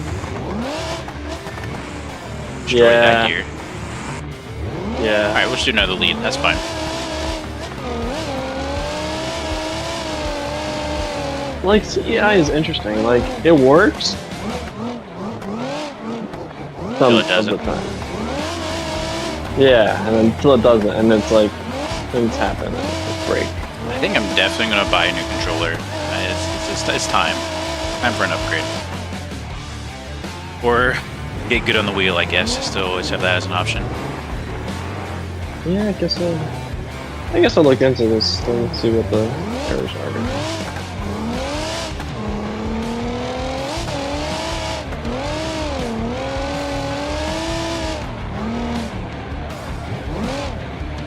Destroy that gear. Yeah. Alright, we'll just do another lead. That's fine. Like, CEI is interesting. Like, it works. Until it doesn't. Of the time. Yeah, and then until it doesn't, and it's like, things happen and it's break. I think I'm definitely going to buy a new controller. It's time. Time for an upgrade. Or get good on the wheel, I guess. Still always have that as an option. Yeah, I guess I'll look into this thing, see what the errors are.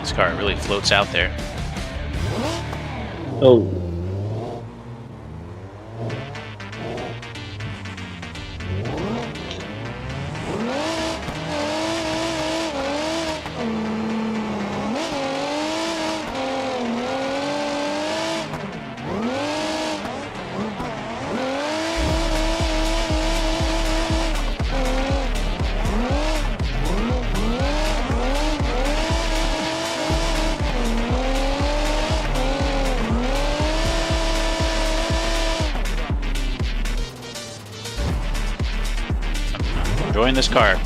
This car really floats out there. Oh. Enjoying this car.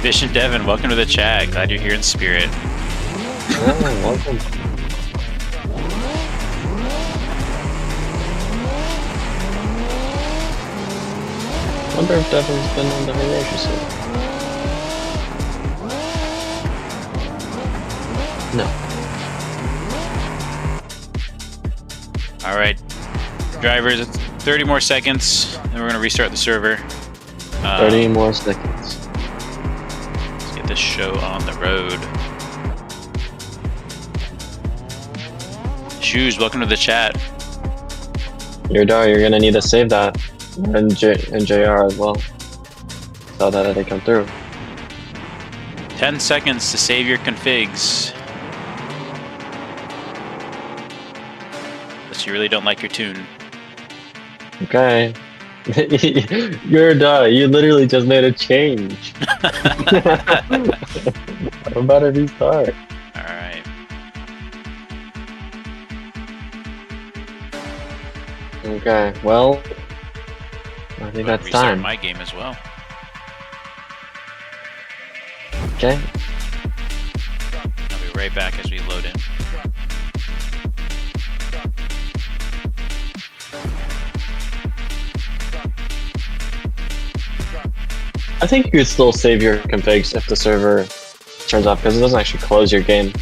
Vision Devin, welcome to the chat. Glad you're here in spirit. Oh, welcome. Wonder if Devin's been on the Hiroshima suit. No. Alright. Drivers, it's 30 more seconds, and we're going to restart the server. 30 more seconds. Let's get this show on the road. Shoes, welcome to the chat. You're gonna need to save that. And JR as well. So that they come through. 10 seconds to save your configs. Unless you really don't like your tune. Okay. You're done. You literally just made a change. I'm about to restart. Alright. Okay, well, I think that's Restart time. my game as well. Okay. I'll be right back as we load in. I think you could still save your configs if the server turns off, because it doesn't actually close your game.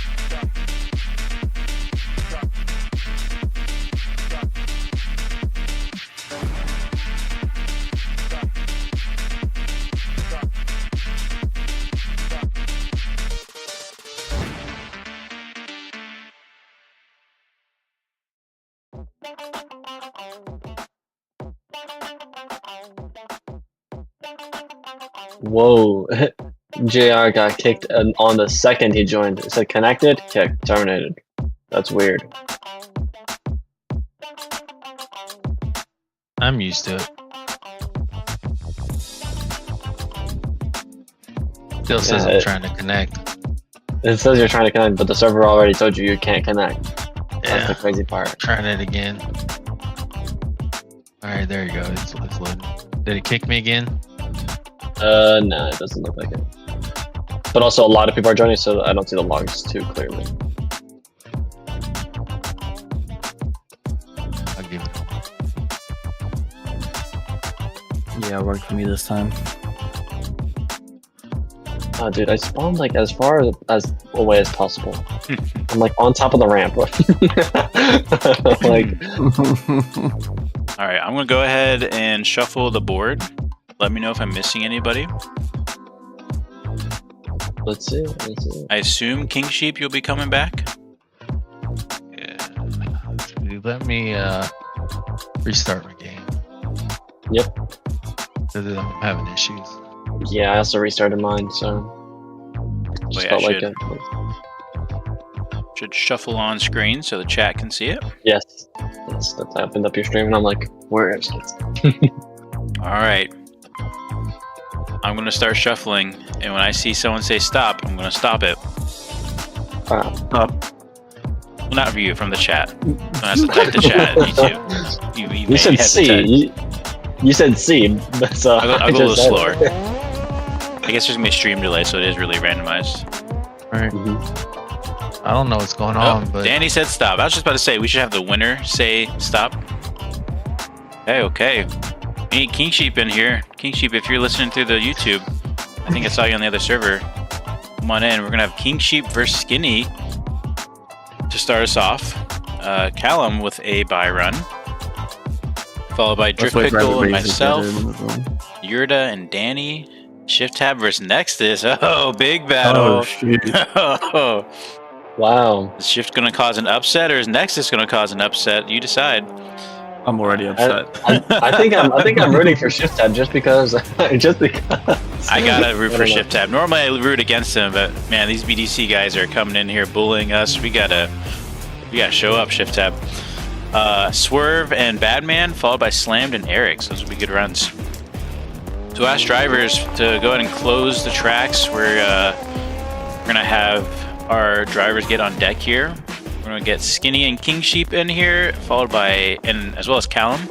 Whoa, JR got kicked on the second he joined. It said connected, kicked, terminated. That's weird. I'm used to it. Still says I'm trying to connect. It says you're trying to connect, but the server already told you you can't connect. That's the crazy part. Trying it again. All right, there you go. It's loading. Did it kick me again? No, it doesn't look like it. But also, a lot of people are joining, so I don't see the logs too clearly. I'll give it. Yeah, it worked for me this time. Oh, dude, I spawned like as far as away as possible. I'm like on top of the ramp. Like, All right, I'm gonna go ahead and shuffle the board. Let me know if I'm missing anybody. let's see. I assume King Sheep, you'll be coming back. Yeah. Let me restart my game. Yep. I'm having issues. Yeah, I also restarted mine, so just Wait, felt I like should- it. Should shuffle on screen so the chat can see it. Yes, that's I opened up your stream and I'm like, where is it? All right. I'm gonna start shuffling, and when I see someone say stop, I'm gonna stop it. Wow. Well, not for you, from the chat. Someone has to type the chat. You too. You may You said have to C. type. You said C, so I'll go a I little just said slower. it. I guess there's gonna be a stream delay, so it is really randomized. Right. Mhm. I don't know what's going Oh, on, but Danny said stop. I was just about to say we should have the winner say stop. Hey, okay. We need King Sheep in here. King Sheep, if you're listening through the YouTube, I think I saw you on the other server. Come on in. We're gonna have King Sheep versus Skinny to start us off. Callum with a buy run, followed by Drift Let's wait for Pickle and everybody to get myself, in as well. Yurda and Danny. Shift Tab versus Nexus. Oh, big battle. Oh, shoot. Oh. Wow. Is Shift gonna cause an upset, or is Nexus gonna cause an upset? You decide. I'm already upset. I think I'm rooting for Shift Tab just because I gotta root I for don't know. Shift Tab. Normally I root against him, but man, these BDC guys are coming in here bullying us. We gotta show up, Shift Tab. Swerve and Badman, followed by Slammed and Eric. So those will be good runs. So ask drivers to go ahead and close the tracks. We're gonna have our drivers get on deck here. We're gonna get Skinny and King Sheep in here, followed by, and as well as Callum.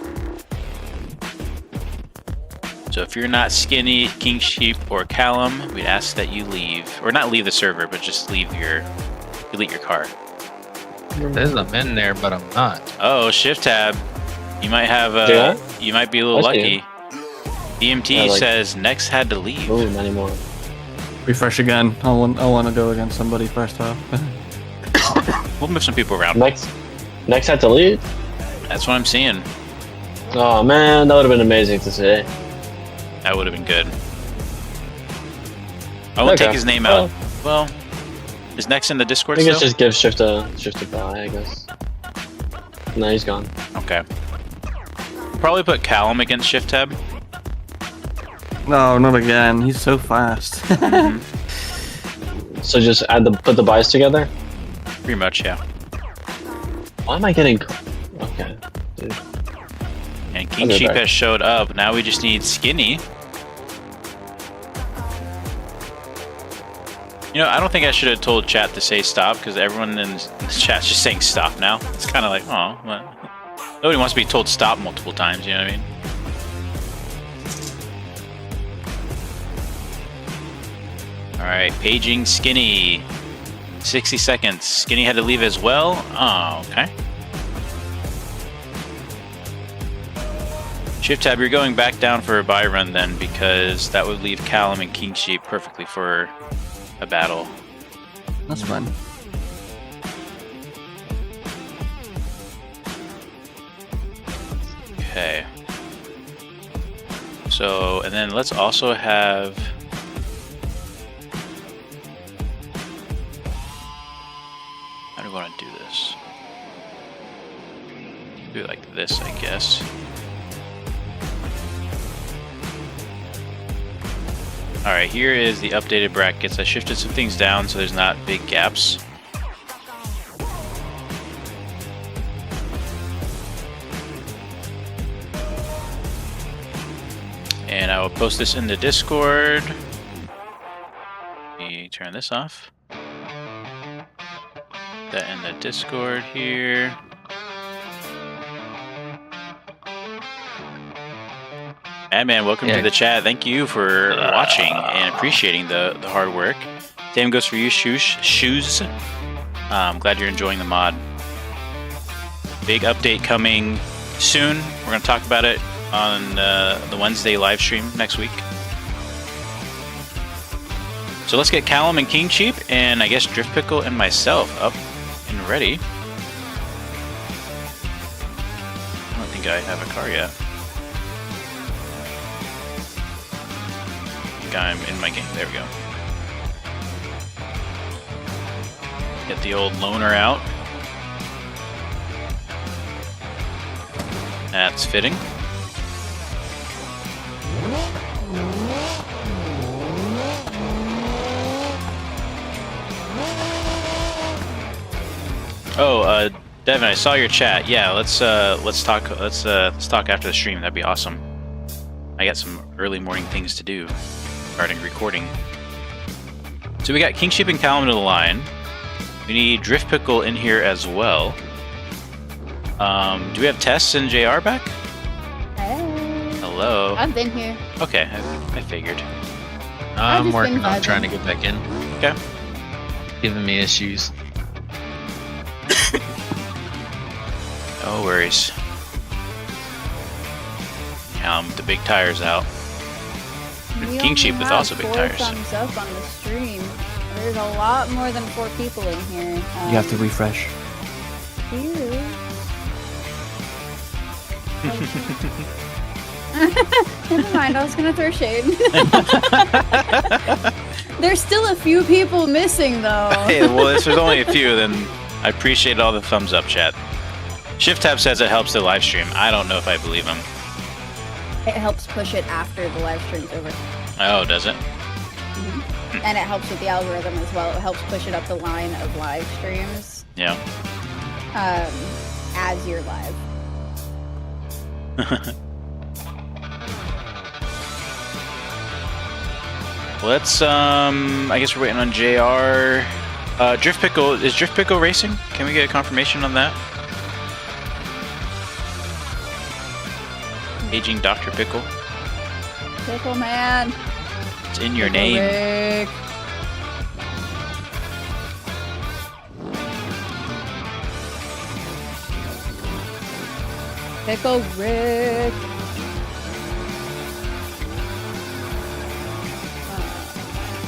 So if you're not Skinny, King Sheep, or Callum, we'd ask that you leave, or not leave the server, but just delete your car. there's a in there, but I'm not. Oh, Shift Tab. You might have Yeah? you might be a little I see lucky. BMT Yeah, like- says Nex had to leave. Ooh, not anymore. Refresh again. I want to go against somebody first half. We'll move some people around. Next had to leave. That's what I'm seeing. Oh man, that would have been amazing to see. That would have been good. I won't Okay. take his name out. Well, is Nex in the Discord I still? guess just give Shift a buy, I guess. No, he's gone. Okay. Probably put Callum against Shift Tab. No, not again. He's so fast. So just put the buys together. Pretty much, yeah. Why am I getting? Okay, dude. And King I'll be Sheep back. has showed up. Now we just need Skinny. You know, I don't think I should have told chat to say stop, because everyone in the chat's just saying stop now. It's kind of like, oh, well, nobody wants to be told stop multiple times, you know what I mean? Alright, paging Skinny. 60 seconds. Skinny had to leave as well. Oh, okay. Shift Tab, you're going back down for a buy run then, because that would leave Callum and King Sheep perfectly for a battle. That's fine. Okay. So, and then let's also have... How do we want to do this? Do it like this, I guess. Alright, here is the updated brackets. I shifted some things down so there's not big gaps. And I will post this in the Discord. Let me turn this off. That in the Discord here. Madman, welcome to the chat. Thank you for watching and appreciating the hard work. Same goes for you, Shoes. I'm glad you're enjoying the mod. Big update coming soon. We're going to talk about it on the Wednesday live stream next week. So let's get Callum and King Cheap, and I guess Drift Pickle and myself up and ready. I don't think I have a car yet. I think I'm in my game. There we go. Get the old loaner out. That's fitting. Oh, Devin, I saw your chat. Yeah, let's talk after the stream. That'd be awesome. I got some early morning things to do regarding recording. So we got King Sheep and Callum to the line. We need Drift Pickle in here as well. Do we have Tess and JR back? Hey. Hello. I've been here. Okay, I figured. I'm working on trying to get back in. Okay. Giving me issues. No worries. The big tires out. King Sheep with also big tires. Thumbs up on the stream. There's a lot more than 4 people in here. You have to refresh. Never mind, I was gonna throw shade. There's still a few people missing though. Hey, well, if there's only a few, then I appreciate all the thumbs up, chat. Shift Tab says it helps the live stream. I don't know if I believe him. It helps push it after the live stream's over. Oh, does it? Mm-hmm. And it helps with the algorithm as well. It helps push it up the line of live streams. Yeah. As you're live. Let's, I guess we're waiting on JR. Drift Pickle, is Drift Pickle racing? Can we get a confirmation on that? Aging Dr. Pickle. Pickle Man. It's in your name. Rick. Pickle Rick.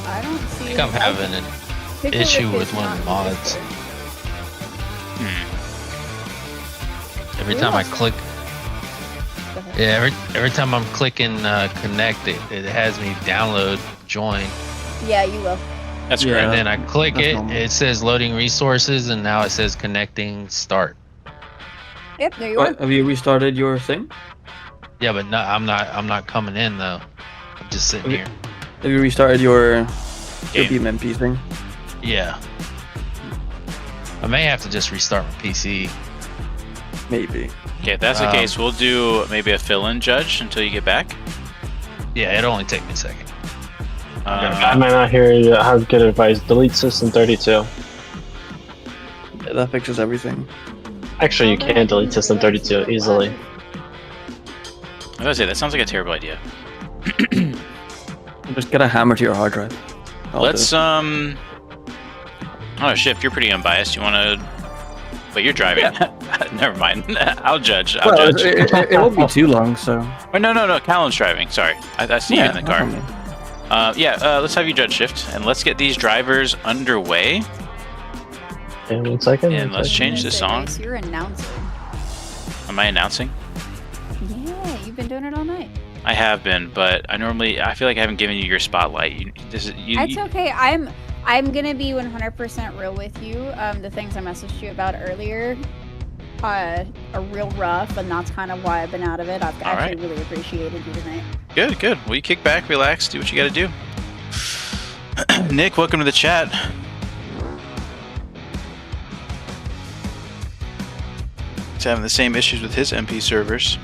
I don't see. I think I'm having an issue with one of the mods. Every time I click. Yeah, every time I'm clicking connect, it has me download join. Yeah, you will. That's great. And then I click it, normal. it says loading resources, and now it says connecting start. Yep, there you are. Have you restarted your thing? Yeah, but no, I'm not coming in though. I'm just sitting here. Have you restarted your Game. BeamNG thing? Yeah. I may have to just restart my PC. Maybe. Okay, if that's the case, we'll do maybe a fill-in judge until you get back. Yeah, it'll only take me a second. I might not hear you have good advice. Delete System 32. Yeah, that fixes everything. Actually, you can delete System 32 easily. I was gonna say, that sounds like a terrible idea. Just get a hammer to your hard drive. Let's, oh, Shift, you're pretty unbiased. You wanna... But you're driving. Yeah. Never mind. I'll judge. I'll judge. It won't be too long, so... Oh, no. Callum's driving. Sorry. I see you in the car. Let's have you judge Shift. And let's get these drivers underway. And 1 second. And let's change the song. You're announcing. Am I announcing? Yeah, you've been doing it all night. I have been, but I feel like I haven't given you your spotlight. It's okay. I'm gonna be 100% real with you. The things I messaged you about earlier are real rough, and that's kind of why I've been out of it. I've actually really appreciated you tonight. Good. Well, you kick back, relax, do what you gotta do. Nick, welcome to the chat. He's having the same issues with his MP servers.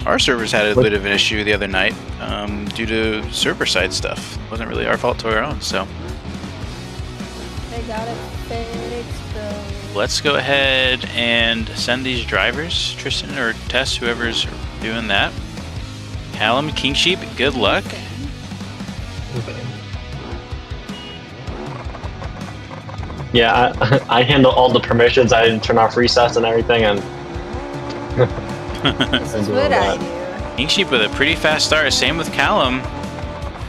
Our servers had a bit of an issue the other night due to server-side stuff. It wasn't really our fault to our own, so... They got it fixed, let's go ahead and send these drivers, Tristan or Tess, whoever's doing that. Callum, King Sheep, good luck. Yeah, I handle all the permissions. I didn't turn off resets and everything, and This is what I do. King Sheep with a pretty fast start. Same with Callum.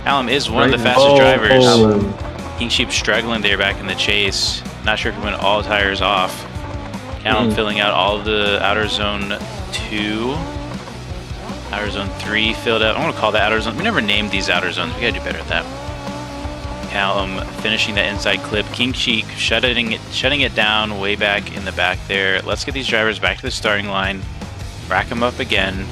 Callum is one of the Right. fastest drivers. Oh. King Sheep struggling there back in the chase. Not sure if he went all tires off. Callum filling out all of the outer zone 2. Outer zone 3 filled out. I want to call that outer zone. We never named these outer zones. We gotta do better at that. Callum finishing that inside clip. King Sheep shutting it down way back in the back there. Let's get these drivers back to the starting line. Rack them up again.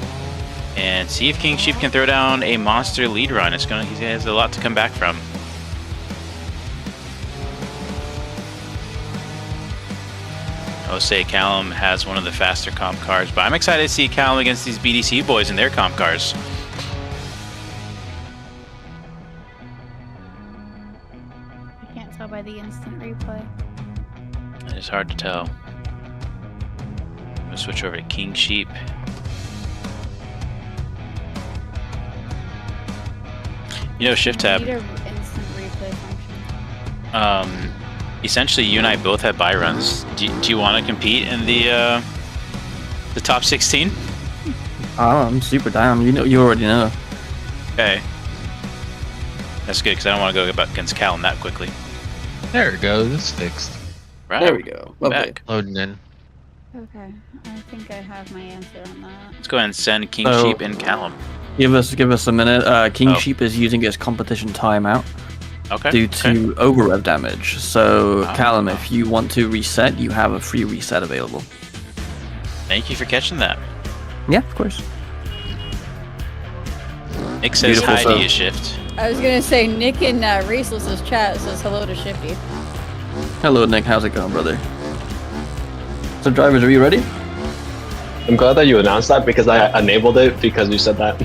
And see if King Sheep can throw down a monster lead run. He has a lot to come back from. I would say Callum has one of the faster comp cars, but I'm excited to see Callum against these BDC boys in their comp cars. I can't tell by the instant replay. It's hard to tell. I'm gonna switch over to King Sheep. You know, Shift Tab. Need a instant replay function. Essentially, you and I both have buy runs. Do you want to compete in the top 16? I'm super down. You already know. Okay. That's good, because I don't want to go against Callum that quickly. There it goes. It's fixed. Right. There we go. Lovely. Back. Loading in. Okay, I think I have my answer on that. Let's go ahead and send King So- Sheep and Callum. Give us a minute. King Oh. Sheep is using his competition timeout Okay. due to over rev damage. So Ah. Callum, if you want to reset, you have a free reset available. Thank you for catching that. Yeah, of course. Nick says Beautiful hi to stuff. you, Shift. I was gonna say Nick in Raceless' chat says hello to Shifty. Hello, Nick. How's it going, brother? So, drivers, are you ready? I'm glad that you announced that because I enabled it because you said that.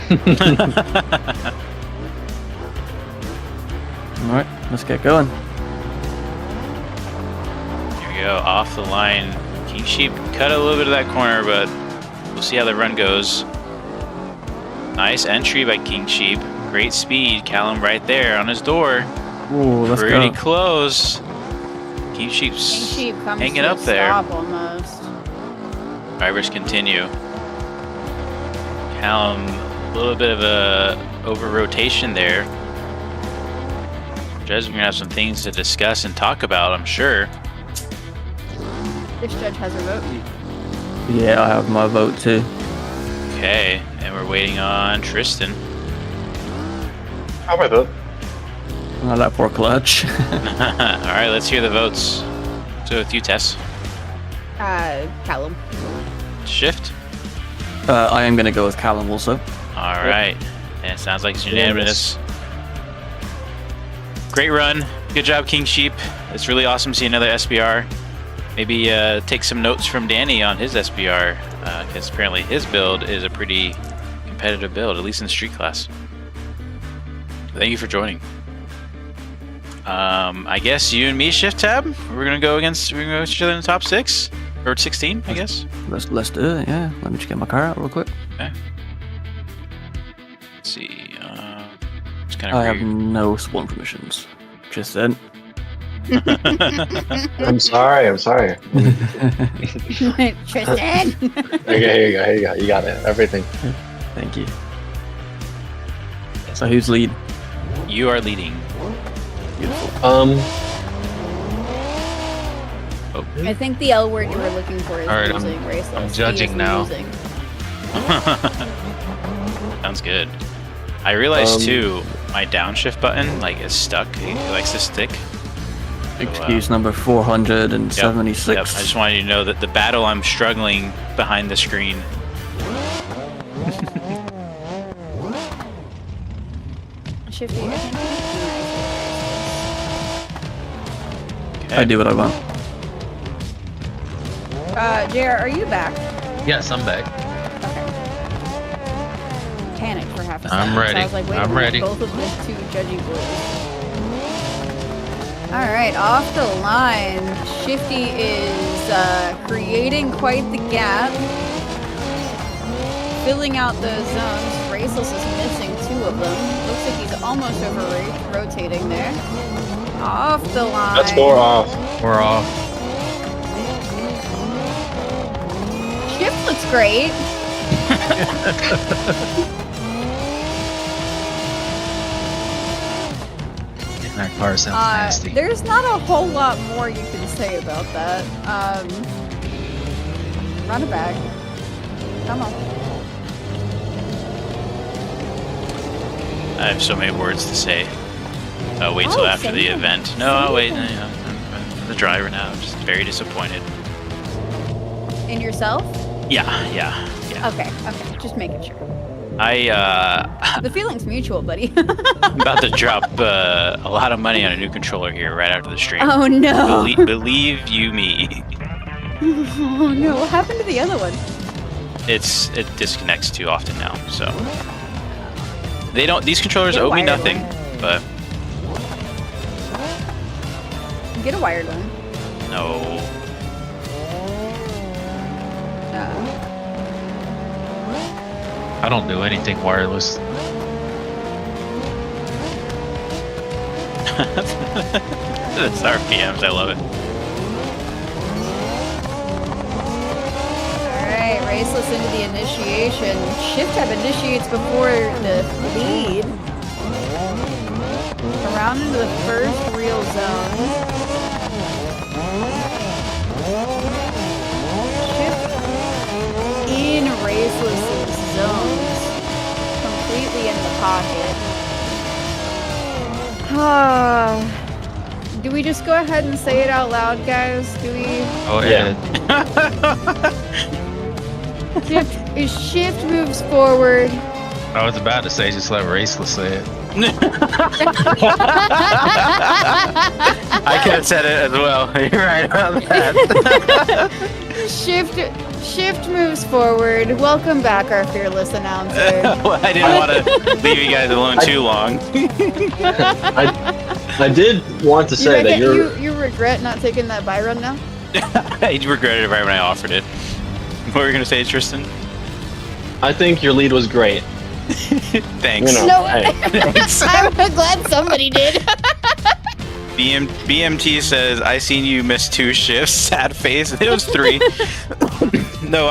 All right, let's get going. Here we go, off the line. King Sheep cut a little bit of that corner, but we'll see how the run goes. Nice entry by King Sheep. Great speed. Callum right there on his door. Ooh, let's Pretty go. close. King Sheep's King Sheep comes hanging to up a there. stop almost. Drivers continue. Callum, a little bit of a over rotation there. Judge, we're gonna have some things to discuss and talk about, I'm sure. This judge has a vote. Yeah, I have my vote too. Okay, and we're waiting on Tristan. How about that? Oh, that poor clutch. All right, let's hear the votes. So with you, Tess. Callum. Shift. I am gonna go with Callum also. All right, and it sounds like it's unanimous. Great run. Good job, King Sheep. It's really awesome to see another SBR. Maybe take some notes from Danny on his SBR, because apparently his build is a pretty competitive build, at least in street class. Thank you for joining. I guess you and me, Shift Tab. We're gonna go against each other in the top 6 or 16, I guess. Let's do it. Yeah. Let me just get my car out real quick. Okay. Let's see. It's kind I of have no spawn permissions. Just then. I'm sorry. Tristan. Here you go. You got it. Everything. Thank you. So who's lead? You are leading. I think the L word you were looking for is All right, losing. Raceless. I'm He judging is now. losing. Sounds good. I realized too, my downshift button is stuck. It likes to stick. Excuse number 476. Yep. I just wanted you to know that the battle I'm struggling behind the screen. Shifty. I think I do what I want. JR, are you back? Yes, I'm back. Okay. Panicked for half a I'm second. ready. So I was like, wait a I'm minute, ready. both of the two judgy boys. Alright, off the line. Shifty is creating quite the gap. Filling out those zones. Raceless is missing 2 of them. Looks like he's almost over rotating there. Off the line. That's 4 off. We're off. Shift looks great. That car sounds nasty. There's not a whole lot more you can say about that. Run it back. Come on. I have so many words to say. I'll wait till after the event. No, I'll wait. I'm the driver now. I'm just very disappointed. In yourself? Yeah. Okay. Just making sure. The feeling's mutual, buddy. I'm about to drop a lot of money on a new controller here right after the stream. Oh no! Believe you me. Oh no! What happened to the other one? It disconnects too often now, so they don't. These controllers owe me nothing, but get a wired one. No. I don't do anything wireless. That's RPMs, I love it. Alright, Raceless into the initiation. Shift tab initiates before the lead. Around into the first real zone. Shift in Raceless's zones. Completely in the pocket. Do we just go ahead and say it out loud, guys? Do we? Oh yeah. Shift moves forward. I was about to say, just let Raceless say it. I could have said it as well. You're right about that. Shift moves forward. Welcome back, our fearless announcer. Well, I didn't want to leave you guys alone too long. I did want to say that you regret not taking that buy run now? I regretted it right when I offered it. What were you going to say, Tristan? I think your lead was great. Thanks. You know, No, Thanks. I'm glad somebody did. BMT says, I seen you miss 2 shifts. Sad face. It was 3. No,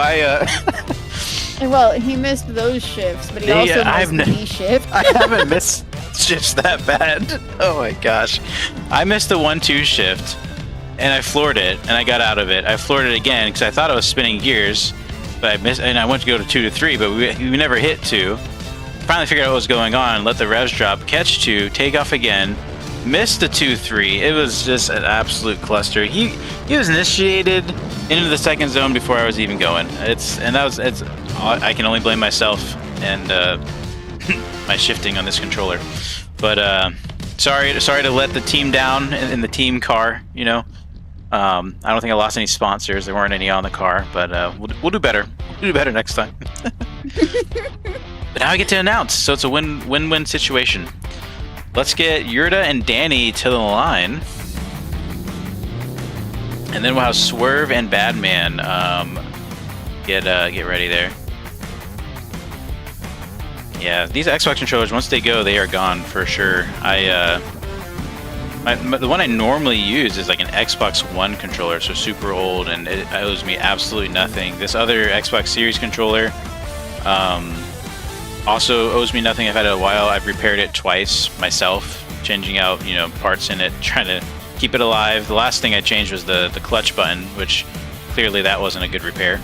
Well, he missed those shifts, but he also missed the shift. I haven't missed shifts that bad. Oh my gosh. I missed the 1-2 shift, and I floored it, and I got out of it. I floored it again because I thought I was spinning gears, but I missed, and I went to go to 2 to 3, but we never hit 2. Finally figured out what was going on, let the revs drop, catch 2, take off again, missed the 2-3. It was just an absolute cluster. He was initiated into the second zone before I was even going. I can only blame myself and my shifting on this controller. But sorry to let the team down in the team car. You know, I don't think I lost any sponsors. There weren't any on the car, but we'll do better. We'll do better next time. But now I get to announce, so it's a win-win situation. Let's get Yurda and Danny to the line. And then we'll have Swerve and Badman get ready there. Yeah, these Xbox controllers, once they go, they are gone for sure. The one I normally use is like an Xbox One controller, so super old, and it owes me absolutely nothing. This other Xbox Series controller also owes me nothing. I've had it a while. I've repaired it twice myself, changing out parts in it, trying to keep it alive. The last thing I changed was the clutch button, which clearly that wasn't a good repair.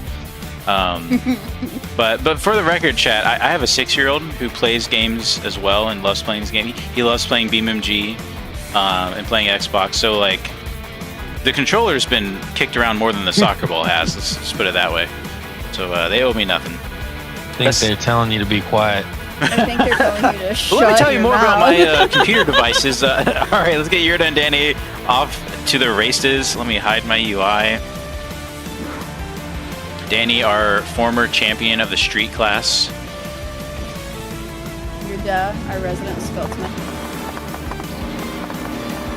But for the record, chat, I have a 6-year-old who plays games as well and loves playing this game. He loves playing BeamNG and playing Xbox. So like, the controller's been kicked around more than the soccer ball has. Let's put it that way. So they owe me nothing. I think they're telling you to be quiet. I think they're telling you to shut Let me tell you your more about mouth. my computer devices. All right, let's get Yurda and Danny off to the races. Let me hide my UI. Danny, our former champion of the street class. Yurda, our resident spokesman.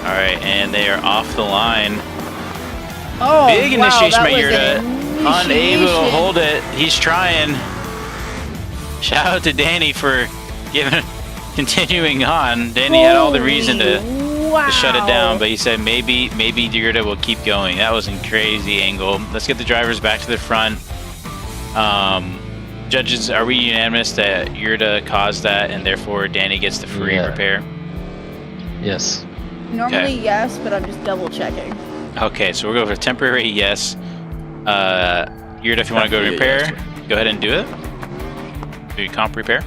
All right, and they are off the line. Oh, Big initiation by Yurda. Yurda. Unable to hold it. He's trying. Shout out to Danny for continuing on. Danny had all the reason to shut it down, but he said maybe Yurda will keep going. That was a crazy angle. Let's get the drivers back to the front. Judges, are we unanimous that Yurda caused that and therefore Danny gets the free repair? Yes. Normally yes, but I'm just double checking. Okay, so we'll go for temporary yes. Yurda, if you want to go to repair, go ahead and do it. Do your comp repair.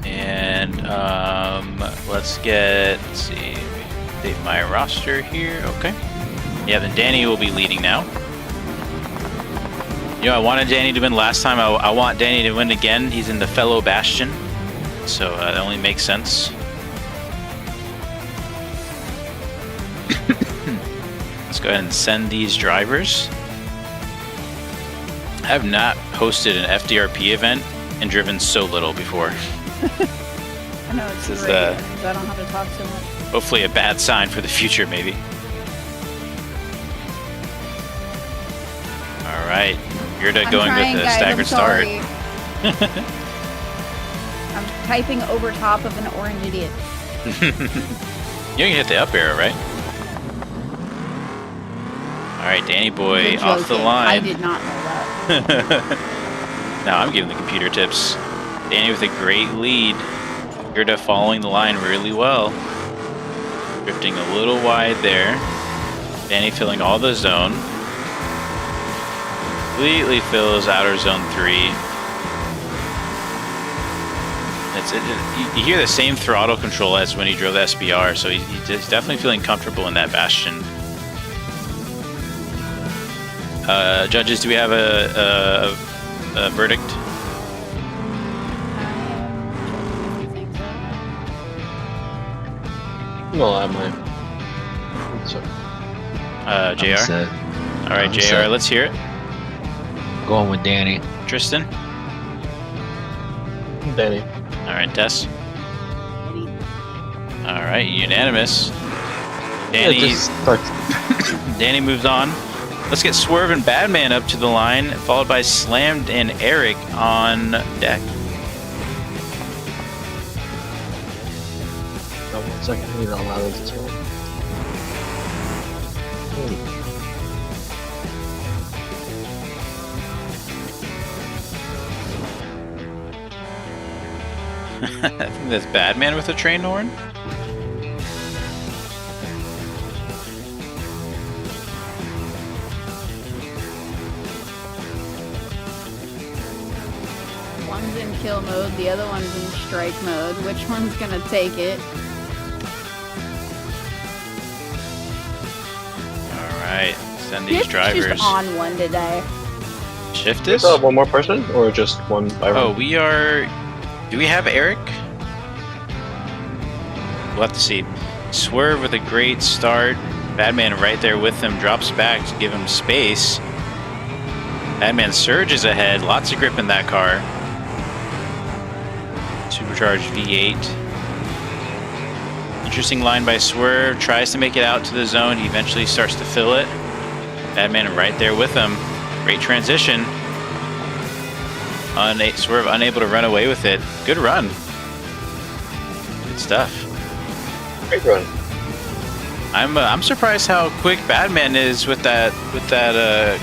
And let's see, update my roster here. Okay. Yeah, then Danny will be leading now. You know, I wanted Danny to win last time. I want Danny to win again. He's in the fellow Bastion, so that only makes sense. Let's go ahead and send these drivers. I have not hosted an FDRP event and driven so little before. I know it's great. I don't have to talk so much. Hopefully a bad sign for the future, maybe. All right, Yurda going with a staggered start. I'm typing over top of an orange idiot. You can hit the up arrow, right? All right, Danny boy off the line. I did not know that. Now I'm giving the computer tips. Danny with a great lead. Yurda following the line really well. Drifting a little wide there. Danny filling all the zone. Completely fills outer zone 3. You hear the same throttle control as when he drove the SBR, so he's definitely feeling comfortable in that Bastion. Judges, do we have a verdict? No, I might. JR? All right, JR, let's hear it. Going with Danny. Tristan? Danny. All right, Tess? All right, unanimous. Danny moves on. Let's get Swerve and Badman up to the line, followed by Slammed and Eric on deck. Oh, 1 second, I need to allow this as well. I think that's Badman with a train horn. One's in kill mode, the other one's in strike mode. Which one's gonna take it? Alright, send these drivers. Just on one today. Shift Do we is? still have one more person, or just one by Oh, round? we are... Do we have Eric? We'll have to see. Swerve with a great start. Badman right there with him, drops back to give him space. Badman surges ahead, lots of grip in that car. Supercharged V8. Interesting line by Swerve, tries to make it out to the zone, he eventually starts to fill it. Badman right there with him. Great transition. Swerve unable to run away with it. Good run. Good stuff. Great run. I'm surprised how quick Badman is with that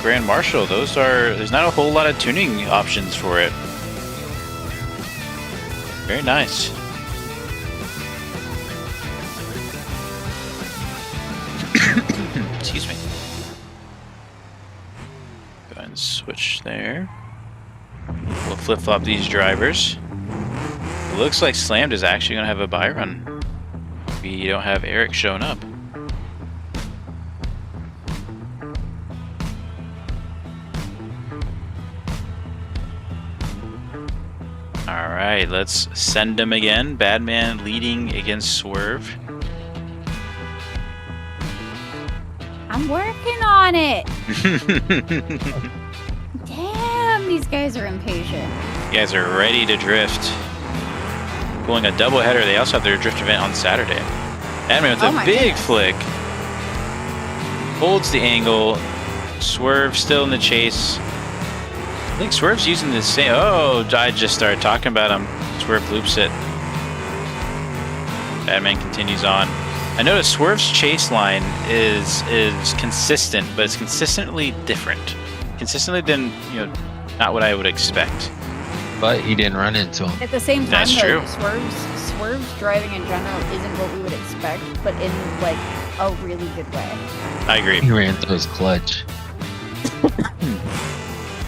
Grand Marshal. There's not a whole lot of tuning options for it. Very nice. Excuse me. Go ahead and switch there. We'll flip-flop these drivers. It looks like Slammed is actually going to have a buy run. We don't have Eric showing up. Alright, let's send him again. Badman leading against Swerve. I'm working on it! Damn, these guys are impatient. You guys are ready to drift. pulling a doubleheader. They also have their drift event on Saturday. Badman with a big flick. Holds the angle. Swerve still in the chase. I think Swerve's using the same. Oh, I just started talking about him. Swerve loops it. Badman continues on. I noticed Swerve's chase line is consistent, but it's consistently different. Consistently than, not what I would expect. But he didn't run into him. At the same time, That's true. Swerve's driving in general isn't what we would expect, but in like a really good way. I agree. He ran through his clutch.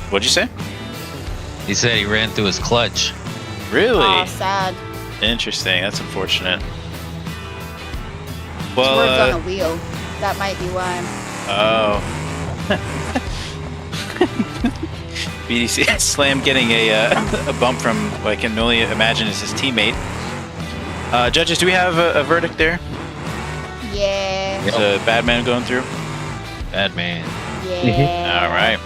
What'd you say? He said he ran through his clutch. Really? Aw, sad. Interesting. That's unfortunate. Swerve's Well, on a wheel. That might be why. BDC Slam getting a bump from what I can only imagine is his teammate. Judges, do we have a verdict there? Yeah. Is a Badman going through? Badman. Yeah. All right.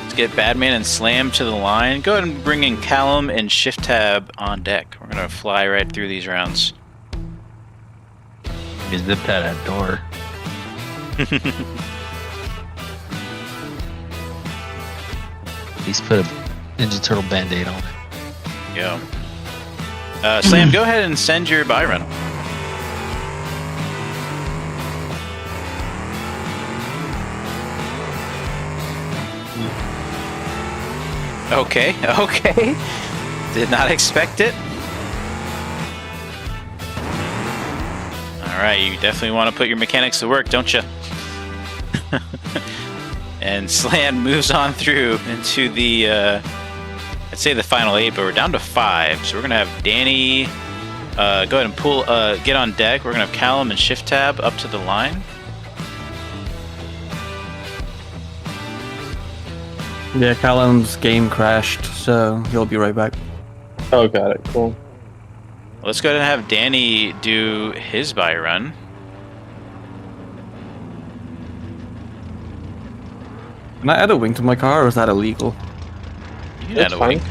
Let's get Badman and Slam to the line. Go ahead and bring in Callum and Shift Tab on deck. We're going to fly right through these rounds. He zipped out that door. He's put a Ninja Turtle Band-Aid on it. Go. Slam, go ahead and send your buy rental. Okay. Did not expect it. Alright, you definitely want to put your mechanics to work, don't you? And Slam moves on through into the, I'd say the final 8, but we're down to 5. So we're going to have Danny go ahead and pull, get on deck. We're going to have Callum and Shift Tab up to the line. Yeah, Callum's game crashed, so he'll be right back. Oh, got it. Cool. Let's go ahead and have Danny do his buy run. Can I add a wing to my car, or is that illegal? You can That's add a wing. fine.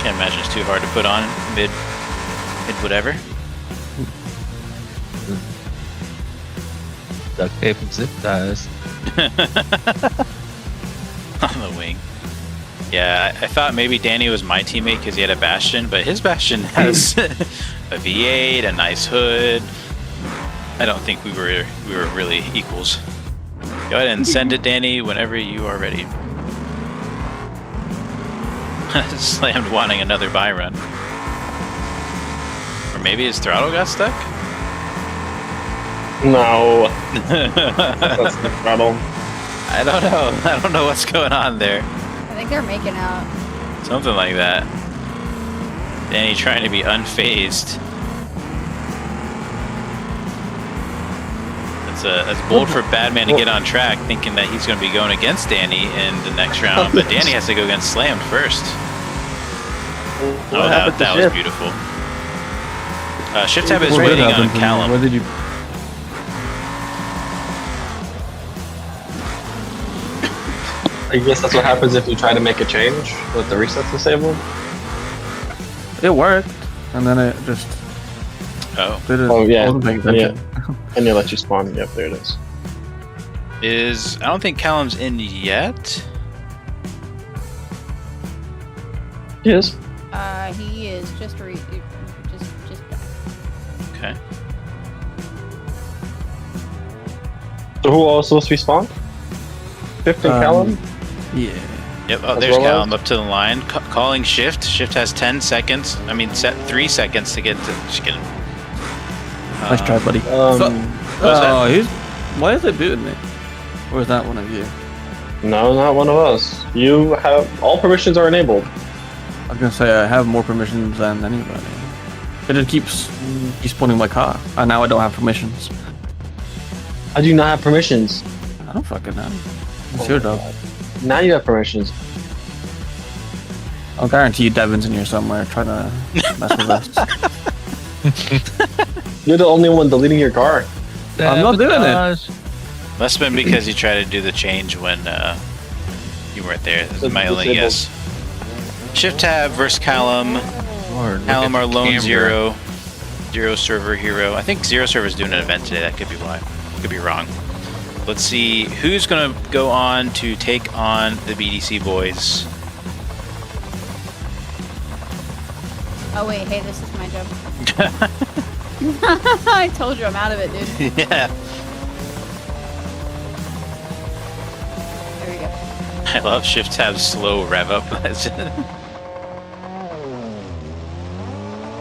Can't imagine it's too hard to put on mid whatever. Duct tape and zip ties. On the wing. Yeah, I thought maybe Danny was my teammate because he had a Bastion, but his Bastion has a V8, a nice hood. I don't think we were really equals. Go ahead and send it, Danny, whenever you are ready. Slammed wanting another buy run. Or maybe his throttle got stuck? No. That's the throttle. I don't know. I don't know what's going on there. I think they're making out. Something like that. Danny trying to be unfazed. That's bold for Badman to get on track, thinking that he's going to be going against Danny in the next round, but Danny has to go against Slam first. Oh, that was beautiful. Shift Tab is waiting on Callum. What did you? I guess that's what happens if you try to make a change with the resets disabled. It worked, and then it just didn't. Oh yeah, wasn't paying attention. And they let you spawn. Yep, there it is. I don't think Callum's in yet. He is. He is just back. Okay. So who all is supposed to be spawned? Shift and Callum? Yeah. Yep, oh, As there's well Callum as- up to the line. Calling Shift. Shift has 10 seconds. I mean, 3 seconds to get to... Just kidding. Nice try, buddy. that? He's. Why is it booting me? Or is that one of you? No, not one of us. You have... All permissions are enabled. I was gonna say I have more permissions than anybody. It just keeps spawning my car, and now I don't have permissions. I do not have permissions. I don't fucking know. It's your job. Now you have permissions. I'll guarantee you Devin's in here somewhere trying to mess with us. You're the only one deleting your car. I'm not doing it. Must have been because you tried to do the change when you weren't there. That's my only guess. Shift Tab versus Callum. Lord, look Callum, at our the lone camera. zero server hero. I think Zero Server is doing an event today. That could be why. Could be wrong. Let's see who's gonna go on to take on the BDC boys. Oh wait, hey, this is my job. I told you I'm out of it, dude. Yeah. There we go. I love Shift Tab slow rev up.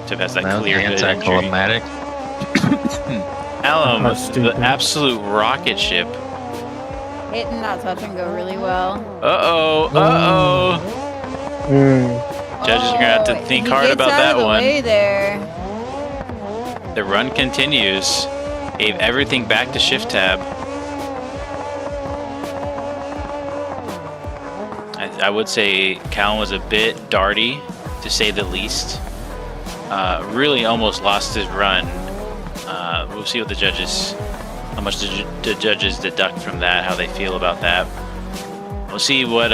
Tip has that That was clear good entry. anticlimactic. Alum, That's the stupid. absolute rocket ship. Hitting that touch and go really well. Uh-oh, uh-oh. Judges are gonna have to think hard about that one. Way there. The run continues. Gave everything back to Shift Tab. I would say Callum was a bit darty, to say the least. Really almost lost his run. We'll see what the judges, how much the judges deduct from that, how they feel about that. We'll see what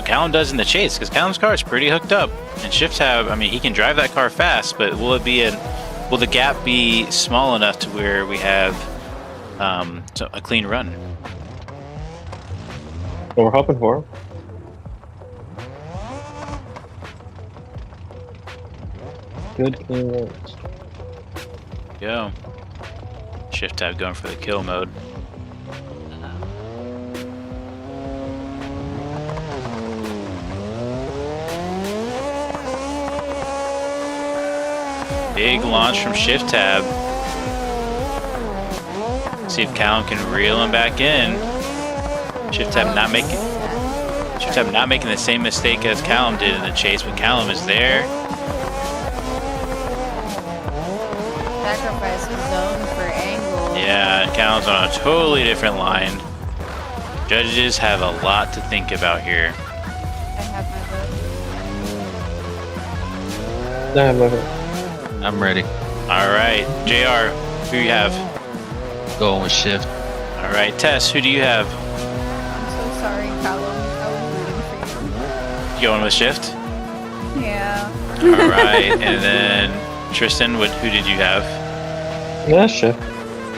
Callum does in the chase, because Callum's car is pretty hooked up. And Shift Tab, I mean, he can drive that car fast, but will the gap be small enough to where we have a clean run? What we're hoping for. Good clean runs. Go. Shift Tab going for the kill mode. Big launch from Shift Tab. See if Callum can reel him back in. Shift Tab not making the same mistake as Callum did in the chase, but Callum is there. Sacrifice his zone for angle. Yeah, Callum's on a totally different line. Judges have a lot to think about here. I have my vote. I have my vote. I'm ready. All right, JR, who you have? Going with Shift. All right, Tess, who do you have? I'm so sorry, Callum. I was rooting for You going with Shift? you. Yeah. All right, and then Tristan, who did you have? Yeah, Shift.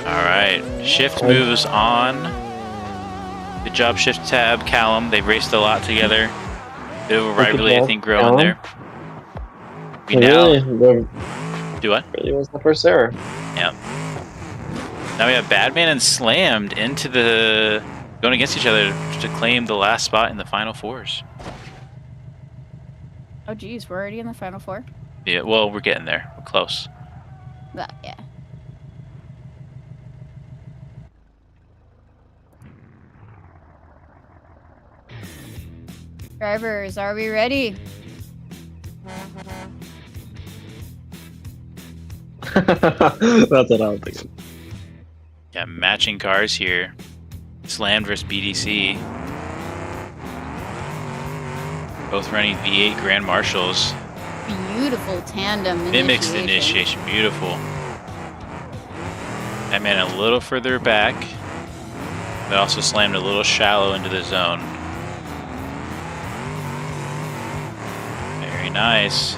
All right, Shift moves on. Good job, Shift Tab, Callum. They've raced a lot together. Bit of a rivalry, I think, growing there. We now do what? Really was the first error. Yeah. Now we have Badman and Slammed into the going against each other to claim the last spot in the final fours. Oh geez, we're already in the final four. Yeah, well, we're getting there. We're close. Yeah. Drivers, are we ready? That's what I was thinking. Yeah, matching cars here. Slammed versus BDC. Both running V8 Grand Marshals. Beautiful tandem Mimics the initiation. Beautiful. That man a little further back, but also slammed a little shallow into the zone. Very nice.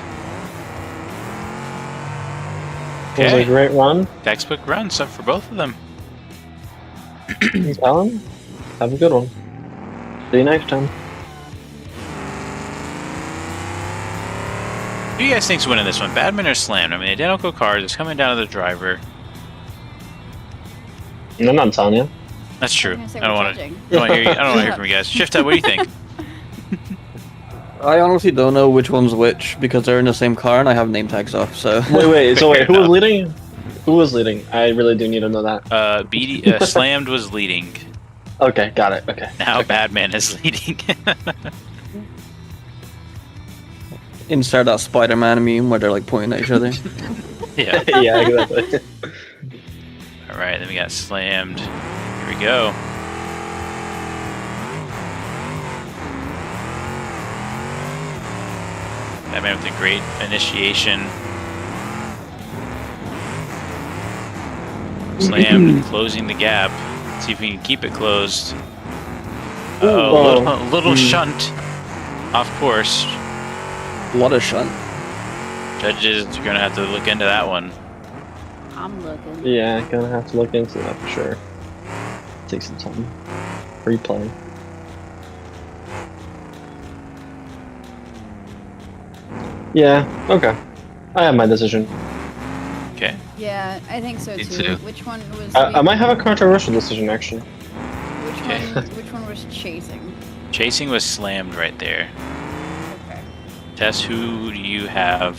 It was a great run. Textbook runs up for both of them. Alan, have a good one. See you next time. Who do you guys think's winning this one? Badman or Slammed? I mean, identical cars. It's coming down to the driver. I'm not telling you. That's true. I'm gonna say I don't we're want to. judging. I don't want to hear. I don't want to hear from you guys. Shift Up. What do you think? I honestly don't know which one's which because they're in the same car and I have name tags up. So Wait. So Fair who was enough. leading? Who was leading? I really do need to know that. Slammed was leading. Okay, got it. Okay. Now okay. Badman is leading. insert that Spider-Man meme where they're like pointing at each other. Yeah. Yeah, exactly. All right, then we got Slammed. Here we go. Badman with a great initiation. Slammed closing the gap. See if we can keep it closed. A little shunt off course. A lot of shunt. Judges are gonna have to look into that one. I'm looking. Yeah, gonna have to look into that for sure. Take some time. Replay. Yeah, okay. I have my decision. Okay. Yeah, I think so Me too. too. Which one was? I might have a controversial decision, actually. Which one was chasing? Chasing was slammed right there. Okay. Tess, who do you have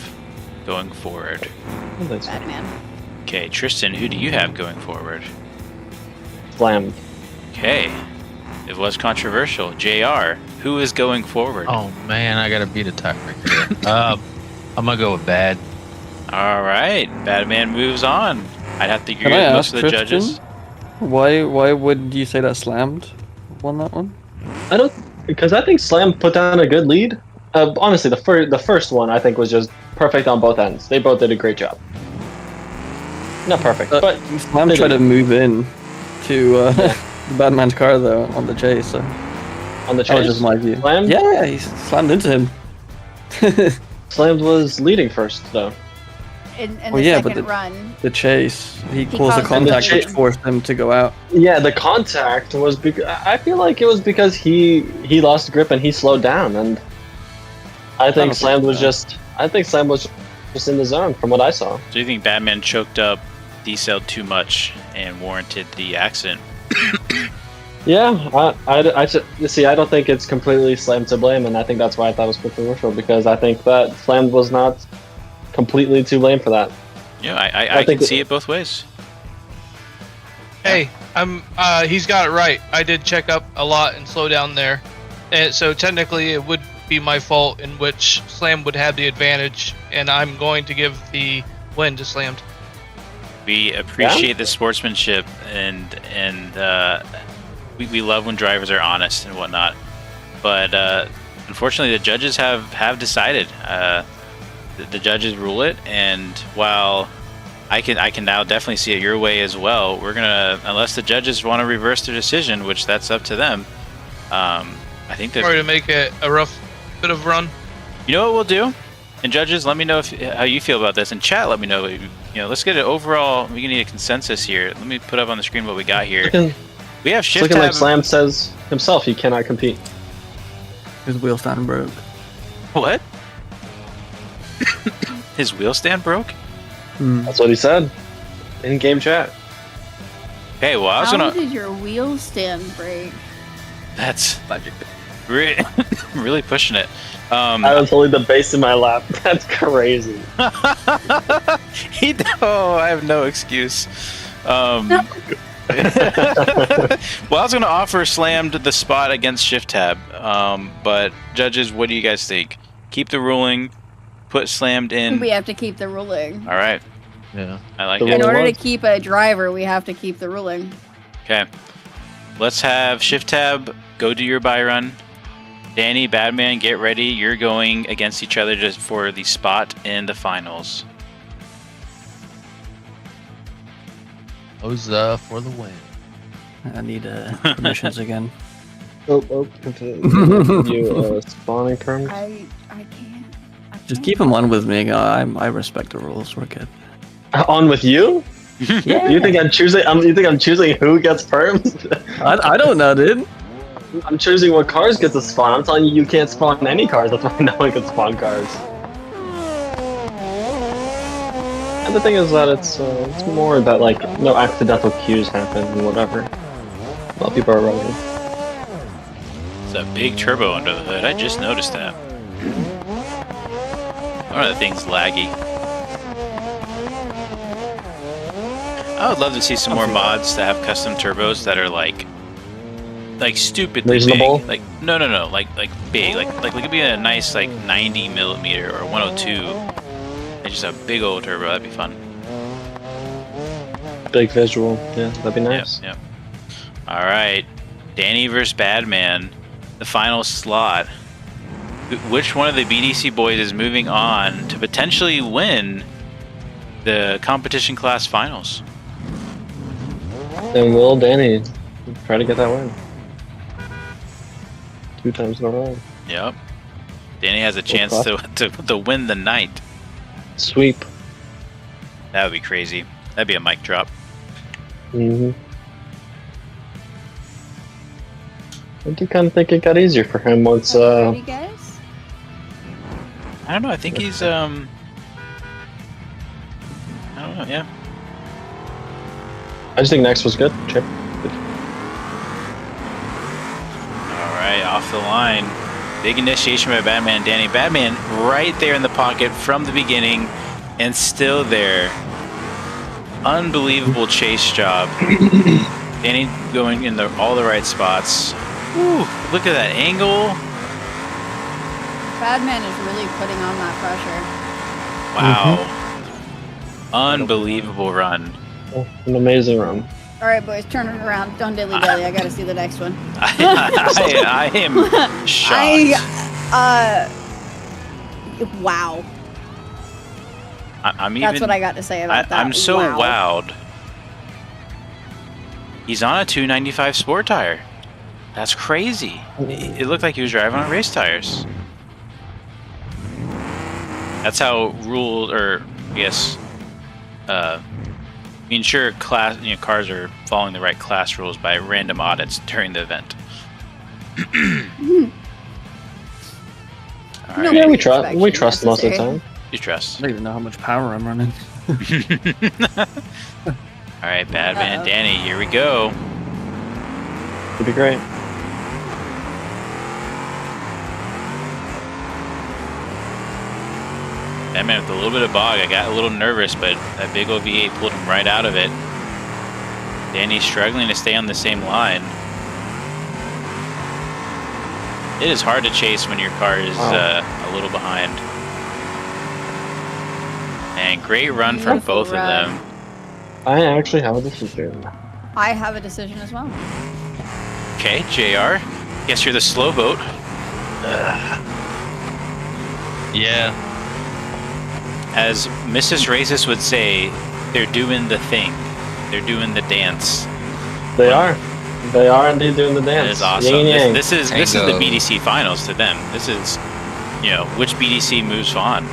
going forward? Batman. Okay, Tristan, who do you have going forward? Slammed. Okay. It was controversial. JR, who is going forward? Oh man, I gotta beat a tiebreaker. I'm gonna go with bad. All right, Batman moves on. I'd have to agree Can I with most ask of the Tristan? judges. Why would you say that Slammed won that one? I don't, because I think Slam put down a good lead. Honestly, the first one I think was just perfect on both ends. They both did a great job. Not perfect, but Slam they tried did. to move in to the Batman's car though on the chase. So On the that was chase, just my view. Slammed? Yeah, he slammed into him. Slammed was leading first though. In Well, the yeah, but second the- run. The chase, he caused a caused the contact chase. which forced him to go out. Yeah, the contact was because I feel like it was because he lost grip and he slowed down, and I think Slam was just in the zone from what I saw. Do you think Batman choked up D-Cell too much and warranted the accident? Yeah, I see. I don't think it's completely Slam to blame, and I think that's why I thought it was controversial, because I think that Slam was not completely to blame for that. Yeah, I can think see it both ways. Hey, he's got it right. I did check up a lot and slow down there. And so technically it would be my fault in which Slam would have the advantage, and I'm going to give the win to Slammed. We appreciate the sportsmanship, and we love when drivers are honest and whatnot. But unfortunately, the judges have decided. The judges rule it, and while I can now definitely see it your way as well, we're gonna, unless the judges want to reverse their decision, which that's up to them. I think that Sorry to make it a rough bit of run. you know what we'll do. And judges, let me know how you feel about this. And chat, let me know. You know, let's get an overall. We need a consensus here. Let me put up on the screen what we got here. We have It's shift looking tab. like Slam says himself he cannot compete. His wheel stand broke. What? His wheel stand broke? That's what he said in game chat. Hey, well, I was How gonna. did your wheel stand break? That's really pushing it. I was holding the base in my lap. That's crazy. I have no excuse. Well, I was gonna offer Slammed the spot against shift tab, but judges, what do you guys think? Keep the ruling, put Slammed in. We have to keep the ruling. All right, Yeah. I like The it. In ruling order to was. keep a driver, we have to keep the ruling. Okay, let's have shift tab go do your buy run. Danny, Batman, get ready. You're going against each other just for the spot in the finals. Those for the win. I need permissions again. You spawning permit. I can't. Just keep him on with me. I respect the rules. We're good. On with you? You think I'm choosing? You think I'm choosing who gets perms? I don't know, dude. I'm choosing what cars get to spawn. I'm telling you, you can't spawn any cars. That's why no one can spawn cars. And the thing is that it's more that like no accidental queues happen and whatever. While people are rolling. It's a big turbo under the hood. I just noticed that. Oh, the thing's laggy. I would love to see some more mods that have custom turbos that are like stupidly Reasonable? big. Like no, like big. Like it could be a nice like 90 millimeter or 102. And just a big old turbo. That'd be fun. Big visual. Yeah, that'd be nice. Yep. All right, Danny versus Badman, the final slot. Which one of the BDC boys is moving on to potentially win the competition class finals? And will Danny try to get that win? 2 times in a row. Yep. Danny has a chance to win the night. Sweep. That would be crazy. That'd be a mic drop. I do kind of think it got easier for him once. Ready, guys? I don't know. I think he's I don't know. Yeah. I just think next was good. Chip. All right, off the line. Big initiation by Batman Danny. Batman right there in the pocket from the beginning, and still there. Unbelievable chase job. Danny going in all the right spots. Whew, look at that angle. Badman is really putting on that pressure. Wow. Unbelievable run. An amazing run. All right, boys, turn it around. Don't dilly-dally. I got to see the next one. I am shocked. Wow. I'm even, That's what I got to say about that. I'm so wow. wowed. He's on a 295 sport tire. That's crazy. It looked like he was driving on race tires. That's how rules, or I guess, ensure class, cars are following the right class rules by random audits during the event. All right. Yeah, we trust most of the time. You trust. I don't even know how much power I'm running. All right, Batman Danny, here we go. It'd be great. Batman with a little bit of bog. I got a little nervous, but that big old V8 pulled him right out of it. Danny's struggling to stay on the same line. It is hard to chase when your car is a little behind. And great run from both of them. I actually have a decision. I have a decision as well. Okay, JR. Guess you're the slow boat. Yeah. As Mrs. Raceless would say, they're doing the thing. They're doing the dance. They are. They are indeed doing the dance. That is awesome. Yin yang. This is the BDC finals to them. This is, which BDC moves on.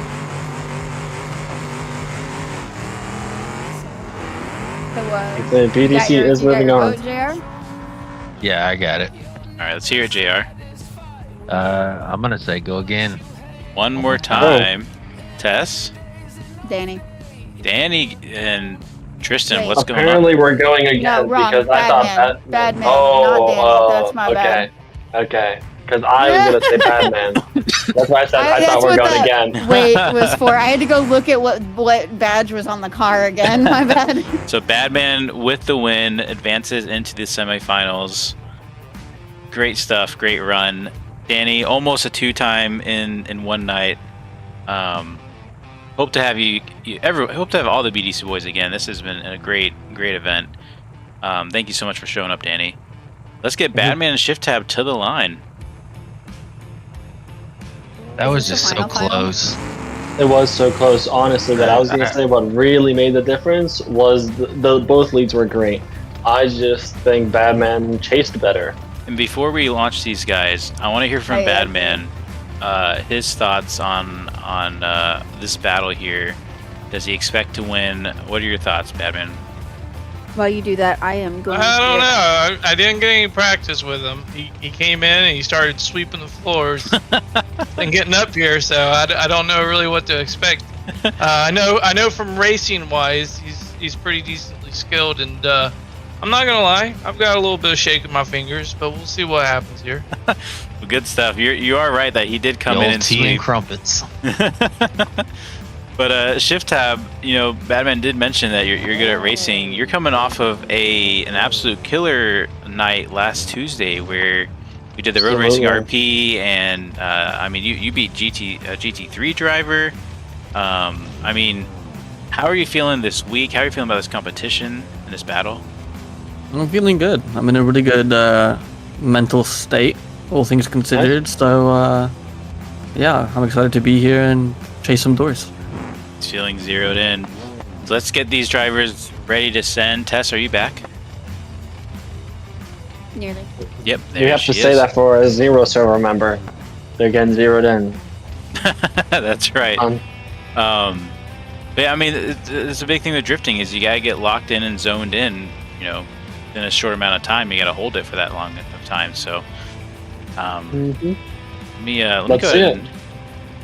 The BDC is moving on. Vote, JR? Yeah, I got it. All right, let's hear it, JR. I'm gonna say go again. One more time. Tess, Danny. Danny, and Tristan. Wait. What's going on? Apparently we're going again No, wrong. because I thought Badman, not Danny. That's my okay. bad. Okay. Because I was gonna say Batman. That's why I said I thought we're going again. Wait was for. I had to go look at what badge was on the car again. My bad. So Batman with the win advances into the semifinals. Great stuff, great run. Danny almost a 2-time in one night. Hope to have hope to have all the BDC boys again. This has been a great event. Thank you so much for showing up, Danny. Let's get Batman and Shift Tab to the line. That was just so close. It was so close, honestly, that I was gonna say what really made the difference was the both leads were great. I just think Batman chased better. And before we launch these guys, I want to hear from Batman, his thoughts on this battle here. Does he expect to win? What are your thoughts, Batman? While you do that, I am going. I don't know. I didn't get any practice with him. He came in and he started sweeping the floors and getting up here, so I don't know really what to expect. I know from racing wise, he's pretty decently skilled, and I'm not gonna lie, I've got a little bit of shake in my fingers, but we'll see what happens here. Well, good stuff. You are right that he did come in and tea sweep. and crumpets. But Shift Tab, Batman did mention that you're good at racing. You're coming off of an absolute killer night last Tuesday where you did the road racing RP, and you beat GT3 driver. How are you feeling this week? How are you feeling about this competition and this battle? I'm feeling good. I'm in a really good mental state, all things considered. So, I'm excited to be here and chase some doors. He's feeling zeroed in. So let's get these drivers ready to send. Tess, are you back? Nearly. Yep. You have to say that for a Zero server member. They're getting zeroed in. That's right. But yeah, I mean, it's a big thing with drifting is you gotta get locked in and zoned in. You know, in a short amount of time, you gotta hold it for that long of time. So, let me go ahead and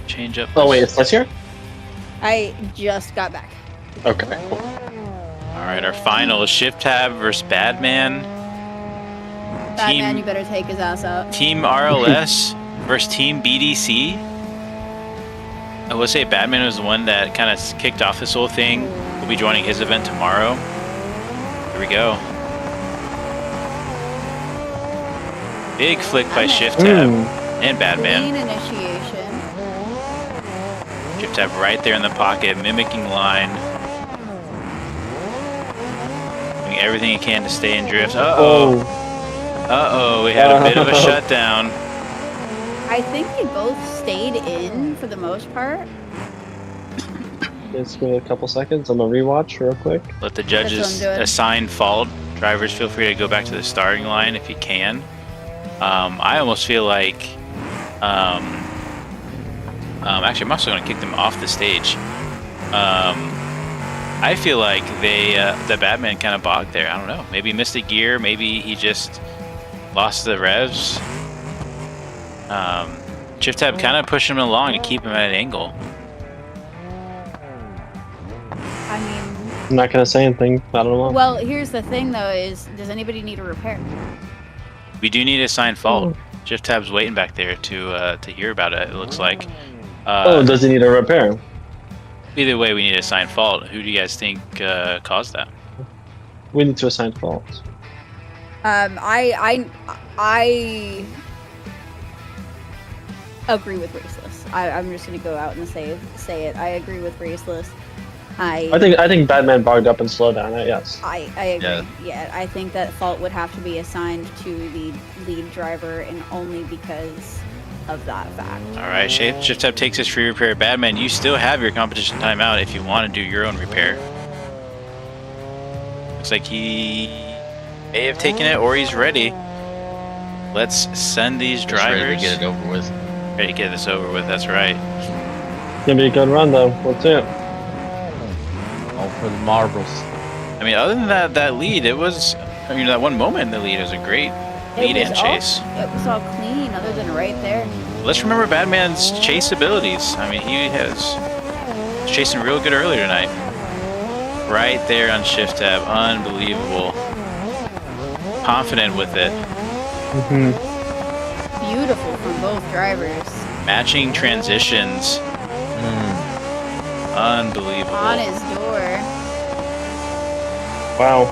change up. Oh wait, is this here? I just got back. Okay. Cool. All right, our final is Shift Tab versus Badman. Batman, you better take his ass out. Team RLS versus Team BDC. I will say Batman was the one that kind of kicked off this whole thing. We'll be joining his event tomorrow. Here we go. Big flick by Shift Tab and Batman. Clean initiation. Shift Tab right there in the pocket, mimicking line. Doing everything he can to stay in drift. Uh-oh, we had a bit of a shutdown. I think they both stayed in for the most part. Just give it a couple seconds. I'm gonna rewatch real quick. Let the judges assign fault. Drivers, feel free to go back to the starting line if you can. I almost feel like... actually, I'm also going to kick them off the stage. I feel like the Batman kind of bogged there. I don't know. Maybe he missed a gear. Maybe he just lost the revs. Shift Tab kind of pushed him along to keep him at an angle. I mean... I'm not gonna say anything. I don't know. Well, here's the thing, though, is does anybody need a repair? We do need to assign fault. Shift Tab's waiting back there to hear about it, it looks like. Does he need a repair? Either way, we need to assign fault. Who do you guys think caused that? We need to assign fault. I agree with Raceless. I'm just gonna go out and say it. I agree with Raceless. I think Batman bogged up and slowed down. Yes. I agree. Yeah, I think that fault would have to be assigned to the lead driver, and only because of that fact. All right, Shift Tab takes his free repair. Batman, you still have your competition timeout if you want to do your own repair. Looks like he may have taken it, or he's ready. Let's send these drivers. Ready to get it over with. Ready to get this over with. That's right. It's gonna be a good run, though. Let's do it. All for the marbles. I mean, other than that lead, it was. I mean, that one moment in the lead was a great lead and chase. It was all clean, other than right there. Let's remember Batman's chase abilities. I mean, he was chasing real good earlier tonight. Right there on Shift Tab, unbelievable. Confident with it. Beautiful from both drivers. Matching transitions. Unbelievable. On his door. Wow.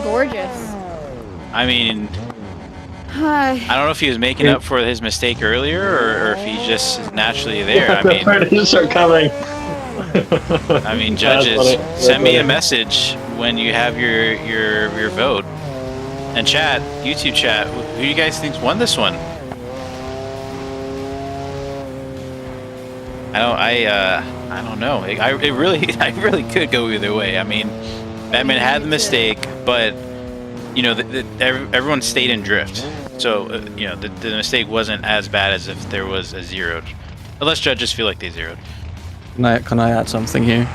Gorgeous. I mean, I don't know if he was making up for his mistake earlier, or if he just is naturally there. I mean, parties are coming. I mean, judges, send me a message when you have your vote. And chat, YouTube chat, who do you guys think won this one? I don't know. I really could go either way. I mean, Batman had the mistake, but you know, everyone stayed in drift, so you know, the mistake wasn't as bad as if there was a zeroed. Unless judges feel like they zeroed. Can I add something here?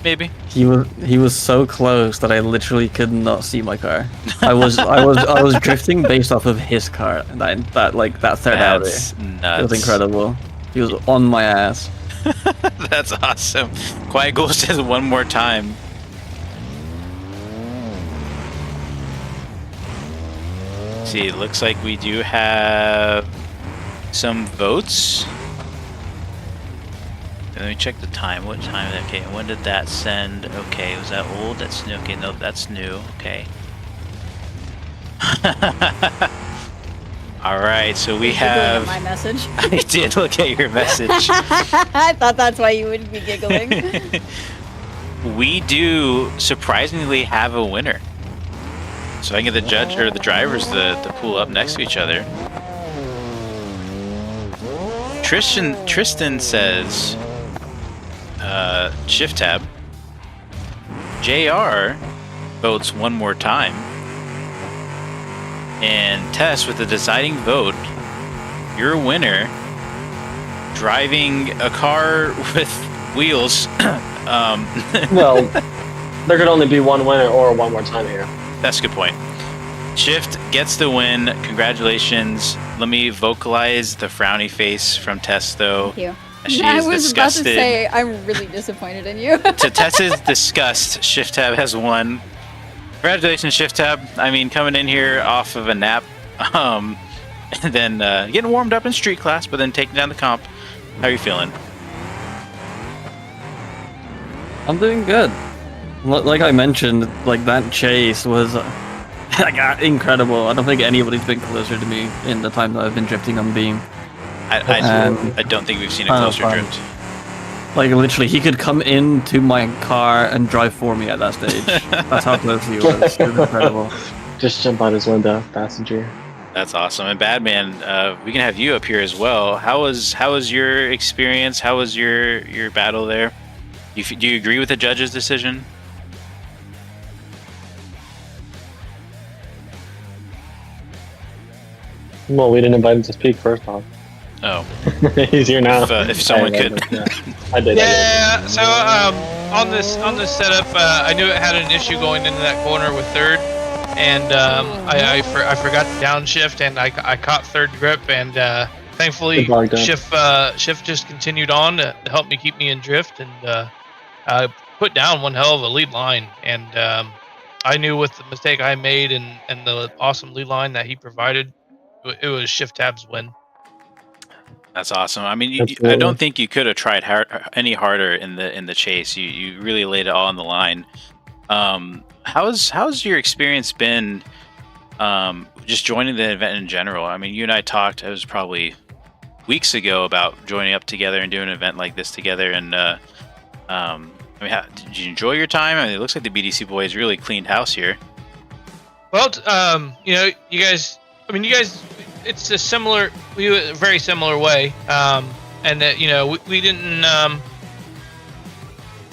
Maybe. He was so close that I literally could not see my car. I was drifting based off of his car. That third out there. Nuts. It was incredible. He was on my ass. That's awesome. Quiet Ghoul says one more time. See, it looks like we do have some votes. Let me check the time. What time? Okay, when did that send? Okay, was that old? That's new. Okay, no, that's new. Okay. All right, so we have. My message. I did look at your message. I thought that's why you would be giggling. We do surprisingly have a winner. So I can get the judge or the drivers to pull up next to each other. Tristan says, Shift Tab. JR votes one more time. And Tess with the deciding vote, your winner, driving a car with wheels. Well, there could only be one winner or one more time here. That's a good point. Shift gets the win. Congratulations. Let me vocalize the frowny face from Tess, though. Thank you. She I is was disgusted. about to say, I'm really disappointed in you. To Tess's disgust, Shift Tab has won. Congratulations, Shift Tab. I mean, coming in here off of a nap, and then getting warmed up in street class, but then taking down the comp. How are you feeling? I'm doing good. Like I mentioned, like that chase was incredible. I don't think anybody's been closer to me in the time that I've been drifting on Beam. I don't think we've seen a closer drift. Like literally, he could come into my car and drive for me at that stage. That's how close he was. It was incredible. Just jump out his window, passenger. That's awesome. And Badman, we can have you up here as well. How was your experience? How was your battle there? Do you agree with the judge's decision? Well, we didn't invite him to speak first off. Oh. He's here now. If someone could. I did. Yeah. So on this setup, I knew it had an issue going into that corner with third, and I forgot to downshift, and I caught third grip, and thankfully shift just continued on to help me keep me in drift, and put down one hell of a lead line, and I knew with the mistake I made and the awesome lead line that he provided, it was Shift Tab's win. That's awesome. I mean, I don't think you could have tried any harder in the chase. You really laid it all on the line. How's your experience been? Just joining the event in general. I mean, you and I talked. It was probably weeks ago about joining up together and doing an event like this together. And I mean, did you enjoy your time? I mean, it looks like the BDC boys really cleaned house here. Well, you guys. I mean, you guys. It's a very similar way, and that we didn't.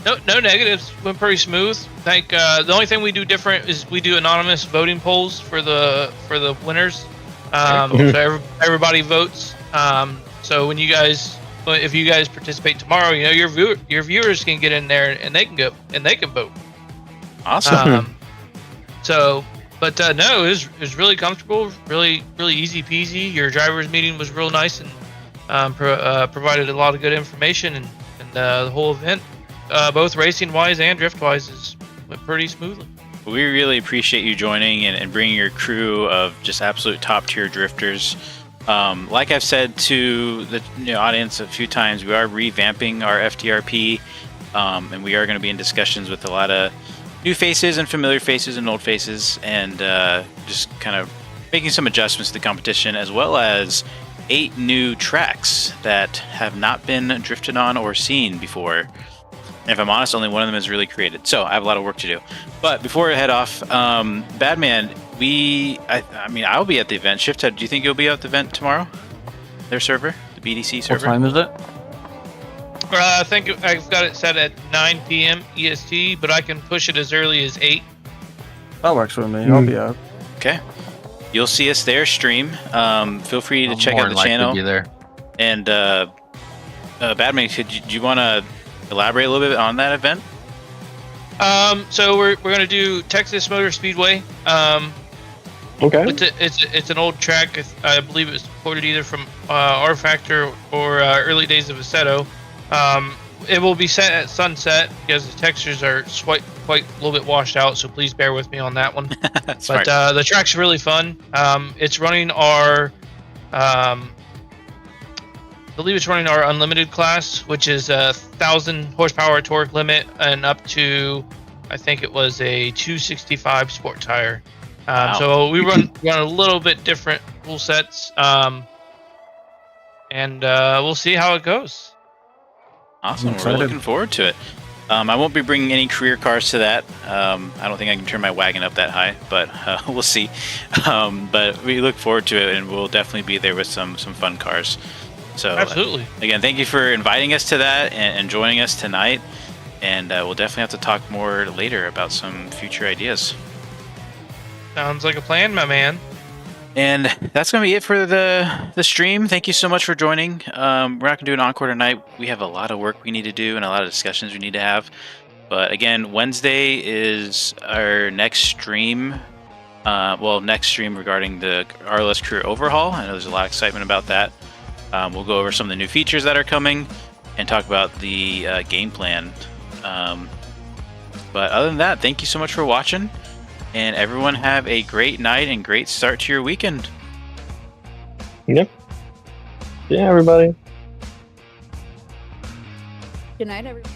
No negatives. Went pretty smooth. Like the only thing we do different is we do anonymous voting polls for the winners. So everybody votes. So if you guys participate tomorrow, your viewers can get in there and they can go and they can vote. Awesome. But no, it was really comfortable, really easy peasy. Your driver's meeting was real nice and provided a lot of good information, and the whole event, both racing wise and drift wise, went pretty smoothly. We really appreciate you joining and bringing your crew of just absolute top tier drifters. Like I've said to the audience a few times, we are revamping our FDRP, and we are going to be in discussions with a lot of new faces and familiar faces and old faces, and just kind of making some adjustments to the competition, as well as 8 new tracks that have not been drifted on or seen before. And if I'm honest, only one of them is really created. So I have a lot of work to do. But before I head off, Badman, I mean, I'll be at the event. Shifthead, do you think you'll be at the event tomorrow? Their server, the BDC server. What time is it? I think I've got it set at 9 p.m. EST, but I can push it as early as 8. That works for me. I'll be out. Okay. You'll see us there stream. Feel free to check out the channel. Be there. And Badman, do you want to elaborate a little bit on that event? So we're gonna do Texas Motor Speedway. Okay. It's an old track. I believe it was ported either from R Factor or early days of Assetto. It will be set at sunset because the textures are quite a little bit washed out, so please bear with me on that one. But the track's really fun. It's running our I believe it's running our unlimited class, which is a 1,000 horsepower torque limit and up to, I think it was a 265 sport tire. Wow. So we run a little bit different rule sets, and we'll see how it goes. Awesome. We're looking forward to it. I won't be bringing any career cars to that. I don't think I can turn my wagon up that high, but we'll see. But we look forward to it, and we'll definitely be there with some fun cars. So absolutely. Again, thank you for inviting us to that and joining us tonight. And we'll definitely have to talk more later about some future ideas. Sounds like a plan, my man. And that's going to be it for the stream. Thank you so much for joining. We're not going to do an encore tonight. We have a lot of work we need to do and a lot of discussions we need to have. But again, Wednesday is our next stream. Next stream regarding the RLS crew overhaul. I know there's a lot of excitement about that. We'll go over some of the new features that are coming and talk about the game plan. But other than that, thank you so much for watching. And everyone have a great night and great start to your weekend. Yep. Yeah, everybody. Good night, everyone.